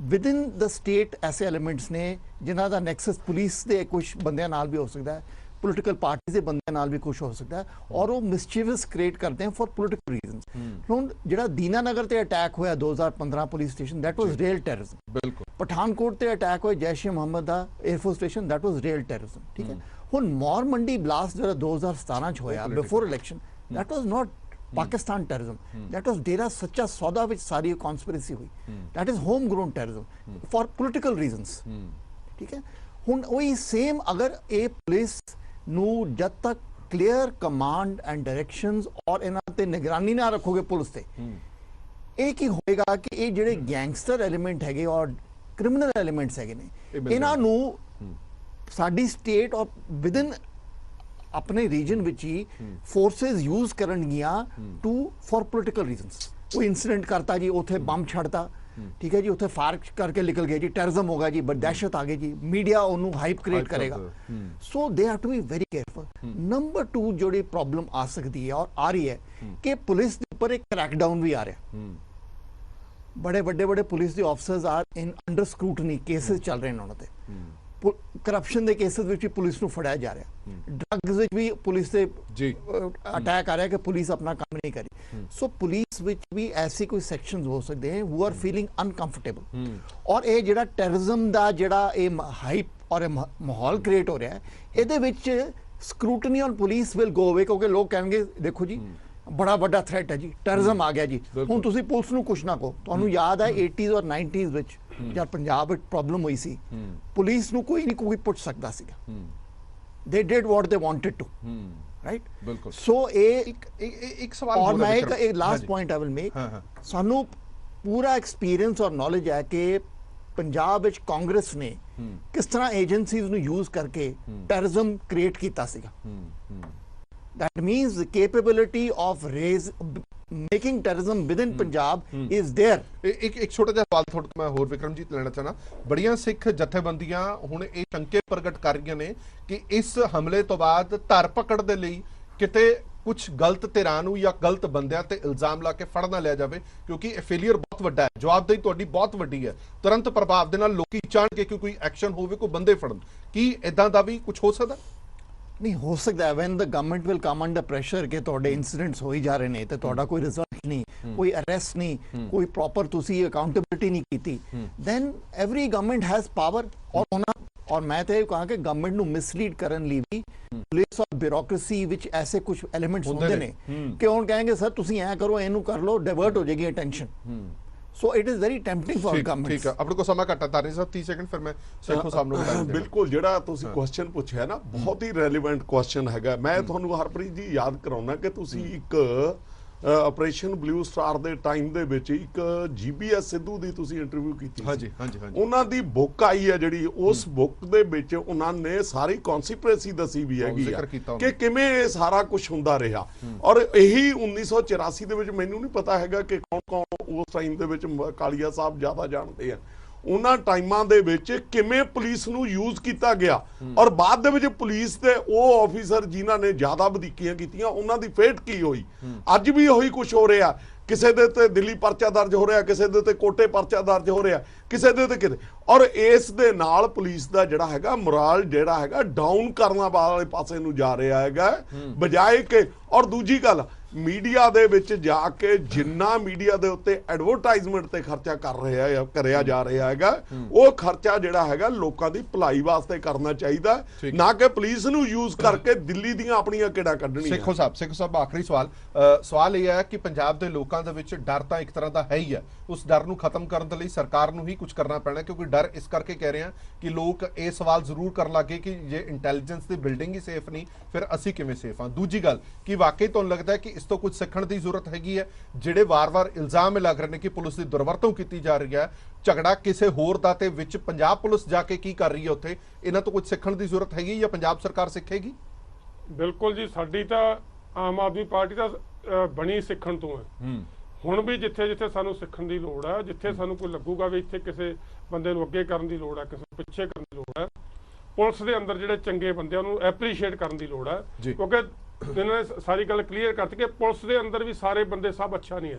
[SPEAKER 6] within the state ਐਸੇ ਐਲੀਮੈਂਟਸ ਨੇ ਜਿਨ੍ਹਾਂ ਦਾ ਨੈਕਸਸ ਪੁਲਿਸ ਦੇ ਕੁਝ ਬੰਦਿਆਂ ਨਾਲ ਵੀ ਹੋ ਸਕਦਾ ਹੈ, ਪੋਲੀਟੀਕਲ ਪਾਰਟੀਜ਼ ਦੇ ਬੰਦਿਆਂ ਨਾਲ ਵੀ ਕੁਝ ਹੋ ਸਕਦਾ ਹੈ, ਔਰ ਉਹ ਮਿਸਚੀਵਸ ਕ੍ਰੀਏਟ ਕਰਦੇ ਹਨ ਫॉर ਪੋਲੀਟੀਕਲ ਰੀਜ਼ਨਸ। ਹੁਣ ਜਿਹੜਾ ਦੀਨਾਨਗਰ ਤੇ ਅਟੈਕ ਹੋਇਆ 2015 police station, that was real terrorism. ਬਿਲਕੁਲ। ਪਠਾਨਕੋਟ ਤੇ ਅਟੈਕ ਹੋਇਆ ਜੈਸ਼ ਏ ਮੁਹੰਮਦ ਦਾ air force station, that was real terrorism. ਠੀਕ ਹੈ। ਹੁਣ ਮੌਰ ਮੰਡੀ ਬਲਾਸਟ ਜਿਹੜਾ 2017 ਚ ਹੋਇਆ before election, that was not Pakistan terrorism, that was Dera Sacha Sauda ਵਿੱਚ ਸਾਰੀ ਕਨਸਪੀਰੇਸੀ ਹੋਈ, that is home grown terrorism for political reasons. ਠੀਕ ਹੈ। ਹੁਣ ਉਹੀ ਸੇਮ ਅਗਰ ਇਹ ਪੁਲਿਸ ਨੂੰ ਜਦ ਤੱਕ ਕਲੀਅਰ ਕਮਾਂਡ ਐਂਡ ਡਾਇਰੈਕਸ਼ਨਸ ਔਰ ਇਹਨਾਂ ਤੇ ਨਿਗਰਾਨੀ ਨਾ ਰੱਖੋਗੇ ਪੁਲਿਸ ਤੇ, ਇਹ ਕੀ ਹੋਏਗਾ ਕਿ ਇਹ ਜਿਹੜੇ ਗੈਂਗਸਟਰ ਐਲੀਮੈਂਟ ਹੈਗੇ ਔਰ ਕ੍ਰਿਮੀਨਲ ਐਲੀਮੈਂਟਸ ਹੈਗੇ ਨੇ, ਇਹਨਾਂ ਨੂੰ ਸਾਡੀ ਸਟੇਟ ਔਰ ਵਿਦਿਨ ਆਪਣੇ ਰੀਜਨ ਵਿੱਚ ਹੀ ਫੋਰਸਸ ਯੂਜ਼ ਕਰਨਗੀਆਂ ਫॉर ਪੋਲੀਟੀਕਲ ਰੀਜ਼ਨਸ। ਕੋਈ ਇਨਸੀਡੈਂਟ ਕਰਤਾ ਜੀ, ਉੱਥੇ ਬੰਬ ਛੱਡਤਾ, ਠੀਕ ਹੈ ਜੀ, ਉੱਥੇ ਫਾਇਰ ਕਰਕੇ ਨਿਕਲ ਗਏ ਜੀ, ਟੈਰਰਿਜ਼ਮ ਹੋ ਗਿਆ ਜੀ, ਬਟ ਦਹਿਸ਼ਤ ਆ ਗਈ ਜੀ, ਮੀਡੀਆ ਉਹਨੂੰ ਹਾਈਪ ਕ੍ਰੀਏਟ ਕਰੇਗਾ। So they have to be very careful. Number 2 ਜਿਹੜੀ ਪ੍ਰੋਬਲਮ ਆ ਸਕਦੀ ਹੈ ਔਰ ਆ ਰਹੀ ਹੈ ਕਿ ਪੁਲਿਸ ਦੇ ਉੱਪਰ ਇੱਕ ਕ੍ਰੈਕਡਾਊਨ ਵੀ ਆ ਰਿਹਾ। ਬੜੇ ਵੱਡੇ ਪੁਲਿਸ ਦੇ officers are in under scrutiny, cases ਚੱਲ ਰਹੇ ਨੇ ਉਹਨਾਂ ਤੇ, ਕਰਪਸ਼ਨ ਦੇ ਕੇਸਿਸ ਵਿੱਚ ਵੀ ਪੁਲਿਸ ਨੂੰ ਫੜਿਆ ਜਾ ਰਿਹਾ, ਡਰੱਗਸ ਵਿੱਚ ਵੀ ਪੁਲਿਸ ਤੇ ਅਟੈਕ ਆ ਰਿਹਾ ਕਿ ਪੁਲਿਸ ਆਪਣਾ ਕੰਮ ਨਹੀਂ ਕਰੀ। ਸੋ ਪੁਲਿਸ ਵਿੱਚ ਵੀ ਐਸੀ ਕੋਈ ਸੈਕਸ਼ਨਸ ਹੋ ਸਕਦੇ ਹਨ ਹੂ ਆਰ ਫੀਲਿੰਗ ਅਨਕੰਫਰਟੇਬਲ, ਔਰ ਇਹ ਜਿਹੜਾ ਟੈਰਰਿਜ਼ਮ ਦਾ ਜਿਹੜਾ ਇਹ ਹਾਈਪ ਔਰ ਮਾਹੌਲ ਕ੍ਰੀਏਟ ਹੋ ਰਿਹਾ ਹੈ, ਇਹਦੇ ਵਿੱਚ scrutiny on police will go ਅਵੇ, ਕਿਉਂਕਿ ਲੋਕ ਕਹਿਣਗੇ ਦੇਖੋ ਜੀ ਬੜਾ ਵੱਡਾ ਥ੍ਰੈਟ ਹੈ ਜੀ, ਟੈਰਰਿਜ਼ਮ ਆ ਗਿਆ ਜੀ, ਹੁਣ ਤੁਸੀਂ ਪੁਲਿਸ ਨੂੰ ਕੁਛ ਨਾ ਕਹੋ। ਤੁਹਾਨੂੰ ਯਾਦ ਹੈ 80s ਔਰ 90s ਵਿੱਚ ਜਦ ਪੰਜਾਬ ਵਿੱਚ ਪ੍ਰੋਬਲਮ ਹੋਈ ਸੀ, ਪੁਲਿਸ ਨੂੰ ਕੋਈ ਨਹੀਂ ਕੋਈ ਪੁੱਛ ਸਕਦਾ ਸੀਗਾ, they did what they wanted to, right?
[SPEAKER 1] बिल्कुल।
[SPEAKER 6] So
[SPEAKER 1] एक सवाल
[SPEAKER 6] और मैं एक last point I will make, सानू पूरा एक्सपीरियंस और नॉलेज है कि पंजाब विच कांग्रेस ने किस तरह एजेंसीज ਨੂੰ यूज करके टेररिज्म क्रिएट ਕੀਤਾ ਸੀਗਾ। That means the capability of making terrorism within Punjab is there।
[SPEAKER 1] एक छोटा ਜਿਹਾ ਸਵਾਲ ਤੁਹਾਡੇ ਤੋਂ ਮੈਂ ਹੋਰ ਵਿਕਰਮਜੀਤ ਲੈਣਾ ਚਾਹਨਾ, ਬੜੀਆਂ ਸਿੱਖ ਜਥੇਬੰਦੀਆਂ ਹੁਣ ਇਹ ਸ਼ੰਕੇ ਪ੍ਰਗਟ ਕਰ ਰਹੀਆਂ ਨੇ ਕਿ ਇਸ ਹਮਲੇ ਤੋਂ ਬਾਅਦ ਧਰ ਪਕੜ ਦੇ ਲਈ ਕਿਤੇ ਕੁਝ ਗਲਤ ਧਿਰਾਂ ਨੂੰ ਜਾਂ ਗਲਤ ਬੰਦਿਆਂ ਤੇ ਇਲਜ਼ਾਮ ਲਾ ਕੇ ਫੜ ਨਾ ਲਿਆ ਜਾਵੇ, ਕਿਉਂਕਿ ਇਹ ਫੇਲਿਅਰ ਬਹੁਤ ਵੱਡਾ ਹੈ, ਜਵਾਬਦੇਹੀ ਤੁਹਾਡੀ ਬਹੁਤ ਵੱਡੀ ਹੈ, ਤੁਰੰਤ ਪ੍ਰਭਾਵ ਦੇ ਨਾਲ ਲੋਕੀ ਚਾਹਣਗੇ ਕਿ ਕੋਈ ਐਕਸ਼ਨ ਹੋਵੇ, ਕੋਈ ਬੰਦੇ ਫੜਨ। ਕੀ ਇਦਾਂ ਦਾ ਵੀ ਕੁਝ ਹੋ ਸਕਦਾ?
[SPEAKER 6] नहीं हो सकता है। when the government will come under pressure कि ਤੁਹਾਡੇ ਇਨਸੀਡੈਂਟਸ ਹੋਈ ਜਾ ਰਹੇ ਨੇ ਤੇ ਤੁਹਾਡਾ ਕੋਈ ਰਿਜ਼ਲਟ ਨਹੀਂ, ਕੋਈ ਅਰੈਸਟ ਨਹੀਂ, ਕੋਈ ਪ੍ਰੋਪਰ ਤੁਸੀਂ ਅਕਾਊਂਟੇਬਿਲਿਟੀ ਨਹੀਂ ਕੀਤੀ, then every government has power। और ਮੈਂ ਤੇ ਇਹ ਕਹਾਂ ਕਿ ਗਵਰਨਮੈਂਟ ਨੂੰ ਮਿਸਲੀਡ ਕਰਨ ਲਈ ਵੀ ਪੁਲਿਸ ਔਰ ਬਿਊਰੋਕ੍ਰੇਸੀ ਵਿੱਚ ਐਸੇ ਕੁਝ ਐਲੀਮੈਂਟਸ ਹੁੰਦੇ ਨੇ ਕਿ ਉਹ ਕਹਾਂਗੇ ਸਰ ਤੁਸੀਂ ਐ ਕਰੋ, ਇਹਨੂੰ ਕਰ ਲਓ, ਡਾਇਵਰਟ ਹੋ ਜਾਏਗੀ attention. So it is very tempting for governments।
[SPEAKER 1] ਠੀਕ ਹੈ, ਆਪਣੇ ਕੋ ਸਮਾਂ ਘੱਟ ਹੈ ਤਾਰੀ ਸਾਹਿਬ, 30 ਸੈਕਿੰਡ ਫਿਰ ਮੈਂ ਸੇਖੋ ਸਾਹਿਬ ਨੂੰ ਬਤਾਉਂਦਾ।
[SPEAKER 4] ਬਿਲਕੁਲ, ਜਿਹੜਾ ਤੁਸੀਂ ਕੁਐਸਚਨ ਪੁੱਛਿਆ ਨਾ ਬਹੁਤ ਹੀ ਰੈਲੇਵੈਂਟ ਕੁਐਸਚਨ ਹੈਗਾ। ਮੈਂ ਤੁਹਾਨੂੰ ਹਰਪ੍ਰੀਤ ਜੀ ਯਾਦ ਕਰਾਉਣਾ ਕਿ ਤੁਸੀਂ ਇੱਕ ਆਪਰੇਸ਼ਨ ਬਲੂ ਸਟਾਰ ਦੇ ਟਾਈਮ ਦੇ ਵਿੱਚ ਇੱਕ ਜੀਬੀਐਸ ਸਿੱਧੂ ਦੀ ਤੁਸੀਂ ਇੰਟਰਵਿਊ ਕੀਤੀ।
[SPEAKER 1] ਹਾਂਜੀ ਹਾਂਜੀ ਹਾਂਜੀ।
[SPEAKER 4] ਉਹਨਾਂ ਦੀ ਬੁੱਕ ਆਈ ਹੈ ਜਿਹੜੀ, ਉਸ ਬੁੱਕ ਦੇ ਵਿੱਚ ਉਹਨਾਂ ਨੇ ਸਾਰੀ ਕਨਸਪੀਰੇਸੀ ਦੱਸੀ ਵੀ ਹੈਗੀ ਕਿ ਕਿਵੇਂ ਇਹ ਸਾਰਾ ਕੁਝ ਹੁੰਦਾ ਰਿਹਾ। ਔਰ ਇਹੀ 1984 ਦੇ ਵਿੱਚ ਮੈਨੂੰ ਨਹੀਂ ਪਤਾ ਹੈਗਾ ਕਿ ਕੌਣ ਉਸ ਟਾਈਮ ਦੇ ਵਿੱਚ ਕਾਲੀਆ ਸਾਹਿਬ ਜ਼ਿਆਦਾ ਜਾਣਦੇ ਆ, ਉਹਨਾਂ ਟਾਈਮਾਂ ਦੇ ਵਿੱਚ ਕਿਵੇਂ ਪੁਲਿਸ ਨੂੰ ਯੂਜ਼ ਕੀਤਾ ਗਿਆ ਔਰ ਬਾਅਦ ਦੇ ਵਿੱਚ ਪੁਲਿਸ ਦੇ ਉਹ ਆਫੀਸਰ ਜਿਨ੍ਹਾਂ ਨੇ ਜ਼ਿਆਦਾ ਵਧੀਕੀਆਂ ਕੀਤੀਆਂ ਉਹਨਾਂ ਦੀ ਫੇਟ ਕੀ ਹੋਈ। ਅੱਜ ਵੀ ਉਹੀ ਕੁਝ ਹੋ ਰਿਹਾ, ਕਿਸੇ ਦੇ ਤੇ ਦਿੱਲੀ ਪਰਚਾ ਦਰਜ ਹੋ ਰਿਹਾ, ਕਿਸੇ ਦੇ ਤੇ ਕੋਟੇ ਪਰਚਾ ਦਰਜ ਹੋ ਰਿਹਾ, ਕਿਸੇ ਦੇ ਤੇ ਕਿਤੇ। ਔਰ ਇਸ ਦੇ ਨਾਲ ਪੁਲਿਸ ਦਾ ਜਿਹੜਾ ਹੈਗਾ ਮੋਰਲ ਜਿਹੜਾ ਹੈਗਾ ਡਾਊਨ ਕਰਨ ਵਾਲੇ ਪਾਸੇ ਨੂੰ ਜਾ ਰਿਹਾ ਹੈਗਾ, ਬਜਾਏ ਕਿ। ਔਰ ਦੂਜੀ ਗੱਲ, ਮੀਡੀਆ ਦੇ ਵਿੱਚ ਜਾ ਕੇ ਜਿੰਨਾ ਮੀਡੀਆ ਦੇ ਉੱਤੇ ਐਡਵਰਟਾਈਜ਼ਮੈਂਟ ਤੇ ਖਰਚਾ ਕਰਿਆ ਜਾ ਰਿਹਾ ਹੈਗਾ, ਉਹ ਖਰਚਾ ਜਿਹੜਾ ਹੈਗਾ ਲੋਕਾਂ ਦੀ ਭਲਾਈ ਵਾਸਤੇ ਕਰਨਾ ਚਾਹੀਦਾ, ਨਾ ਕਿ ਪੁਲਿਸ ਨੂੰ ਯੂਜ਼ ਕਰਕੇ ਦਿੱਲੀ ਦੀਆਂ ਆਪਣੀਆਂ ਕਿਹੜਾ ਕੱਢਣੀਆਂ।
[SPEAKER 1] ਸੇਖੋ ਸਾਹਿਬ ਆਖਰੀ ਸਵਾਲ ਇਹ ਹੈ ਕਿ ਪੰਜਾਬ ਦੇ ਲੋਕਾਂ ਦੇ ਵਿੱਚ ਡਰ ਤਾਂ ਇੱਕ ਤਰ੍ਹਾਂ ਦਾ ਹੈ ਹੀ ਹੈ, ਉਸ ਡਰ ਨੂੰ ਖਤਮ ਕਰਨ ਦੇ ਲਈ ਸਰਕਾਰ ਨੂੰ ਹੀ ਕੁਝ ਕਰਨਾ ਪੈਣਾ, ਕਿਉਂਕਿ ਡਰ ਇਸ ਕਰਕੇ ਕਹਿ ਰਹੇ ਹਾਂ ਕਿ ਲੋਕ ਇਹ ਸਵਾਲ ਜ਼ਰੂਰ ਕਰਨ ਲੱਗੇ ਕਿ ਜੇ ਇੰਟੈਲੀਜੈਂਸ ਦੀ ਬਿਲਡਿੰਗ ਹੀ ਸੇਫ ਨਹੀਂ ਫਿਰ ਅਸੀਂ ਕਿਵੇਂ ਸੇਫ ਹਾਂ। ਦੂਜੀ ਗੱਲ, ਕਿ ਵਾਕਈ ਤੁਹਾਨੂੰ ਲੱਗਦਾ ਹੈ ਕਿ ਇਸ ਤੋਂ ਕੁਝ ਸਿੱਖਣ ਦੀ ਜ਼ਰੂਰਤ ਹੈਗੀ ਹੈ? ਜਿਹੜੇ ਵਾਰ-ਵਾਰ ਇਲਜ਼ਾਮ ਲੱਗ ਰਹੇ ਨੇ ਕਿ ਪੁਲਿਸ ਦੀ ਦੁਰਵਰਤੋਂ ਕੀਤੀ ਜਾ ਰਹੀ ਹੈ, ਝਗੜਾ ਕਿਸੇ ਹੋਰ ਦਾ ਤੇ ਵਿੱਚ ਪੰਜਾਬ ਪੁਲਿਸ ਜਾ ਕੇ ਕੀ ਕਰ ਰਹੀ ਹੈ ਉੱਥੇ, ਇਹਨਾਂ ਤੋਂ ਕੁਝ ਸਿੱਖਣ ਦੀ ਜ਼ਰੂਰਤ ਹੈਗੀ ਜਾਂ ਪੰਜਾਬ ਸਰਕਾਰ ਸਿੱਖੇਗੀ?
[SPEAKER 2] ਬਿਲਕੁਲ ਜੀ, ਸਾਡੀ ਤਾਂ ਆਮ ਆਦਮੀ ਪਾਰਟੀ ਤਾਂ ਬਣੀ ਸਿੱਖਣ ਤੋਂ ਹੈ। ਹੁਣ ਵੀ ਜਿੱਥੇ ਜਿੱਥੇ ਸਾਨੂੰ ਸਿੱਖਣ ਦੀ ਲੋੜ ਹੈ, ਜਿੱਥੇ ਸਾਨੂੰ ਕੋਈ ਲੱਗੂਗਾ ਵੀ ਇੱਥੇ ਕਿਸੇ ਬੰਦੇ ਨੂੰ ਅੱਗੇ ਕਰਨ ਦੀ ਲੋੜ ਹੈ, ਕਿਸੇ ਨੂੰ ਪਿੱਛੇ ਕਰਨ ਦੀ ਲੋੜ ਹੈ, ਪੁਲਿਸ ਦੇ ਅੰਦਰ ਜਿਹੜੇ ਚੰਗੇ ਬੰਦੇ ਉਹਨੂੰ ਐਪਰੀਸ਼ੀਏਟ ਕਰਨ ਦੀ ਲੋੜ ਹੈ। ਕਿਉਂਕਿ ਇਹਨਾਂ ਨੇ ਸਾਰੀ ਗੱਲ ਕਲੀਅਰ ਕਰਤੀ ਕਿ ਪੁਲਿਸ ਦੇ ਅੰਦਰ ਵੀ ਸਾਰੇ ਬੰਦੇ ਸਭ ਅੱਛਾ ਨਹੀਂ ਹੈ।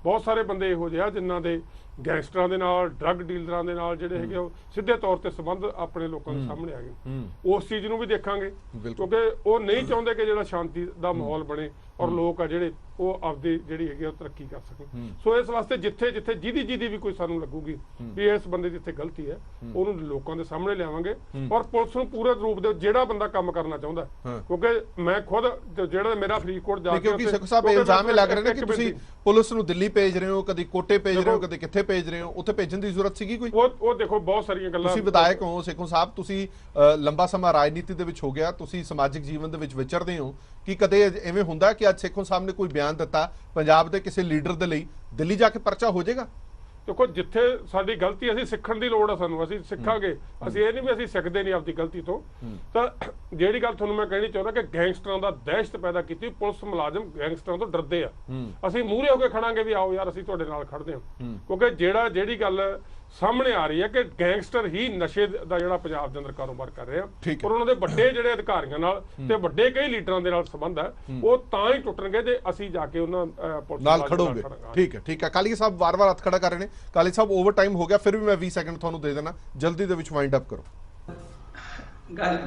[SPEAKER 2] ਬਹੁਤ ਸਾਰੇ ਬੰਦੇ ਇਹੋ ਜਿਹੇ ਆ ਜਿਨ੍ਹਾਂ ਦੇ ਗੈਂਗਸਟਰਾਂ ਦੇ ਨਾਲ, ਡਰੱਗ ਡੀਲਰਾਂ ਦੇ ਨਾਲ ਜਿਹੜੇ ਹੈਗੇ ਉਹ ਸਿੱਧੇ ਤੌਰ ਤੇ ਸੰਬੰਧ ਆਪਣੇ ਲੋਕਾਂ ਦੇ ਸਾਹਮਣੇ ਆ ਗਏ। ਉਸ ਚੀਜ਼ ਨੂੰ ਵੀ ਦੇਖਾਂਗੇ, ਕਿਉਂਕਿ ਉਹ ਨਹੀਂ ਚਾਹੁੰਦੇ ਕਿ ਜਿਹੜਾ ਸ਼ਾਂਤੀ ਦਾ ਮਾਹੌਲ ਬਣੇ ਔਰ ਲੋਕ ਆ ਜਿਹੜੇ ਉਹ ਆਪਦੀ ਜਿਹੜੀ ਹੈਗੀ ਉਹ ਤਰੱਕੀ ਕਰ ਸਕਣ। ਸੋ ਇਸ ਵਾਸਤੇ ਜਿੱਥੇ ਜਿੱਥੇ ਜਿਹਦੀ ਵੀ ਕੋਈ ਸਾਨੂੰ ਲੱਗੂਗੀ ਵੀ ਇਸ ਬੰਦੇ ਦੀ ਇੱਥੇ ਗਲਤੀ ਹੈ, ਉਹਨੂੰ ਲੋਕਾਂ ਦੇ ਸਾਹਮਣੇ ਲਿਆਵਾਂਗੇ ਔਰ ਪੁਲਿਸ ਨੂੰ ਪੂਰੇ ਰੂਪ ਦੇ ਜਿਹੜਾ ਬੰਦਾ ਕੰਮ ਕਰਨਾ ਚਾਹੁੰਦਾ, ਕਿਉਂਕਿ ਮੈਂ ਖੁਦ ਜਿਹੜਾ ਮੇਰਾ ਫਰੀਦਕੋਟ ਜਾ ਕੇ,
[SPEAKER 1] ਕਿਉਂਕਿ ਸਿੱਖੋ ਸਾਹਿਬ ਇਲਜ਼ਾਮ ਲੱਗ ਰਹੇ ਨੇ ਕਿ ਤੁਸੀਂ ਪੁਲਿਸ ਨੂੰ ਦਿੱਲੀ ਭੇਜ ਰਹੇ ਹੋ, ਕਦੀ ਕੋਟੇ ਭੇਜ ਰਹੇ ਹੋ, ਕਦੀ ਕਿੱਥੇ ਭੇਜ ਰਹੇ ਹੋ, ਉੱਥੇ ਭੇਜਣ ਦੀ ਜ਼ਰੂਰਤ ਸੀਗੀ ਕੋਈ?
[SPEAKER 2] ਉਹ ਦੇਖੋ ਬਹੁਤ ਸਾਰੀਆਂ ਗੱਲਾਂ।
[SPEAKER 1] ਤੁਸੀਂ ਵਿਧਾਇਕ ਹੋ ਸਿੱਖੋ ਸਾਹਿਬ, ਤੁਸੀਂ ਲੰਬਾ ਸਮਾਂ ਰਾਜਨੀਤੀ ਦੇ ਵਿੱਚ ਹੋ ਗਿਆ, ਤੁਸੀਂ ਸਮਾਜਿਕ ਜੀਵਨ ਦੇ ਵਿੱਚ ਵਿਚਰਦੇ ਹੋ, ਕਿ ਕਦੇ ਐਵੇਂ ਹੁੰਦਾ ਕਿ ਅੱਜ ਸਿੱਖੋ ਸਾਹਿਬ ਨੇ ਕੋਈ ਬਿਆਨ ਦਿੱਤਾ ਪੰਜਾਬ ਦੇ ਕਿਸੇ ਲੀਡਰ ਦੇ ਲਈ, ਦਿੱਲੀ ਜਾ ਕੇ ਪਰਚਾ ਹੋ ਜਾਏਗਾ?
[SPEAKER 2] ਦੇਖੋ ਜਿੱਥੇ ਸਾਡੀ ਗਲਤੀ, ਅਸੀਂ ਸਿੱਖਣ ਦੀ ਲੋੜ ਆ ਸਾਨੂੰ, ਅਸੀਂ ਸਿੱਖਾਂਗੇ। ਅਸੀਂ ਇਹ ਨਹੀਂ ਵੀ ਅਸੀਂ ਸਿੱਖਦੇ ਨਹੀਂ ਆਪਦੀ ਗਲਤੀ ਤੋਂ। ਤਾਂ ਜਿਹੜੀ ਗੱਲ ਤੁਹਾਨੂੰ ਮੈਂ ਕਹਿਣੀ ਚਾਹੁੰਦਾ ਕਿ ਗੈਂਗਸਟਰਾਂ ਦਾ ਦਹਿਸ਼ਤ ਪੈਦਾ ਕੀਤੀ, ਪੁਲਿਸ ਮੁਲਾਜ਼ਮ ਗੈਂਗਸਟਰਾਂ ਤੋਂ ਡਰਦੇ ਆ। ਅਸੀਂ ਮੂਹਰੇ ਹੋ ਕੇ ਖੜਾਂਗੇ ਵੀ ਆਓ ਯਾਰ ਅਸੀਂ ਤੁਹਾਡੇ ਨਾਲ ਖੜਦੇ ਹਾਂ, ਕਿਉਂਕਿ ਜਿਹੜੀ ਗੱਲ ਸਾਹਮਣੇ ਆ ਰਹੀ ਹੈ ਕਿ ਗੈਂਗਸਟਰ ਹੀ ਨਸ਼ੇ ਦਾ ਜਿਹੜਾ ਪੰਜਾਬ ਦੇ ਅੰਦਰ ਕਾਰੋਬਾਰ ਕਰ ਰਹੇ ਆ ਔਰ ਉਹਨਾਂ ਦੇ ਵੱਡੇ ਜਿਹੜੇ ਅਧਿਕਾਰੀਆਂ ਨਾਲ ਤੇ ਵੱਡੇ ਕਈ ਲੀਡਰਾਂ ਦੇ ਨਾਲ ਸੰਬੰਧ ਹੈ, ਉਹ ਤਾਂ ਹੀ ਟੁੱਟਣਗੇ ਜੇ ਅਸੀਂ ਜਾ ਕੇ ਉਹਨਾਂ
[SPEAKER 1] ਨਾਲ ਖੜੋਗੇ। ਠੀਕ ਹੈ ਕਾਲੀ ਸਾਹਿਬ ਵਾਰ-ਵਾਰ ਹੱਥ ਖੜਾ ਕਰ ਰਹੇ ਨੇ। ਕਾਲੀ ਸਾਹਿਬ ਓਵਰ ਟਾਈਮ ਹੋ ਗਿਆ, ਫਿਰ ਵੀ ਮੈਂ 20 ਸੈਕਿੰਡ ਤੁਹਾਨੂੰ ਦੇ ਦੇਣਾ, ਜਲਦੀ ਦੇ ਵਿੱਚ ਵਾਈਂਡ ਅਪ ਕਰੋ।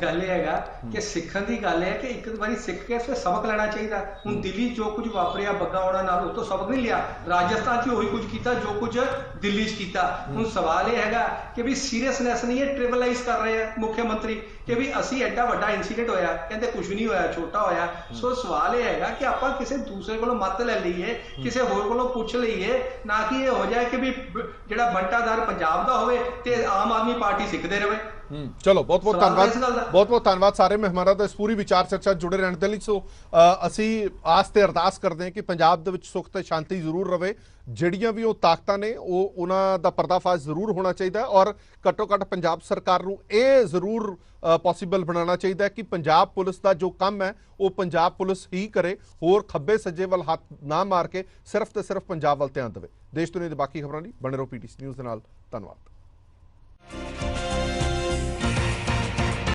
[SPEAKER 3] ਗੱਲ ਇਹ ਹੈਗਾ ਕਿ ਸਿੱਖਣ ਦੀ ਗੱਲ ਹੈ ਕਿ ਇੱਕ ਵਾਰੀ ਸਿੱਖ ਕੇ ਫਿਰ ਸਬਕ ਲੈਣਾ ਚਾਹੀਦਾ। ਹੁਣ ਦਿੱਲੀ ਜੋ ਕੁਝ ਵਾਪਰਿਆ ਬੱਗਾ ਉਹਨਾਂ ਨਾਲ, ਉਹ ਤੋਂ ਸਬਕ ਨਹੀਂ ਲਿਆ। ਰਾਜਸਥਾਨ 'ਚ ਉਹੀ ਕੁਝ ਕੀਤਾ ਜੋ ਕੁਝ ਦਿੱਲੀ 'ਚ ਕੀਤਾ। ਹੁਣ ਸਵਾਲ ਇਹ ਹੈਗਾ ਕਿ ਵੀ ਸੀਰੀਅਸਨੈਸ ਨਹੀਂ, ਇਹ ਟ੍ਰਿਵਲਾਈਜ਼ ਕਰ ਰਹੇ ਆ ਮੁੱਖ ਮੰਤਰੀ ਕਿ ਵੀ ਅਸੀਂ ਐਡਾ ਵੱਡਾ ਇਨਸੀਡੈਂਟ ਹੋਇਆ, ਕਹਿੰਦੇ ਕੁਝ ਨਹੀਂ ਹੋਇਆ, ਛੋਟਾ ਹੋਇਆ। ਸੋ ਸਵਾਲ ਇਹ ਹੈਗਾ ਕਿ ਆਪਾਂ ਕਿਸੇ ਦੂਸਰੇ ਕੋਲੋਂ ਮੱਤ ਲੈ ਲਈਏ, ਕਿਸੇ ਹੋਰ ਕੋਲੋਂ ਪੁੱਛ ਲਈਏ, ਨਾ ਕਿ ਇਹ ਹੋ ਜਾਏ ਕਿ ਵੀ ਜਿਹੜਾ ਬੰਟਾਦਾਰ ਪੰਜਾਬ ਦਾ ਹੋਵੇ ਤੇ ਆਮ ਆਦਮੀ ਪਾਰਟੀ ਸਿੱਖਦੇ ਰਵੇ।
[SPEAKER 1] ਚਲੋ ਬਹੁਤ ਬਹੁਤ ਧੰਨਵਾਦ ਸਾਰੇ ਮਹਿਮਾਨਾਂ ਦਾ ਇਸ ਪੂਰੀ ਵਿਚਾਰ ਚਰਚਾ ਜੁੜੇ ਰਹਿਣ ਦੇ ਲਈ। ਸੋ ਅਸੀਂ ਆਸ ਤੇ ਅਰਦਾਸ ਕਰਦੇ ਹਾਂ ਕਿ ਪੰਜਾਬ ਦੇ ਵਿੱਚ ਸੁੱਖ ਤੇ ਸ਼ਾਂਤੀ ਜ਼ਰੂਰ ਰਵੇ। ਜਿਹੜੀਆਂ ਵੀ ਉਹ ਤਾਕਤਾਂ ਨੇ ਉਹਨਾਂ ਦਾ ਪਰਦਾਫਾਸ਼ ਜ਼ਰੂਰ ਹੋਣਾ ਚਾਹੀਦਾ ਔਰ ਘੱਟੋ ਘੱਟ ਪੰਜਾਬ ਸਰਕਾਰ ਨੂੰ ਇਹ ਜ਼ਰੂਰ ਪੋਸੀਬਲ ਬਣਾਉਣਾ ਚਾਹੀਦਾ ਕਿ ਪੰਜਾਬ ਪੁਲਿਸ ਦਾ ਜੋ ਕੰਮ ਹੈ ਉਹ ਪੰਜਾਬ ਪੁਲਿਸ ਹੀ ਕਰੇ, ਹੋਰ ਖੱਬੇ ਸੱਜੇ ਵੱਲ ਹੱਥ ਨਾ ਮਾਰ ਕੇ ਸਿਰਫ ਤੇ ਸਿਰਫ ਪੰਜਾਬ ਵੱਲ ਧਿਆਨ ਦੇਵੇ। ਦੇਸ਼ ਦੁਨੀਆ ਦੇ ਬਾਕੀ ਖਬਰਾਂ ਲਈ ਬਣੇ ਰਹੋ PTC ਨਿਊਜ਼ ਦੇ ਨਾਲ। ਧੰਨਵਾਦ।